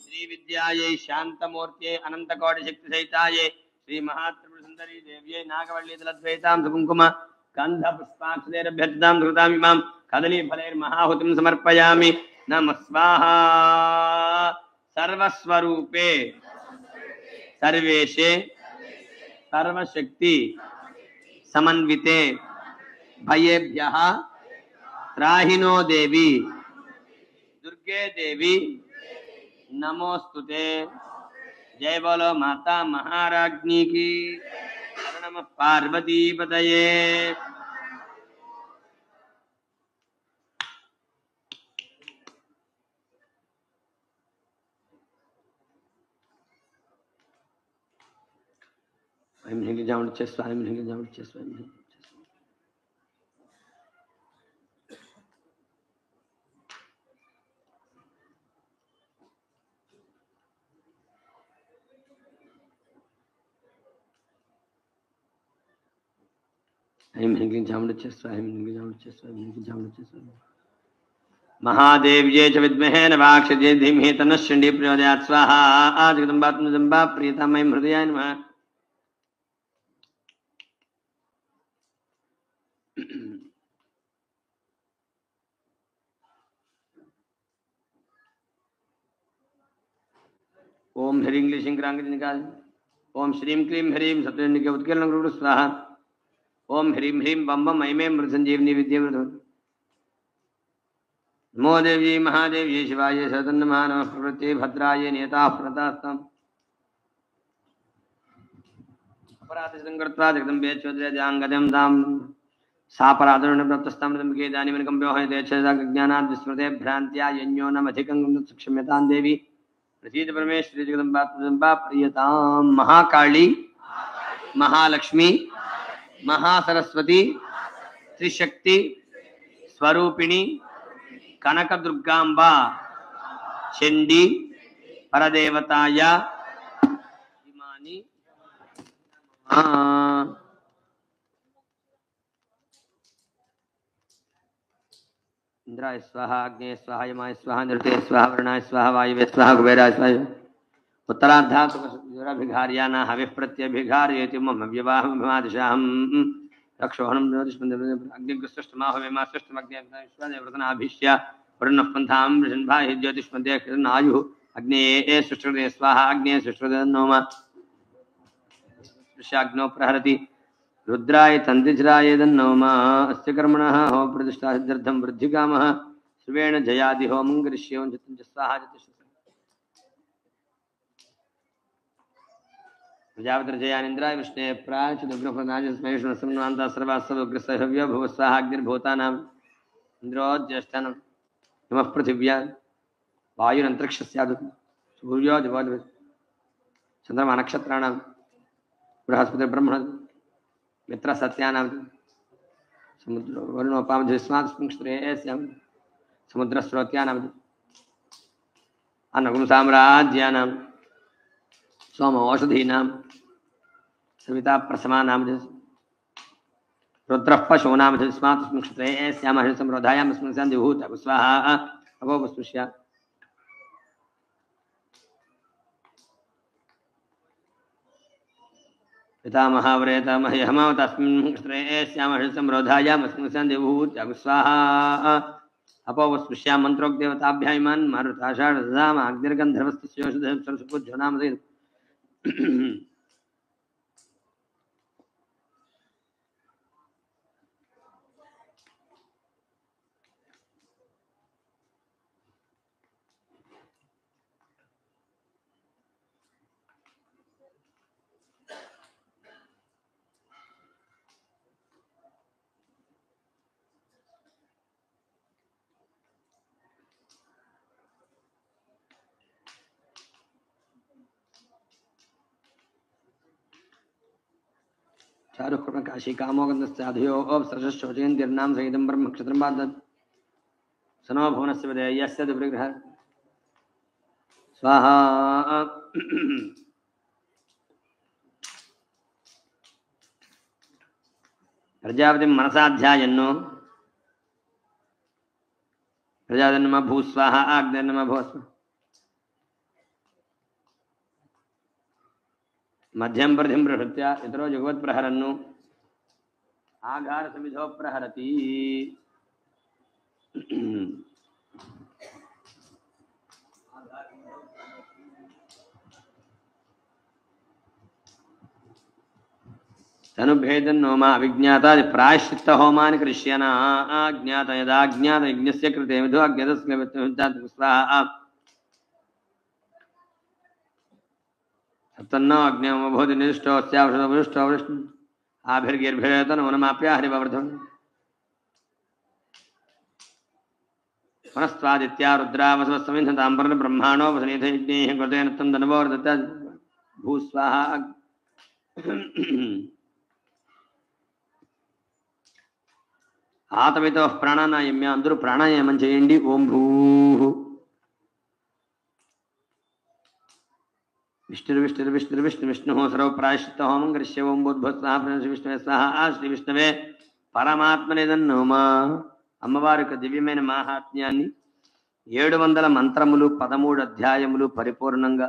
श्री विद्यायै शांतमूर्त्यै अनंतकोटि शक्ति सहिताय श्री महात्रिपुर सुंदरी देव्यै नागवल्ली दलद्वैतां सुकुंकुम गंध पुष्पाक्षरभ्यर्थितां कृतामिमां कदली फलैर्महाहुतिं समर्पयामि नमः स्वाहा सर्वस्वरूपे सर्वेशे सर्वशक्ति समन्विते भयेभ्यः त्राहिनो देवी दुर्गे देवी नमोस्तुते। जय बोलो माता महाराज्ञी की। नमः पार्वती पतये। I'm hanging down chest, I'm hanging down chest, I'm hanging chest. I'm hanging down the chest, I'm hanging down the chest, I'm hanging down the chest. महादेव्ये च विद्महे नवाक्षजे धीमहि तन्नः शण्डी प्रचोदयात् स्वाहा। जगदम्बात्मजम्बा प्रियतमयी हृदयाय नमः। ओम ह्रीं क्लीं शिंक्रांगनिकाय। ओम श्रीं क्लीं ह्रीं सप्तनिके उत्कीर्णं स्वाहा। ओम ह्रीं ह्रीं बम बम ऐमे मृतसंजीवनी विद्ये नमो देवी महादेवी शिवाय सतन्नमः। नमः प्रवृत्ते भद्राय नियताः प्रणतास्तम् अपराधं कृत्वा जगदम्बे चोदयाङ्गदं तां सापराधरुणप्राप्तस्तामृतम्बिके इदानीमनुकम्प्यो हयतेच्छज्ञानाद् विस्मृते भ्रान्त्या यज्ञो नमधिकं क्षम्यतां देवी। प्रसीद परमेश्वरी जगदम्बा प्रियतां। महाकाली महालक्ष्मी महासरस्वती त्रिशक्ति स्वरूपिणी कनकदुर्गांबा चंडी परदेवताय इमानि इंद्राय स्वाहा अग्ने स्वाहा यमाय स्वाहा नृते स्वाहा वरुणाय स्वाहा वायवे स्वाहा कुबेराय स्वाहा उत्तरार्धाभिघार्याना हविः प्रत्यभिघारयति मम विवाहमभिमादिशाहं रक्षोहणं अग्निग्रस्तमाहवेमा सृष्टमग्नेव्रतनाभिष्य वरुणः पन्थां वृषन्भाहि ज्योतिष्मध्ये आयुः अग्नेये सृष्टकृते स्वाहा। अग्ने सृष्टकृते नोम सृष्याग्नौ प्रहरति रुद्राय तन्तिज्राय तन्नोम। अस्य कर्मणः होम प्रतिष्ठा सिद्ध्यर्थं वृद्धिकामः शिवेन जयादि होमं करिष्ये। ओं चित्तं च स्वाहा प्रजापतिर्जयानिन्द्राय विष्णे प्राच्युदग्रफनाजस्मैष्णसंवान्ता सर्वास्सवग्रसहव्यो भुव स्वाहा। अग्निर्भूतानाम् इन्द्रोज्येष्ठानां नमः पृथिव्या वायुरन्तरिक्षस्यादु सूर्यो दिवो चन्द्रमा नक्षत्राणां बृहस्पतिर्ब्रह्मण मित्रसत्यानां समुद्रो वरुणोपामधिस्मात्स्मिंक्षत्रेयस्यां समुद्रस्रोत्यानाम् अन्नकुंसाम्राज्यानां सोम औषधीनां सविता प्रसमानां रुद्रः पशूनां तस्मात्स्मिन् क्षत्रे स्यामः संरोधायां स्मृत्यां दिभूत स्वाहा। अभोपस्पृश्य पितामहावरेतामहे हमाव तस्मिन् क्षत्रे स्यामः संरोधायां स्मृत्यां दिभूत स्वाहा। अपोपस्पृश्य मन्त्रोक्देवताभ्यायमान् मारुताषाढदाम अग्निर्गन्धर्वस्तस्योषधं सरस्वपूज्यो नाम चारुकृष्ण काशी कामोगंधस्याधयो सरशोचेन्द्रनाम सहितं ब्रह्मक्षत्रं बादत् सनो भुवनस्य विधेयस्य दुर्विग्रह स्वाहा। प्रजापतिं मनसाध्यायन्नो प्रजापतिर्नमः भूस्वाहा। आग्नेर्नमः भूस्वाहा। मध्यम प्रधिम प्रहृत्य इतरो जगवत् प्रहरन्नु आघार समिधो प्रहरति। తనుభేదం నోమా అవిజ్ఞాత అది ప్రాయశ్చిత్త హోమాని కృష్యన అజ్ఞాత యదాజ్ఞాత యజ్ఞస్య కృతే విధో అజ్ఞాత స్వాహ సప్తన్నో అగ్నిమభూతి నిష్టోస్యావృష్టో వృష్ణ ఆభిర్గిర్భిరేత నమనమాప్య హరివర్ధం పునస్వాదిత్యా రుద్రావసవస్సమింధతాంబరణ బ్రహ్మాణో వసనీథయజ్ఞే కృతేనత్తం ధనవోర్దత భూస్వాహ ఆతమితో ప్రాణాయామ్య అందరూ ప్రాణాయామం చేయండి. ఓం భూ విష్ణు సర్వ ప్రాయశ్చిత్త హోమం కరిష్య. ఓం భూద్భుత్స్వాహ విష్ణువే స్వాహ. శ్రీ విష్ణువే పరమాత్మనిదన్నోమా. అమ్మవారి యొక్క దివ్యమైన మాహాత్మ్యాన్ని 700 మంత్రములు 13 అధ్యాయములు పరిపూర్ణంగా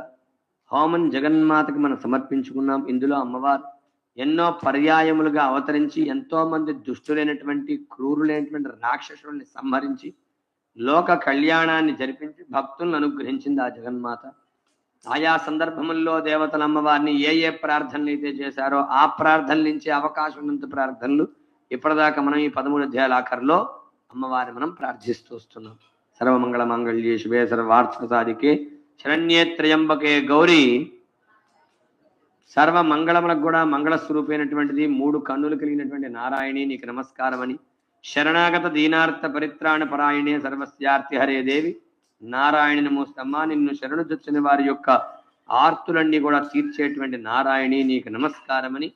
హోమం జగన్మాతకి మనం సమర్పించుకున్నాం. ఇందులో అమ్మవారు ఎన్నో పర్యాయములుగా అవతరించి ఎంతో మంది దుష్టులైనటువంటి క్రూరులైనటువంటి రాక్షసుల్ని సంహరించి లోక కళ్యాణాన్ని జరిపించి భక్తులను అనుగ్రహించింది ఆ జగన్మాత. ఆయా సందర్భముల్లో దేవతల అమ్మవారిని ఏ ప్రార్థనలు అయితే చేశారో ఆ ప్రార్థనల నుంచి అవకాశం ఉన్నంత ప్రార్థనలు ఇప్పటిదాకా మనం ఈ 13 అధ్యాయాల ఆఖరిలో అమ్మవారిని మనం ప్రార్థిస్తూ వస్తున్నాం. సర్వమంగళ మాంగళ్యే శుభే సర్వార్థ సాధికే శరణ్యే త్రయంబకే గౌరీ. సర్వ మంగళములకు కూడా మంగళ స్వరూపమైనటువంటిది 3 కన్నులు కలిగినటువంటి నారాయణి నీకు నమస్కారం అని. శరణాగత దీనార్థ పరిత్రాణ పరాయణే సర్వస్యార్థి హరే దేవి నారాయణి నమోస్తమ్మ. నిన్ను శరణు చొచ్చిన వారి యొక్క ఆర్తులన్నీ కూడా తీర్చేటువంటి నారాయణి నీకు నమస్కారం అని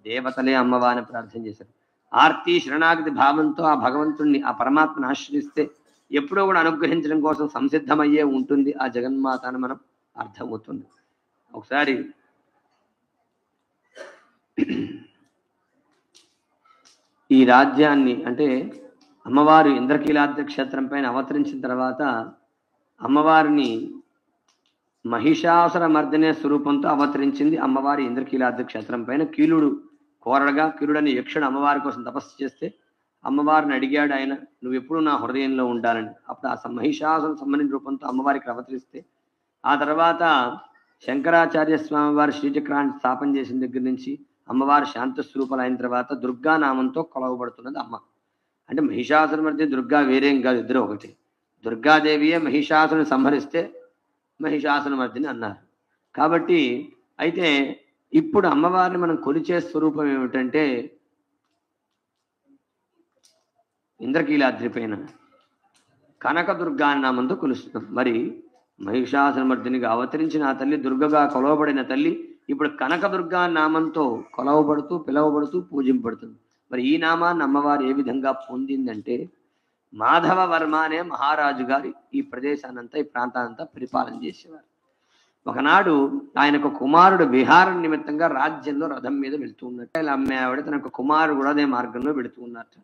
దేవతలే అమ్మవారిని ప్రార్థన చేశారు. ఆర్తి శరణాగతి భావంతో ఆ భగవంతుణ్ణి ఆ పరమాత్మను ఆశ్రయిస్తే ఎప్పుడో కూడా అనుగ్రహించడం కోసం సంసిద్ధమయ్యే ఉంటుంది ఆ జగన్మాత అని మనం అర్థమవుతుంది. ఒకసారి ఈ రాజ్యాన్ని అంటే అమ్మవారు ఇంద్రకీలాద్రి క్షేత్రం పైన అవతరించిన తర్వాత అమ్మవారిని మహిషాసుర మర్దనే స్వరూపంతో అవతరించింది అమ్మవారి ఇంద్రకీలాద్రి క్షేత్రం పైన. కీలుడు కోరడగా కీలుడని యక్షుడు అమ్మవారి కోసం తపస్సు చేస్తే అమ్మవారిని అడిగాడు ఆయన, నువ్వు ఎప్పుడు నా హృదయంలో ఉండాలని. అప్పుడు ఆ మహిషాసుర సంబంధించిన రూపంతో అమ్మవారికి అవతరిస్తే ఆ తర్వాత శంకరాచార్య స్వామి వారి శ్రీచక్రాన్ని స్థాపన చేసిన దగ్గర నుంచి అమ్మవారు శాంత స్వరూపాలు అయిన తర్వాత దుర్గా నామంతో కొలవబడుతున్నది అమ్మ. అంటే మహిషాసుర మధ్య దుర్గా వేరేం కాదు, ఇద్దరు ఒకటి. దుర్గాదేవియే మహిషాసుని సంహరిస్తే మహిషాసుర మర్దిని అన్నారు. కాబట్టి అయితే ఇప్పుడు అమ్మవారిని మనం కొలిచే స్వరూపం ఏమిటంటే ఇంద్రకీలాద్రి పైన కనకదుర్గా నామంతో కొలుస్తున్నాం. మరి మహిషాసుర మర్దినిగా అవతరించిన ఆ తల్లి దుర్గగా కొలవబడిన తల్లి ఇప్పుడు కనకదుర్గా నామంతో కొలవబడుతూ పిలవబడుతూ పూజింపబడుతుంది. మరి ఈ నామాన్ని అమ్మవారు ఏ విధంగా పొందిందంటే మాధవ వర్మ అనే మహారాజు గారు ఈ ప్రదేశానంతా ఈ ప్రాంతానంతా పరిపాలన చేసేవారు. ఒకనాడు ఆయనకు కుమారుడు విహారం నిమిత్తంగా రాజ్యంలో రథం మీద వెళుతూ ఉన్నట్టు ఇలా అమ్మే ఆవిడ తన కుమారుడు కూడా అదే మార్గంలో వెళుతూ ఉన్నట్టు.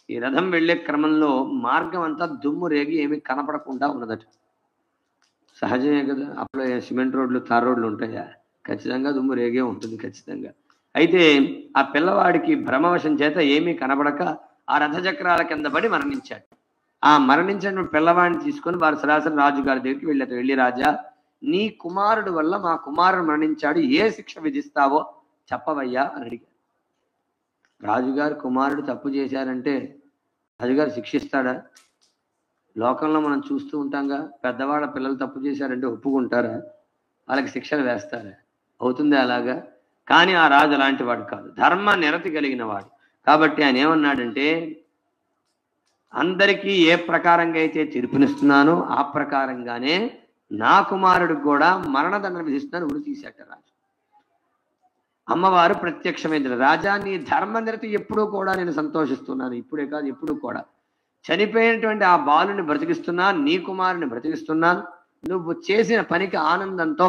ఈ రథం వెళ్లే క్రమంలో మార్గం అంతా దుమ్ము రేగి ఏమీ కనపడకుండా ఉన్నదట. సహజమే కదా, అప్పుడు సిమెంట్ రోడ్లు తార్ రోడ్లు ఉంటాయా, ఖచ్చితంగా దుమ్ము రేగే ఉంటుంది ఖచ్చితంగా. అయితే ఆ పిల్లవాడికి భ్రమవశం చేత ఏమీ కనబడక ఆ రథచక్రాల కింద పడి మరణించాడు. ఆ మరణించిన పిల్లవాడిని తీసుకొని వారు సరాసరి రాజుగారి దగ్గరికి వెళ్ళారు. వెళ్ళి రాజా, నీ కుమారుడు వల్ల మా కుమారుడు మరణించాడు, ఏ శిక్ష విధిస్తావో చెప్పవయ్యా అని అడిగారు. రాజుగారు కుమారుడు తప్పు చేశారంటే రాజుగారు శిక్షిస్తాడా? లోకంలో మనం చూస్తూ ఉంటాంగా, పెద్దవాళ్ళ పిల్లలు తప్పు చేశారంటే ఒప్పుకుంటారా? వాళ్ళకి శిక్షలు వేస్తారా? అవుతుంది అలాగా? కానీ ఆ రాజు అలాంటి వాడు కాదు, ధర్మ నిరతి కలిగిన వాడు. కాబట్టి ఆయన ఏమన్నాడంటే అందరికీ ఏ ప్రకారంగా అయితే తీర్పునిస్తున్నానో ఆ ప్రకారంగానే నా కుమారుడికి కూడా మరణదండన విధిస్తున్నాను ఉరి తీసేట రాజు. అమ్మవారు ప్రత్యక్షమైంది. రాజా, నీ ధర్మ నిరతి ఎప్పుడూ కూడా నేను సంతోషిస్తున్నాను, ఇప్పుడే కాదు ఎప్పుడు కూడా. చనిపోయినటువంటి ఆ బాలుని బ్రతికిస్తున్నాను, నీ కుమారుని బ్రతికిస్తున్నాను. నువ్వు చేసిన పనికి ఆనందంతో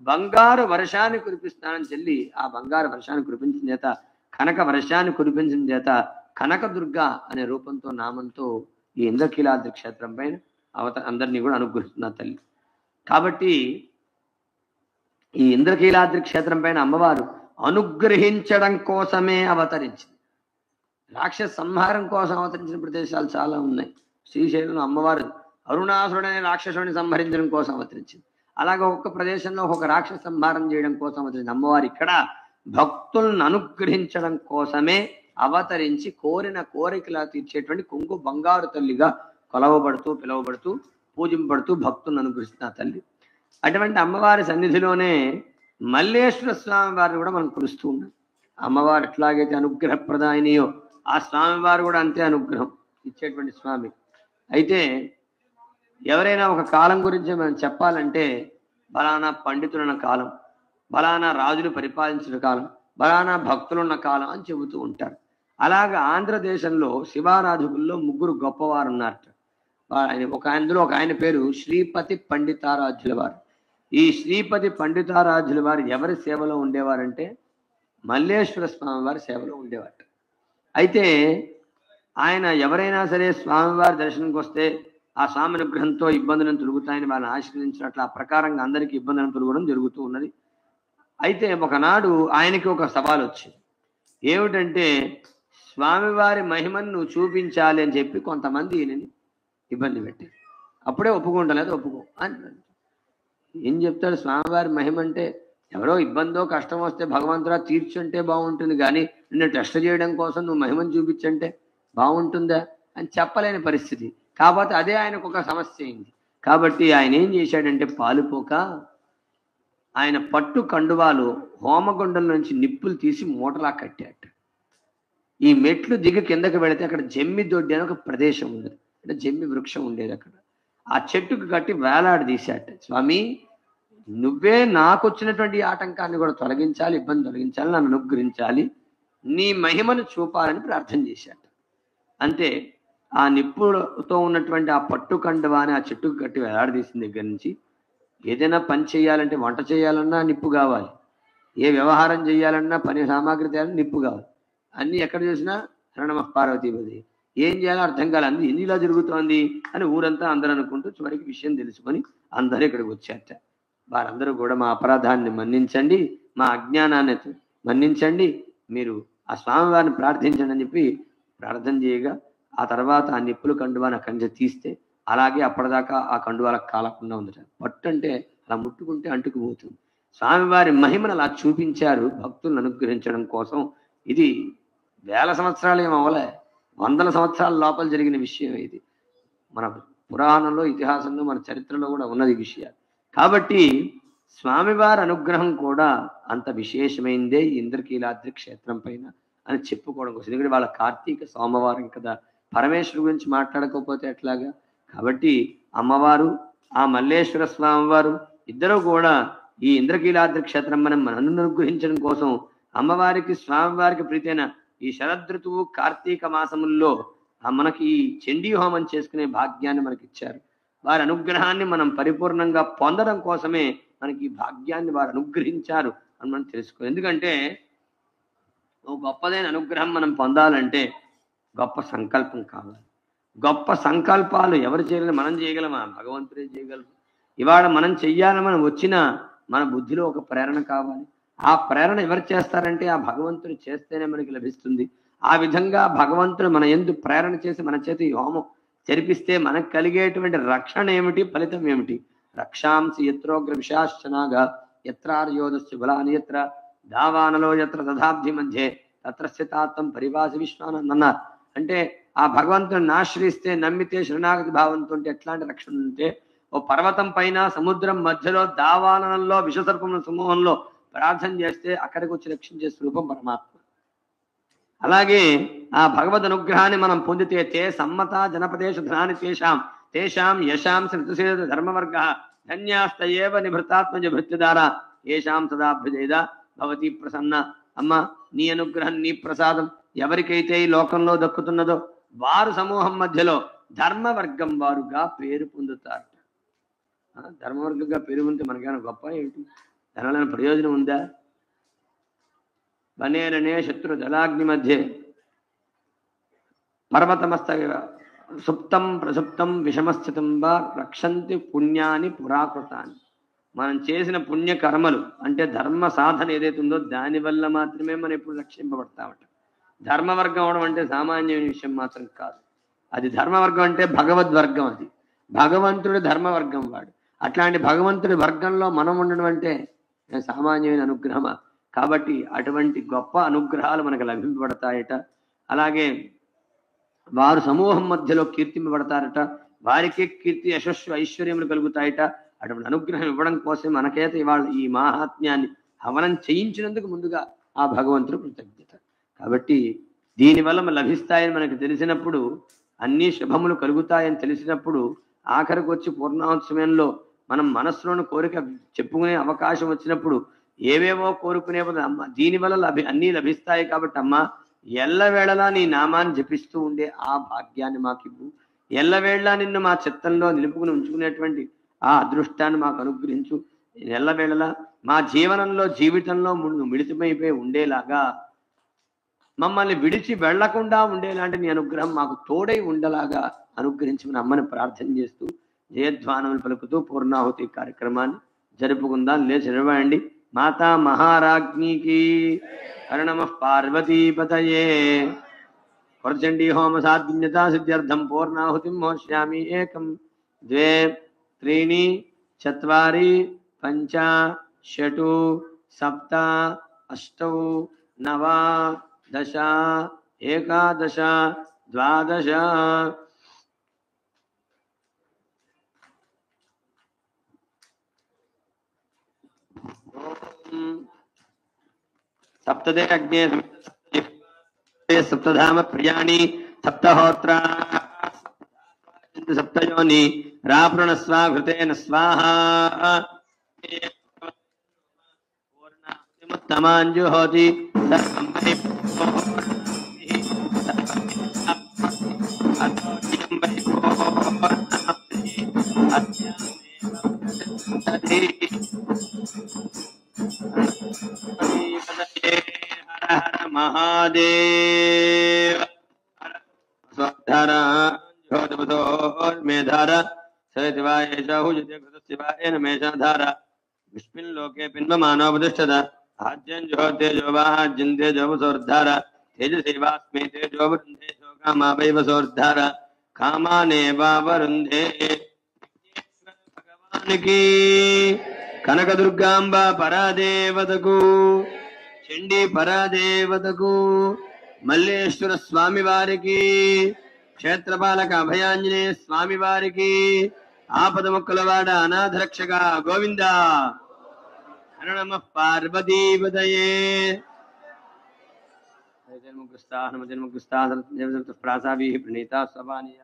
బంగారు వర్షాన్ని కురిపిస్తానని చెల్లి ఆ బంగారు వర్షాన్ని కురిపించిన చేత కనక వర్షాన్ని కురిపించిన చేత కనకదుర్గ అనే రూపంతో నామంతో ఈ ఇంద్రకీలాద్రి క్షేత్రం పైన అందరినీ కూడా అనుగ్రహిస్తున్న తల్లి. కాబట్టి ఈ ఇంద్రకీలాద్రి క్షేత్రం పైన అమ్మవారు అనుగ్రహించడం కోసమే అవతరించింది. రాక్షస సంహారం కోసం అవతరించిన ప్రదేశాలు చాలా ఉన్నాయి. శ్రీశైలంలో అమ్మవారు అరుణాసురుడనే రాక్షసుడిని సంహరించడం కోసం అవతరించింది. అలాగే ఒక్కొక్క ప్రదేశంలో ఒక్కొక్క రాక్షస సంహారం చేయడం కోసం అవతరించింది అమ్మవారు. ఇక్కడ భక్తులను అనుగ్రహించడం కోసమే అవతరించి కోరిన కోరికలా తీర్చేటువంటి కొంగు బంగారు తల్లిగా కొలవబడుతూ పిలువబడుతూ పూజింపబడుతూ భక్తులను అనుగ్రహిస్తున్న తల్లి. అటువంటి అమ్మవారి సన్నిధిలోనే మల్లేశ్వర స్వామి వారిని కూడా మనం కొలుస్తూ ఉన్నాం. అమ్మవారు ఎట్లాగైతే అనుగ్రహ ప్రదాయినియో ఆ స్వామి వారు కూడా అంతే అనుగ్రహం ఇచ్చేటువంటి స్వామి. అయితే ఎవరైనా ఒక కాలం గురించి మనం చెప్పాలంటే బలానా పండితులున్న కాలం, బలానా రాజులు పరిపాలించిన కాలం, బలానా భక్తులున్న కాలం అని చెబుతూ ఉంటారు. అలాగా ఆంధ్రదేశంలో శివారాధకుల్లో 3 గొప్పవారు ఉన్నారట. అందులో ఒక ఆయన పేరు శ్రీపతి పండితారాధ్యుల వారు. ఈ శ్రీపతి పండితారాధ్యుల వారు ఎవరి సేవలో ఉండేవారంటే మల్లేశ్వర స్వామి వారి సేవలో ఉండేవారు. అయితే ఆయన ఎవరైనా సరే స్వామివారి దర్శనంకి వస్తే ఆ స్వామి అనుగ్రహంతో ఇబ్బందులను తొలుగుతాయని వాళ్ళని ఆశీర్వదించినట్లు ఆ ప్రకారంగా అందరికీ ఇబ్బందులను తొలగడం జరుగుతూ ఉన్నది. అయితే ఒకనాడు ఆయనకి ఒక సవాల్ వచ్చింది. ఏమిటంటే స్వామివారి మహిమను నువ్వు చూపించాలి అని చెప్పి కొంతమంది ఈయనని ఇబ్బంది పెట్టారు. అప్పుడే ఒప్పుకుంటలేదు, ఒప్పుకో అని. ఏం చెప్తాడు స్వామివారి మహిమ అంటే? ఎవరో ఇబ్బందో కష్టం వస్తే భగవంతుడా తీర్చుంటే బాగుంటుంది, కానీ నిన్ను టెస్ట్ చేయడం కోసం నువ్వు మహిమను చూపించంటే బాగుంటుందా అని చెప్పలేని పరిస్థితి. కాబట్టి అదే ఆయనకు ఒక సమస్య అయింది. కాబట్టి ఆయన ఏం చేశాడంటే పాలుపోక ఆయన పట్టు కండువాలు హోమగుండం నుంచి నిప్పులు తీసి మూటలా కట్టాడు. ఈ మెట్లు దిగి కిందకి వెళితే అక్కడ జమ్మి దొడ్డి అని ఒక ప్రదేశం ఉండదు, అంటే జమ్మి వృక్షం ఉండేది. అక్కడ ఆ చెట్టుకు కట్టి వేలాడదీశాట. స్వామి నువ్వే నాకు వచ్చినటువంటి ఆటంకాన్ని కూడా తొలగించాలి, ఇబ్బంది తొలగించాలి, నన్ను అనుగ్రహించాలి, నీ మహిమను చూపాలని ప్రార్థన చేశాట. అంతే ఆ నిప్పుతో ఉన్నటువంటి ఆ పట్టు కండువాని ఆ చెట్టుకు కట్టి వేలాడదీసిన దగ్గర నుంచి ఏదైనా పని చేయాలంటే, వంట చేయాలన్నా నిప్పు కావాలి, ఏ వ్యవహారం చేయాలన్నా పని సామాగ్రి తేయాలన్నా నిప్పు కావాలి. అన్నీ ఎక్కడ చూసినా హరణమ పార్వతీపతి, ఏం చేయాలో అర్థం కాలేదు, ఎన్ని ఇలా జరుగుతోంది అని ఊరంతా అందరూ అనుకుంటూ చివరికి విషయం తెలుసుకొని అందరూ ఇక్కడికి వచ్చారట. వారందరూ కూడా మా అపరాధాన్ని మన్నించండి, మా అజ్ఞానాన్ని మన్నించండి, మీరు ఆ స్వామివారిని ప్రార్థించండి అని చెప్పి ప్రార్థన చేయగా ఆ తర్వాత ఆ నిప్పులు కండువాని అక్కడి నుంచి తీస్తే అలాగే అప్పటిదాకా ఆ కండువాలకు కాలకుండా ఉందట. పట్టు అంటే అలా ముట్టుకుంటే అంటుకుపోతుంది. స్వామివారి మహిమను అలా చూపించారు భక్తులను అనుగ్రహించడం కోసం. ఇది వేల సంవత్సరాలు ఏమవలే, వందల సంవత్సరాల లోపల జరిగిన విషయం ఇది. మన పురాణంలో, ఇతిహాసంలో, మన చరిత్రలో కూడా ఉన్నది విషయాలు. కాబట్టి స్వామివారి అనుగ్రహం కూడా అంత విశేషమైందే ఇంద్రకీలాద్రి క్షేత్రం పైన అని చెప్పుకోవడం కోసం. ఎందుకంటే వాళ్ళ కార్తీక సోమవారం కదా, పరమేశ్వరు గురించి మాట్లాడకపోతే ఎట్లాగా. కాబట్టి అమ్మవారు ఆ మల్లేశ్వర స్వామి వారు ఇద్దరూ కూడా ఈ ఇంద్రకీలాద్రి క్షేత్రం మనల్ని అనుగ్రహించడం కోసం అమ్మవారికి స్వామివారికి ప్రీతైన ఈ శరదృతువు కార్తీక మాసముల్లో మనకి ఈ చండీ హోమం చేసుకునే భాగ్యాన్ని మనకి ఇచ్చారు. వారి అనుగ్రహాన్ని మనం పరిపూర్ణంగా పొందడం కోసమే మనకి ఈ భాగ్యాన్ని వారు అనుగ్రహించారు అని మనం తెలుసుకోవాలి. ఎందుకంటే ఓ గొప్పదైన అనుగ్రహం మనం పొందాలంటే గొప్ప సంకల్పం కావాలి. గొప్ప సంకల్పాలు ఎవరు చేయగలరు? మనం చేయగలమా? భగవంతుడే చేయగలరు. ఇవాళ మనం చెయ్యాలని మనం వచ్చినా మన బుద్ధిలో ఒక ప్రేరణ కావాలి. ఆ ప్రేరణ ఎవరు చేస్తారంటే ఆ భగవంతుడు చేస్తేనే మనకి లభిస్తుంది. ఆ విధంగా భగవంతుడు మన యందు ప్రేరణ చేసి మన చేతి హోమం జరిపిస్తే మనకు కలిగేటువంటి రక్షణ ఏమిటి, ఫలితం ఏమిటి? రక్షాంసి యత్రోగ్ర విశాశ్చనాగా యత్రార్యోదస్య బలాని యత్ర దావానలో యత్ర తథాబ్ధి మధ్యే తత్ర స్థితాత్వం పరివాసి విశ్వానంద అన్నారు. అంటే ఆ భగవంతుడిని ఆశ్రయిస్తే, నమ్మితే, శరణాగతి భావంతో ఉంటే ఎట్లాంటి రక్షణ ఉంటే, ఓ పర్వతం పైన సముద్రం మధ్యలో దావానంలో విషసర్పముల సమూహంలో ప్రార్థన చేస్తే అక్కడికి వచ్చి రక్షించే స్వరూపం పరమాత్మ. అలాగే ఆ భగవద్ అనుగ్రహాన్ని మనం పొందితే తే సమ్మత జనపదేశ ధనాని తేషాం యశాం శ్రుతసేద ధర్మవర్గ ధన్యాస్తయేవ నిభృతాత్మజ భృత్యధార ఏషాం సదాభ్యుదేద భవతి ప్రసన్న. అమ్మ నీ అనుగ్రహం, నీ ప్రసాదం ఎవరికైతే ఈ లోకంలో దక్కుతున్నదో వారు సమూహం మధ్యలో ధర్మవర్గం వారుగా పేరు పొందుతారు. ధర్మవర్గంగా పేరు పొందితే మనకైనా గొప్ప ఏమిటి? దానివల్ల ప్రయోజనం ఉందా? వనేరనే శత్రు జలాగ్ని మధ్య పర్వతమస్త సుప్తం ప్రసుప్తం విషమస్థితం వా రక్షంతి పుణ్యాన్ని పురాకృతాన్ని. మనం చేసిన పుణ్య కర్మలు అంటే ధర్మ సాధన ఏదైతే ఉందో దానివల్ల మాత్రమే మనం ఎప్పుడు రక్షింపబడతామట. ధర్మవర్గం అవడం అంటే సామాన్యమైన విషయం మాత్రం కాదు. అది ధర్మవర్గం అంటే భగవద్వర్గం. అది భగవంతుడి ధర్మవర్గం వాడు. అట్లాంటి భగవంతుడి వర్గంలో మనం ఉండడం అంటే సామాన్యమైన అనుగ్రహమా? కాబట్టి అటువంటి గొప్ప అనుగ్రహాలు మనకు లభింపబడతాయట. అలాగే వారు సమూహం మధ్యలో కీర్తింపబడతారట, వారికే కీర్తి యశస్సు ఐశ్వర్యములు కలుగుతాయట. అటువంటి అనుగ్రహం ఇవ్వడం కోసం మనకైతే ఇవాళ ఈ మహాత్మ్యాన్ని హవనం చేయించినందుకు ముందుగా ఆ భగవంతుడు కృతజ్ఞత. కాబట్టి దీనివల్ల లభిస్తాయని మనకు తెలిసినప్పుడు, అన్ని శుభములు కలుగుతాయని తెలిసినప్పుడు, ఆఖరికి వచ్చి పూర్ణాహుతి సమయంలో మనం మనస్సులోని కోరిక చెప్పుకునే అవకాశం వచ్చినప్పుడు ఏవేవో కోరుకునే బదులు అమ్మ దీనివల్ల అన్నీ లభిస్తాయి కాబట్టి అమ్మ ఎల్లవేళలా నీ నామాన్ని జపిస్తూ ఉండే ఆ భాగ్యాన్ని మాకివ్వు, ఎల్లవేళలా నిన్ను మా చిత్తంలో నిలుపుకుని ఉంచుకునేటువంటి ఆ అదృష్టాన్ని మాకు అనుగ్రహించు, ఎల్లవేళలా మా జీవితంలో మిళితమైపోయి ఉండేలాగా, మమ్మల్ని విడిచి వెళ్లకుండా ఉండేలాంటి నీ అనుగ్రహం మాకు తోడై ఉండలాగా అనుగ్రహించమని అమ్మని ప్రార్థన చేస్తూ జయధ్వానములు పలుకుతూ పూర్ణాహుతి కార్యక్రమాన్ని జరుపుకుందాం. లేచి నిలబడండి. మాతా మహారాజ్ఞికి హరణమ పార్వతీపతయే. కొరచండీ హోమ సాధ్యత సిద్ధ్యర్థం పూర్ణాహుతిం మోష్యామి. 1 2 3 4 5 6 7 8 9 10 11 12 सप्तदे अग्ने सप्तधाम प्रियाणि सप्तहोत्रा सप्तयोनि राप्रणस्वा घृतेन स्वाहा. पूर्णाहुतिमुत्तमाञ्जुहोति हर महादेव. स्वधरा मेधार सहितवाय शिवाय नमेशाधारा. विस्मिन् लोके पिन्वमानोपतिष्ठत आज्यं ज्योतेजो वाज्यं तेजो वसोर्धारा. तेजसेवास्मे तेजो वरुन्धे शोकामावैव सोर्धारा. कामानेवावरुन्धे भगवान की. కనక దుర్గాంబ పరాదేవతకు, చండీ పరాదేవతకు, మల్లేశ్వర స్వామి వారికి, క్షేత్రపాలక అభయాంజనేయ స్వామి వారికి, ఆపద మొక్కలవాడ అనాథరక్షక గోవింద. హరనమ పార్వతీపతయే. ప్రాసాభి ప్రణీతా సవానీయ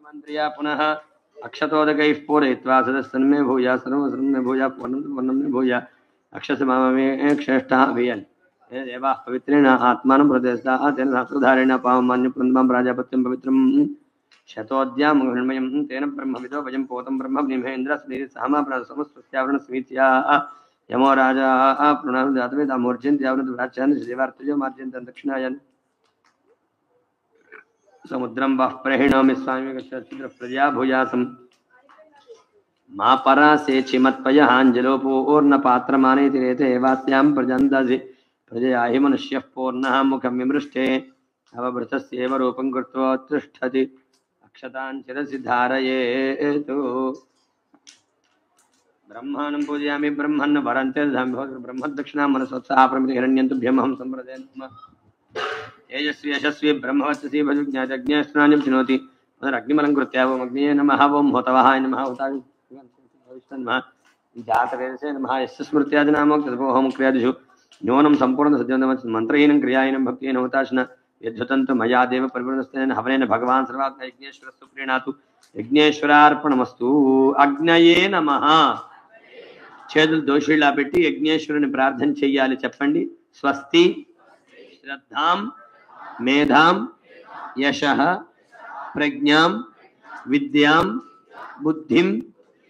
మంత్రియా పునః अक्षतोदकैः पूरयित्वा सदस्सन्मे भूया सर्वसन्मे भूया पूर्णं भूया अक्षसमामे श्रेष्ठः अभियन्. देवाः पवित्रेण आत्मानं प्रदेशः तेन सहस्रधारेण पावमान्यपुरन्दमां प्राजापत्यं पवित्रं शतोद्यां गृह्णमयं तेन ब्रह्मविदो वयं पोतं ब्रह्म ब्रह्मेन्द्रस्मृति सहमा समस्वस्यावरणस्मीत्या यमो राजा प्रणव दातवेदामूर्जन्त्यावृतव्राच्यान् श्रीदेवार्तयो मार्जन्तं दक्षिणायन्. समुद्रं वः प्रहेणामि स्वामी प्रजा भूयासं मा परासे चिमत्पयहाञ्जलोपूर्णपात्रमानेति रेते वास्यां प्रजन्दसि प्रजया हि मनुष्यः पूर्णः मुखं विमृष्टे अवभृतस्येव रूपं कृत्वा तिष्ठति अक्षतान् शिरसि धारयेतु. ब्रह्माणं पूजयामि ब्रह्मन् वरन्ते ब्रह्मदक्षिणां मनसोत्साहप्रमिति हिरण्यन्तुभ्यमहं सम्प्रदे नमः. तेजस्वी यशस्वी ब्रह्मवत्ससी भजुज्ञातज्ञास्नान्यं चिनोति अग्निमलं कृत्या ओम अग्निये नमः. ओम होतवाहाय नमः. होताविष्णु नमः. जातवेदसे नमः. यस्य स्मृत्यादिनामोक्तपोहं क्रियादिषु न्यूनं सम्पूर्ण सद्योनम मंत्रहीनं क्रियाहीनं भक्तिहीनं होताश्न यद्धुतन्तु मया देव परिपूर्णस्तेन हवनेन भगवान् सर्वात्मा यज्ञेश्वरः सुप्रीणातु. यज्ञेश्वरार्पणमस्तु. అగ్నయే నమః. చేతులు దోషిలా పెట్టి యజ్ఞేశ్వరుని ప్రార్థన చెయ్యాలి. చెప్పండి. స్వస్తి శ్రద్ధాం మేధాం యశః ప్రజ్ఞాం విద్యాం బుద్ధిం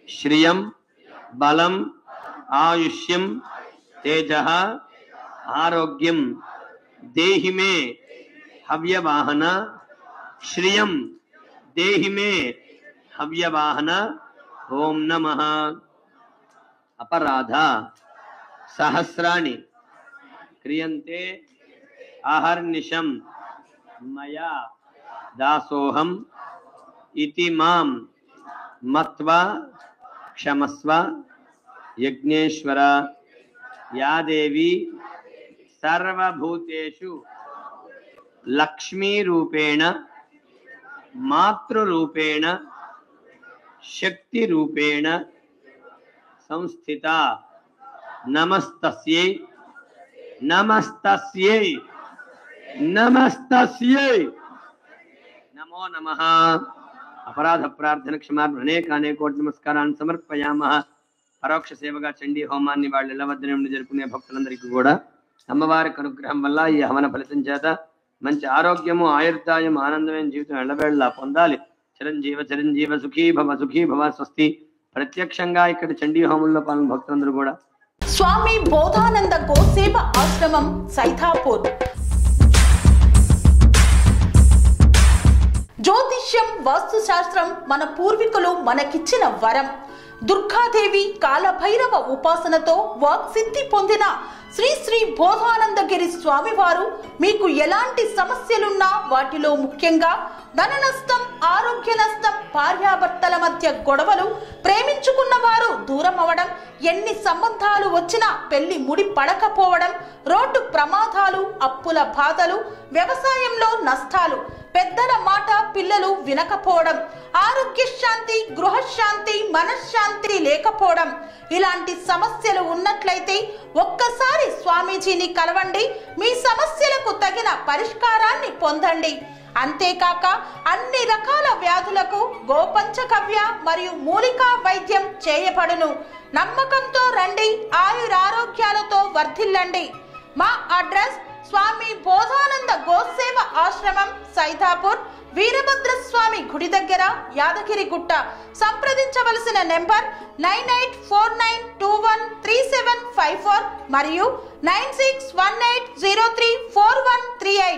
శ్రియం బలం ఆయుష్యం తేజః ఆరోగ్యం దేహి మే హవ్యవాహన. శ్రియం దేహి మే హవ్యవాహన. ఓం నమః. अपराध सहस्राणि क्रियन्ते अहर्निशं मया दासोहम इति मां मत्वा क्षमस्व. यज्ञेश्वर యా దేవి సర్వభూతేషు లక్ష్మీరూపేణ మాతృరూపేణ శక్తిరూపేణ సంస్థిత నమస్తస్యై నమస్తస్యై నమస్తస్యై నమో నమః. అపరాధ ప్రార్థన క్షమాపణ అనేకోటి నమస్కారాన్ని సమర్పయామః. పరోక్ష సేవగా చండీ హోమాన్ని వాళ్ళు ఇళ్ల వద్ద నుండి జరుపుకునే భక్తులందరికీ కూడా అమ్మవారి అనుగ్రహం వల్ల ఈ హవన ఫలితం చేత మంచి ఆరోగ్యము, ఆయుర్దాయం, ఆనందమైన జీవితం ఎల్లవేళలా పొందాలి. చిరంజీవ చిరంజీవ సుఖీ భవ స్వస్తి. ప్రత్యక్షంగా ఇక్కడ చండీ హోమంలో పాల్గొన్న భక్తులందరూ కూడా స్వామి బోధానంద గోసేవ ఆశ్రమం సైథాపూర్. జ్యోతిష్యం, వాస్తు శాస్త్రం మన పూర్వీకులు మనకిచ్చిన వరం. దుర్గాదేవి, కాలభైరవ ఉపాసనతో వాక్సిద్ధి పొందిన శ్రీ శ్రీ బోధానందగిరి స్వామివారు మీకు ఎలాంటి సమస్యలున్నా, వాటిలో ముఖ్యంగా ధన నష్టం, ఆరోగ్య నష్టం, భార్యాభర్తల మధ్య గొడవలు, ప్రేమించుకున్న వారు దూరం అవడం, ఎన్ని సంబంధాలు వచ్చినా పెళ్లి ముడి పడకపోవడం, రోడ్డు ప్రమాదాలు, అప్పుల బాధలు, వ్యవసాయంలో నష్టాలు, పెద్దల మాట పిల్లలు వినకపోవడం, ఆరోగ్య శాంతి, గృహశాంతి, మనశ్శాంతి లేకపోవడం, ఇలాంటి సమస్యలు ఉన్నట్లయితే ఒక్కసారి స్వామీజీని కలవండి. మీ సమస్యలకు తగిన పరిష్కారాన్ని పొందండి. అంతేకాక అన్ని రకాల వ్యాధులకు గోపంచగవ్య మరియు మూలికా వైద్యం చేయబడును. నమ్మకంతో రండి, ఆయురారోగ్యాలతో వర్ధిల్లండి. మా అడ్రస్ స్వామి బోధానంద గోసేవ ఆశ్రమం సైథాపూర్, వీరభద్రస్వామి గుడి దగ్గర, యాదగిరిగుట్ట. సంప్రదించవలసిన నెంబర్ 9849213754 మరియు 9618034138.